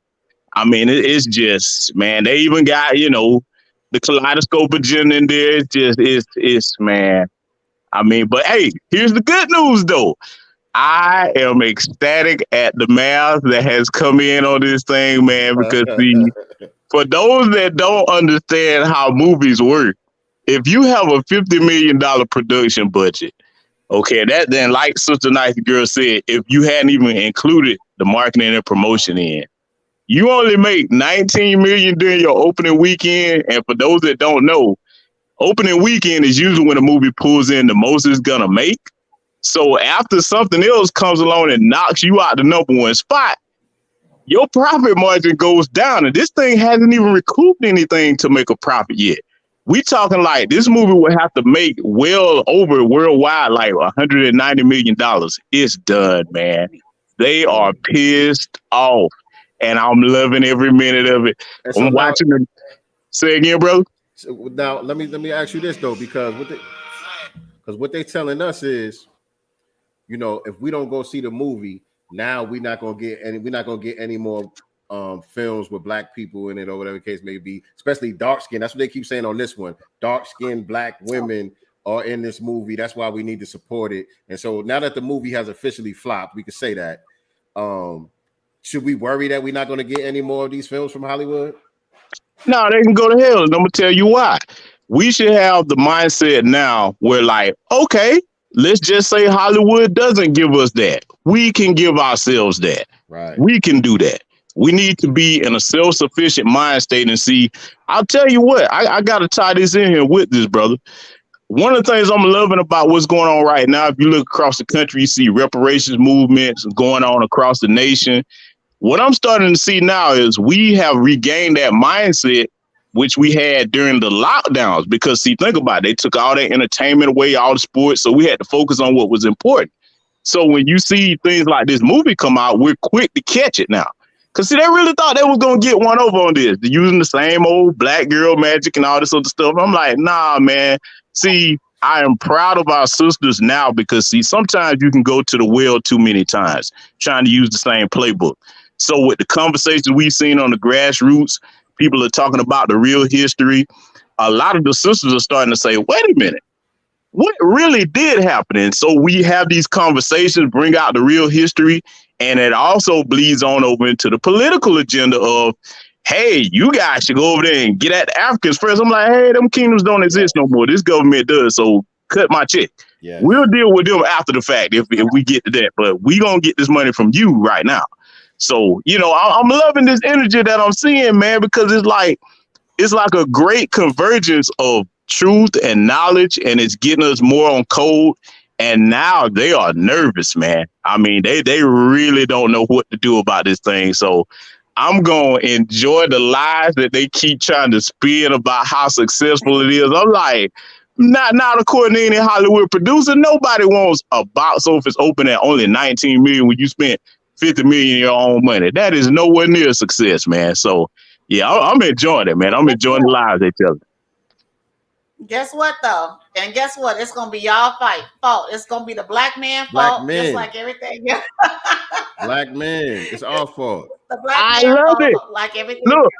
I mean, it's just, man, they even got, you know, the kaleidoscope agenda in there. It's man. I mean, but hey, here's the good news though. I am ecstatic at the math that has come in on this thing, man, because for those that don't understand how movies work, if you have a $50 million production budget, okay, that then, like Sister Nice Girl said, if you hadn't even included the marketing and promotion in, you only make $19 million during your opening weekend. And for those that don't know, opening weekend is usually when a movie pulls in the most it's gonna make. So after something else comes along and knocks you out the number one spot, your profit margin goes down. And this thing hasn't even recouped anything to make a profit yet. We talking like this movie would have to make well over worldwide, like $190 million. It's done, man. They are pissed off. And I'm loving every minute of it. So I'm watching them. Say again, bro. So now let me ask you this though, because what they telling us is, you know, if we don't go see the movie, now we're not gonna get any more films with black people in it or whatever the case may be, especially dark skin. That's what they keep saying on this one. Dark skinned black women are in this movie. That's why we need to support it. And so now that the movie has officially flopped, we can say that. Should we worry that we're not going to get any more of these films from Hollywood? No, they can go to hell. And I'm going to tell you why. We should have the mindset now where, like, okay, let's just say Hollywood doesn't give us that. We can give ourselves that. Right. We can do that. We need to be in a self-sufficient mind state and see. I'll tell you what, I got to tie this in here with this, brother. One of the things I'm loving about what's going on right now, if you look across the country, you see reparations movements going on across the nation. What I'm starting to see now is we have regained that mindset which we had during the lockdowns, because see, think about it, they took all that entertainment away, all the sports, so we had to focus on what was important. So when you see things like this movie come out, we're quick to catch it now. Because see, they really thought they was going to get one over on this. They're using the same old black girl magic and all this other stuff. I'm like, nah, man. See, I am proud of our sisters now because, see, sometimes you can go to the well too many times trying to use the same playbook. So with the conversations we've seen on the grassroots, people are talking about the real history. A lot of the sisters are starting to say, wait a minute, what really did happen? And so we have these conversations, bring out the real history, and it also bleeds on over into the political agenda of, hey, you guys should go over there and get at the Africans first. I'm like, hey, them kingdoms don't exist no more. This government does, so cut my check. Yeah. We'll deal with them after the fact if we get to that, but we gonna get this money from you right now. So, you know, I'm loving this energy that I'm seeing, man, because it's like a great convergence of truth and knowledge, and it's getting us more on code. And now they are nervous, man. I mean, they really don't know what to do about this thing. So I'm going to enjoy the lies that they keep trying to spin about how successful it is. I'm like, not according to any Hollywood producer. Nobody wants a box office open at only 19 million when you spent 50 million in your own money. That is nowhere near success, man. So yeah, I'm enjoying it, man. I'm enjoying the lies they tell me. Guess what though? And guess what? It's gonna be y'all fault. It's gonna be the black man fault, just like everything. Black men, it's our fault. The black man fault, like everything. Look,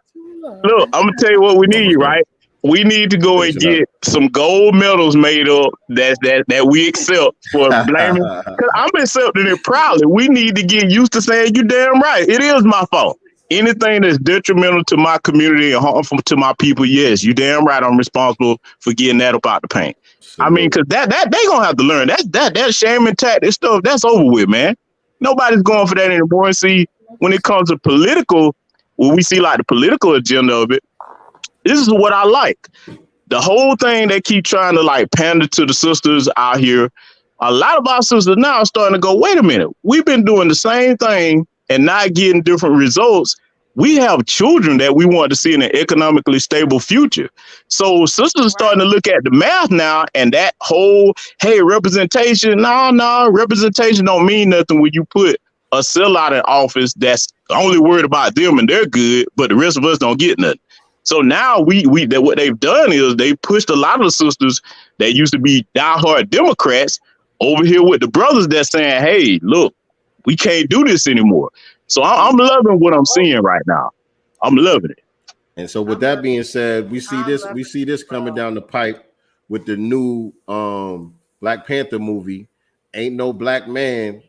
I'm gonna tell you what we need, right? We need to go and get some gold medals made up that we accept for blaming. Because I'm accepting it proudly. We need to get used to saying, you damn right. It is my fault. Anything that's detrimental to my community and harmful to my people, yes, you damn right. I'm responsible for getting that up out the paint. I mean, because that they gonna have to learn that shame and tactic stuff. That's over with, man. Nobody's going for that anymore. And see, when it comes to political, when we see like the political agenda of it, this is what I like. The whole thing they keep trying to like pander to the sisters out here. A lot of our sisters now are starting to go, wait a minute, we've been doing the same thing and not getting different results. We have children that we want to see in an economically stable future. So sisters are starting to look at the math now, and that whole, hey, representation, no, representation don't mean nothing when you put a sellout in office that's only worried about them and they're good, but the rest of us don't get nothing. So now what they've done is they pushed a lot of the sisters that used to be diehard Democrats over here with the brothers that's saying, hey, look, we can't do this anymore. So I'm loving what I'm seeing right now. I'm loving it. And so with that being said, we see this coming down the pipe with the new Black Panther movie, Ain't No Black Man.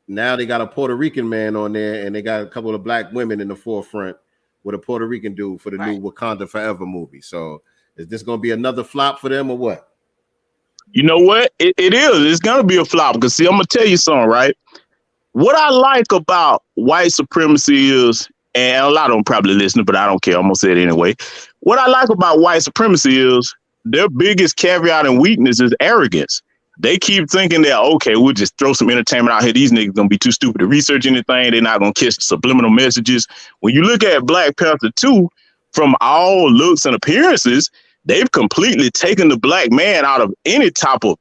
Now they got a Puerto Rican man on there, and they got a couple of black women in the forefront with a Puerto Rican dude for the new Wakanda Forever movie. So is this going to be another flop for them or what? You know what? It is. It's going to be a flop because, see, I'm going to tell you something, right? What I like about white supremacy is, and a lot of them probably listening, but I don't care. I'm going to say it anyway. What I like about white supremacy is their biggest caveat and weakness is arrogance. They keep thinking that, okay, we'll just throw some entertainment out here. These niggas going to be too stupid to research anything. They're not going to catch the subliminal messages. When you look at Black Panther 2, from all looks and appearances, they've completely taken the black man out of any type of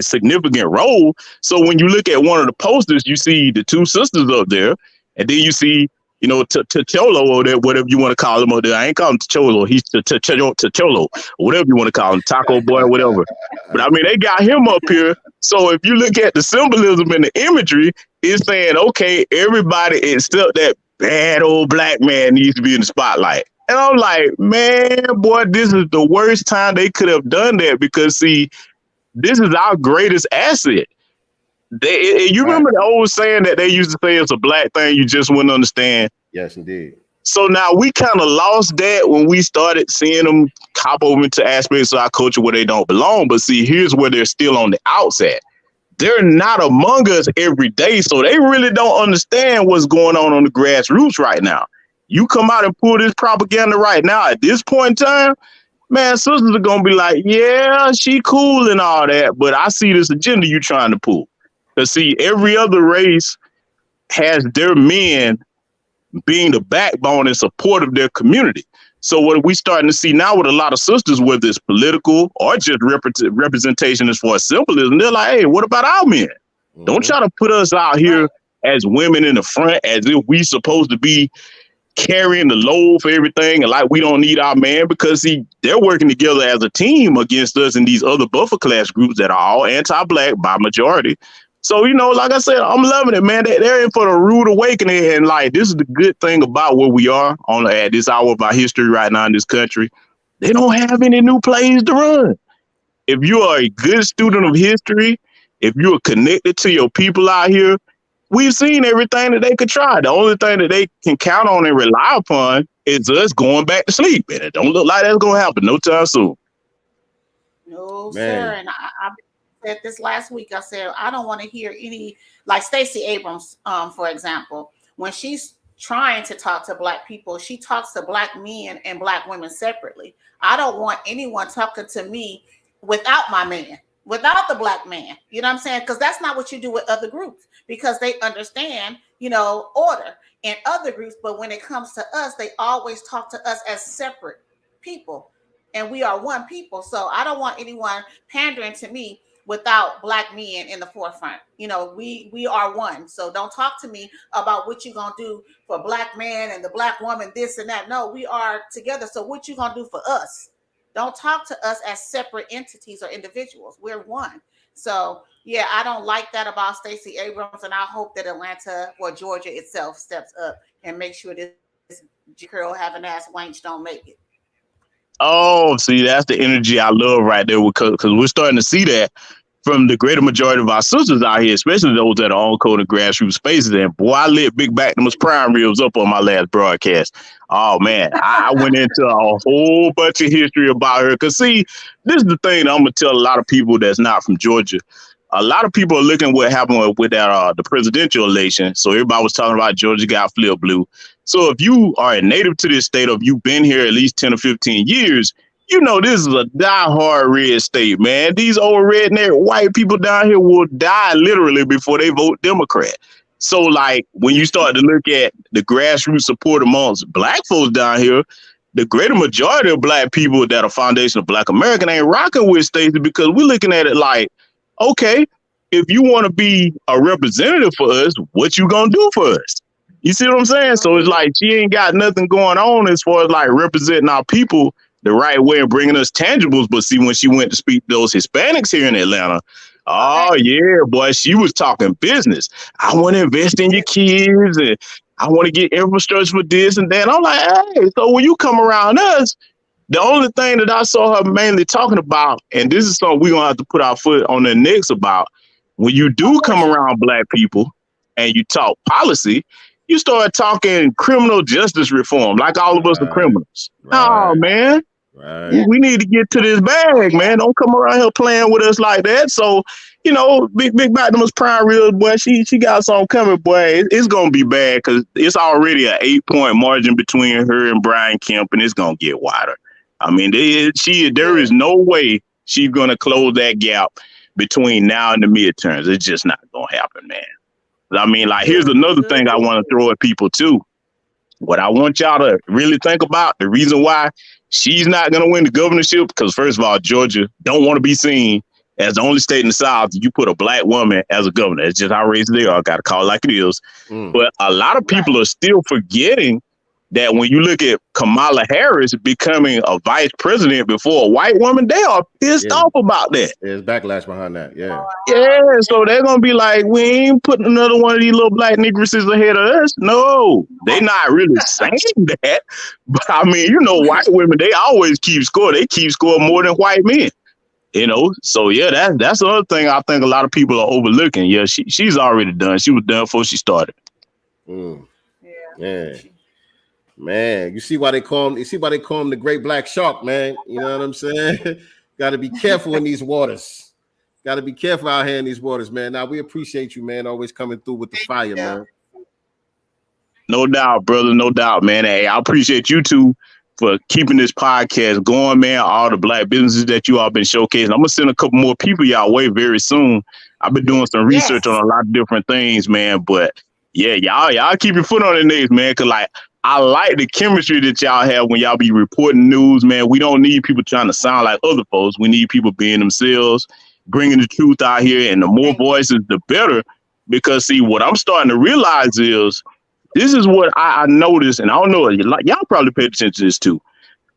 significant role. So when you look at one of the posters, you see the two sisters up there, and then you see, you know, T'Cholo or whatever you want to call him up there. I ain't calling him T'Cholo. He's T'Cholo, or whatever you want to call him, Taco Boy or whatever. But I mean, they got him up here. So if you look at the symbolism and the imagery, it's saying, okay, everybody except that bad old black man needs to be in the spotlight. And I'm like, man, boy, this is the worst time they could have done that because, see, this is our greatest asset. You remember the old saying that they used to say it's a black thing you just wouldn't understand? Yes, indeed. So now we kind of lost that when we started seeing them hop over into aspects of our culture where they don't belong. But see, here's where they're still on the outside. They're not among us every day, so they really don't understand what's going on the grassroots right now. You come out and pull this propaganda right now at this point in time, man, sisters are going to be like, yeah, she cool and all that, but I see this agenda you trying to pull. Because, see, every other race has their men being the backbone and support of their community. So what we starting to see now with a lot of sisters, whether it's political or just representation as far as symbolism, they're like, hey, what about our men? Mm-hmm. Don't try to put us out here as women in the front as if we supposed to be carrying the load for everything and like we don't need our man, because see, they're working together as a team against us and these other buffer class groups that are all anti-black by majority. So, you know, like I said, I'm loving it, man. They're in for a rude awakening, and like this is the good thing about where we are at this hour of our history right now in this country. They don't have any new plays to run. If you are a good student of history, if you are connected to your people out here, we've seen everything that they could try. The only thing that they can count on and rely upon is us going back to sleep. And it don't look like that's going to happen no time soon. No, sir. And I said this last week. I said, I don't want to hear any, like Stacey Abrams, for example, when she's trying to talk to black people, she talks to black men and black women separately. I don't want anyone talking to me without my man, without the black man. You know what I'm saying? Because that's not what you do with other groups, because they understand, you know, order in other groups. But when it comes to us, they always talk to us as separate people, and we are one people. So I don't want anyone pandering to me without black men in the forefront. You know, we are one. So don't talk to me about what you're going to do for black man and the black woman, this and that. No, we are together. So what you going to do for us? Don't talk to us as separate entities or individuals. We're one. So, yeah, I don't like that about Stacey Abrams, and I hope that Atlanta or Georgia itself steps up and make sure this G-Curl having ass wench don't make it. Oh, see, that's the energy I love right there, because we're starting to see that from the greater majority of our sisters out here, especially those that are on code and grassroots spaces. And boy, I lit Big Bactimus prime ribs up on my last broadcast. Oh man, I went into a whole bunch of history about her. Because see, this is the thing that I'm gonna tell a lot of people that's not from Georgia. A lot of people are looking at what happened with that the presidential election. So everybody was talking about Georgia got flip blue. So if you are a native to this state, or if you've been here at least 10 or 15 years, you know this is a diehard red state, man. These old redneck white people down here will die literally before they vote Democrat. So like when you start to look at the grassroots support amongst black folks down here, the greater majority of black people that are foundation of Black American ain't rocking with Stacey, because we're looking at it like, okay, if you want to be a representative for us, what you gonna do for us? You see what I'm saying? So it's like she ain't got nothing going on as far as like representing our people the right way and bringing us tangibles. But see, when she went to speak to those Hispanics here in Atlanta, oh yeah, boy, she was talking business. I want to invest in your kids, and I want to get infrastructure for this and that. I'm like, hey, so when you come around us, the only thing that I saw her mainly talking about, and this is something we're going to have to put our foot on the necks about, when you do come around black people and you talk policy, you start talking criminal justice reform, like all of us are criminals. Oh, man. Right. We need to get to this bag, man. Don't come around here playing with us like that. So, you know, Big Bactimus prime real, boy, she got something coming, boy. It's going to be bad, because it's already an 8-point margin between her and Brian Kemp, and it's going to get wider. I mean, there is no way she's going to close that gap between now and the midterms. It's just not going to happen, man. I mean, like, here's another thing I want to throw at people, too. What I want y'all to really think about, the reason why she's not going to win the governorship, because, first of all, Georgia don't want to be seen as the only state in the South you put a black woman as a governor. It's just how racist they are. Got to call it like it is. But a lot of people are still forgetting that when you look at Kamala Harris becoming a vice president before a white woman, they are pissed off about that. There's backlash behind that, yeah. Yeah, so they're going to be like, we ain't putting another one of these little black negresses ahead of us. No, they not really saying that. But I mean, you know, white women, they always keep score. They keep score more than white men. You know, so yeah, that's the other thing I think a lot of people are overlooking. Yeah, she's already done. She was done before she started. Yeah. Man, you see why they call him the Great Black Shark, man. You know what I'm saying? Got to be careful in these waters. Got to be careful out here in these waters, man. Now, we appreciate you, man, always coming through with the fire, man. No doubt, brother. No doubt, man. Hey, I appreciate you two for keeping this podcast going, man. All the black businesses that you all been showcasing. I'm going to send a couple more people y'all way very soon. I've been doing some research on a lot of different things, man. But yeah, y'all keep your foot on the necks, man. Because like, I like the chemistry that y'all have when y'all be reporting news, man. We don't need people trying to sound like other folks. We need people being themselves, bringing the truth out here, and the more voices, the better. Because see, what I'm starting to realize is, this is what I noticed, and I don't know, y'all probably pay attention to this too.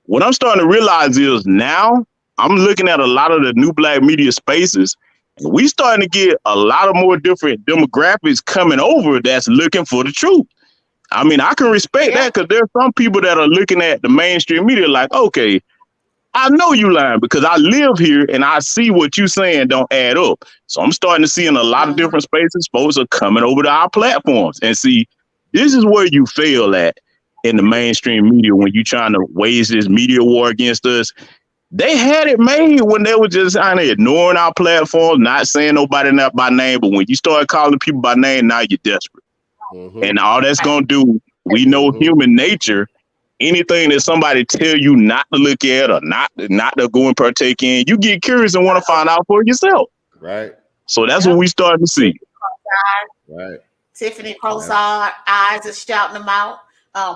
What I'm starting to realize is now I'm looking at a lot of the new black media spaces, and we starting to get a lot of more different demographics coming over that's looking for the truth. I mean, I can respect that, because there's some people that are looking at the mainstream media like, okay, I know you lying because I live here and I see what you saying don't add up. So I'm starting to see in a lot of different spaces, folks are coming over to our platforms and see, this is where you fail at in the mainstream media when you trying to wage this media war against us. They had it made when they were just kind of ignoring our platforms, not saying nobody not by name. But when you start calling people by name, now you're desperate. And all that's going to do, we know human nature, anything that somebody tell you not to look at or not to go and partake in, you get curious and want to find out for yourself. Right. So that's what we starting to see. Right. Tiffany Crosar, eyes is shouting them out.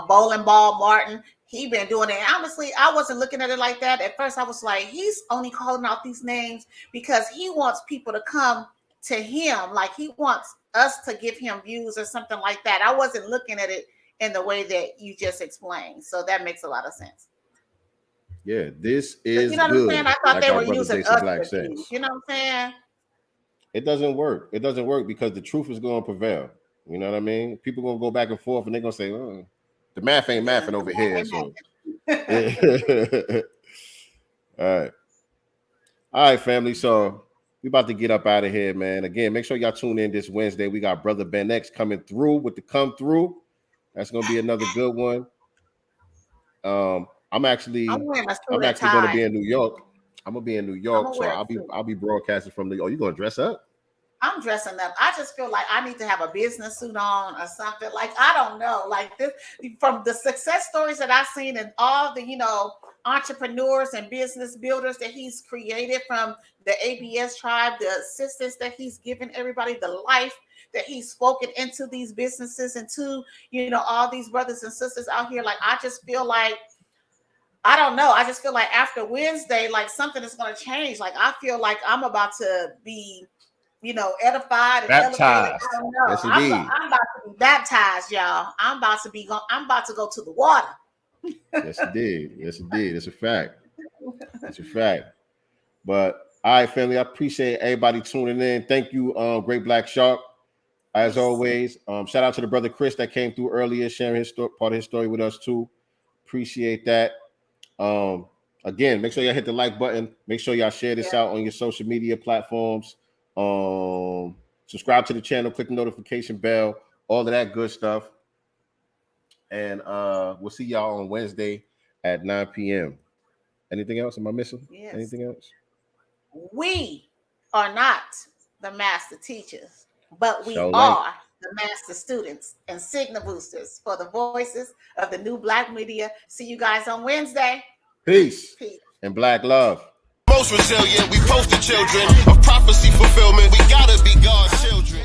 Bowling Ball Martin, he been doing it. And honestly, I wasn't looking at it like that. At first, I was like, he's only calling out these names because he wants people to come to him. Like he wants us to give him views or something like that. I wasn't looking at it in the way that you just explained. So that makes a lot of sense. Yeah, this is, you know what I'm saying? I thought like they were brother using Jason us Black for said. views. You know what I'm saying? It doesn't work. It doesn't work because the truth is going to prevail. You know what I mean? People going to go back and forth and they're going to say, oh, the math ain't mathing over here. So All right, family. So we about to get up out of here, man. Again, make sure y'all tune in this Wednesday. We got Brother Ben X coming through with the come through. That's gonna be another good one. I'm actually going to be in New York. I'm gonna be in New York, so I'll be broadcasting from New York. Oh, you gonna dress up? I'm dressing up. I just feel like I need to have a business suit on or something. Like, I don't know. Like this, from the success stories that I've seen and all the, entrepreneurs and business builders that he's created from the ABS tribe, the assistance that he's given everybody, the life that he's spoken into these businesses and to, all these brothers and sisters out here. Like, I just feel like, I don't know. I just feel like after Wednesday, like something is going to change. Like, I feel like I'm about to be, edified and baptized. Elevated. I don't know. Yes, I'm about to be baptized, y'all. I'm about to go to the water. Yes, it did. It's a fact. It's a fact. But all right, family, I appreciate everybody tuning in. Thank you, Great Black Shark. As always, shout out to the brother Chris that came through earlier, sharing his part of his story with us too. Appreciate that. Again, make sure y'all hit the like button. Make sure y'all share this out on your social media platforms. Subscribe to the channel, click the notification bell, all of that good stuff. And we'll see y'all on Wednesday at 9 p.m. Anything else? Am I missing? Yes. Anything else? We are not the master teachers, but we are the master students and signal boosters for the voices of the new Black media. See you guys on Wednesday. Peace. And Black love. Most resilient, we poster children of prophecy fulfillment. We gotta be God's children.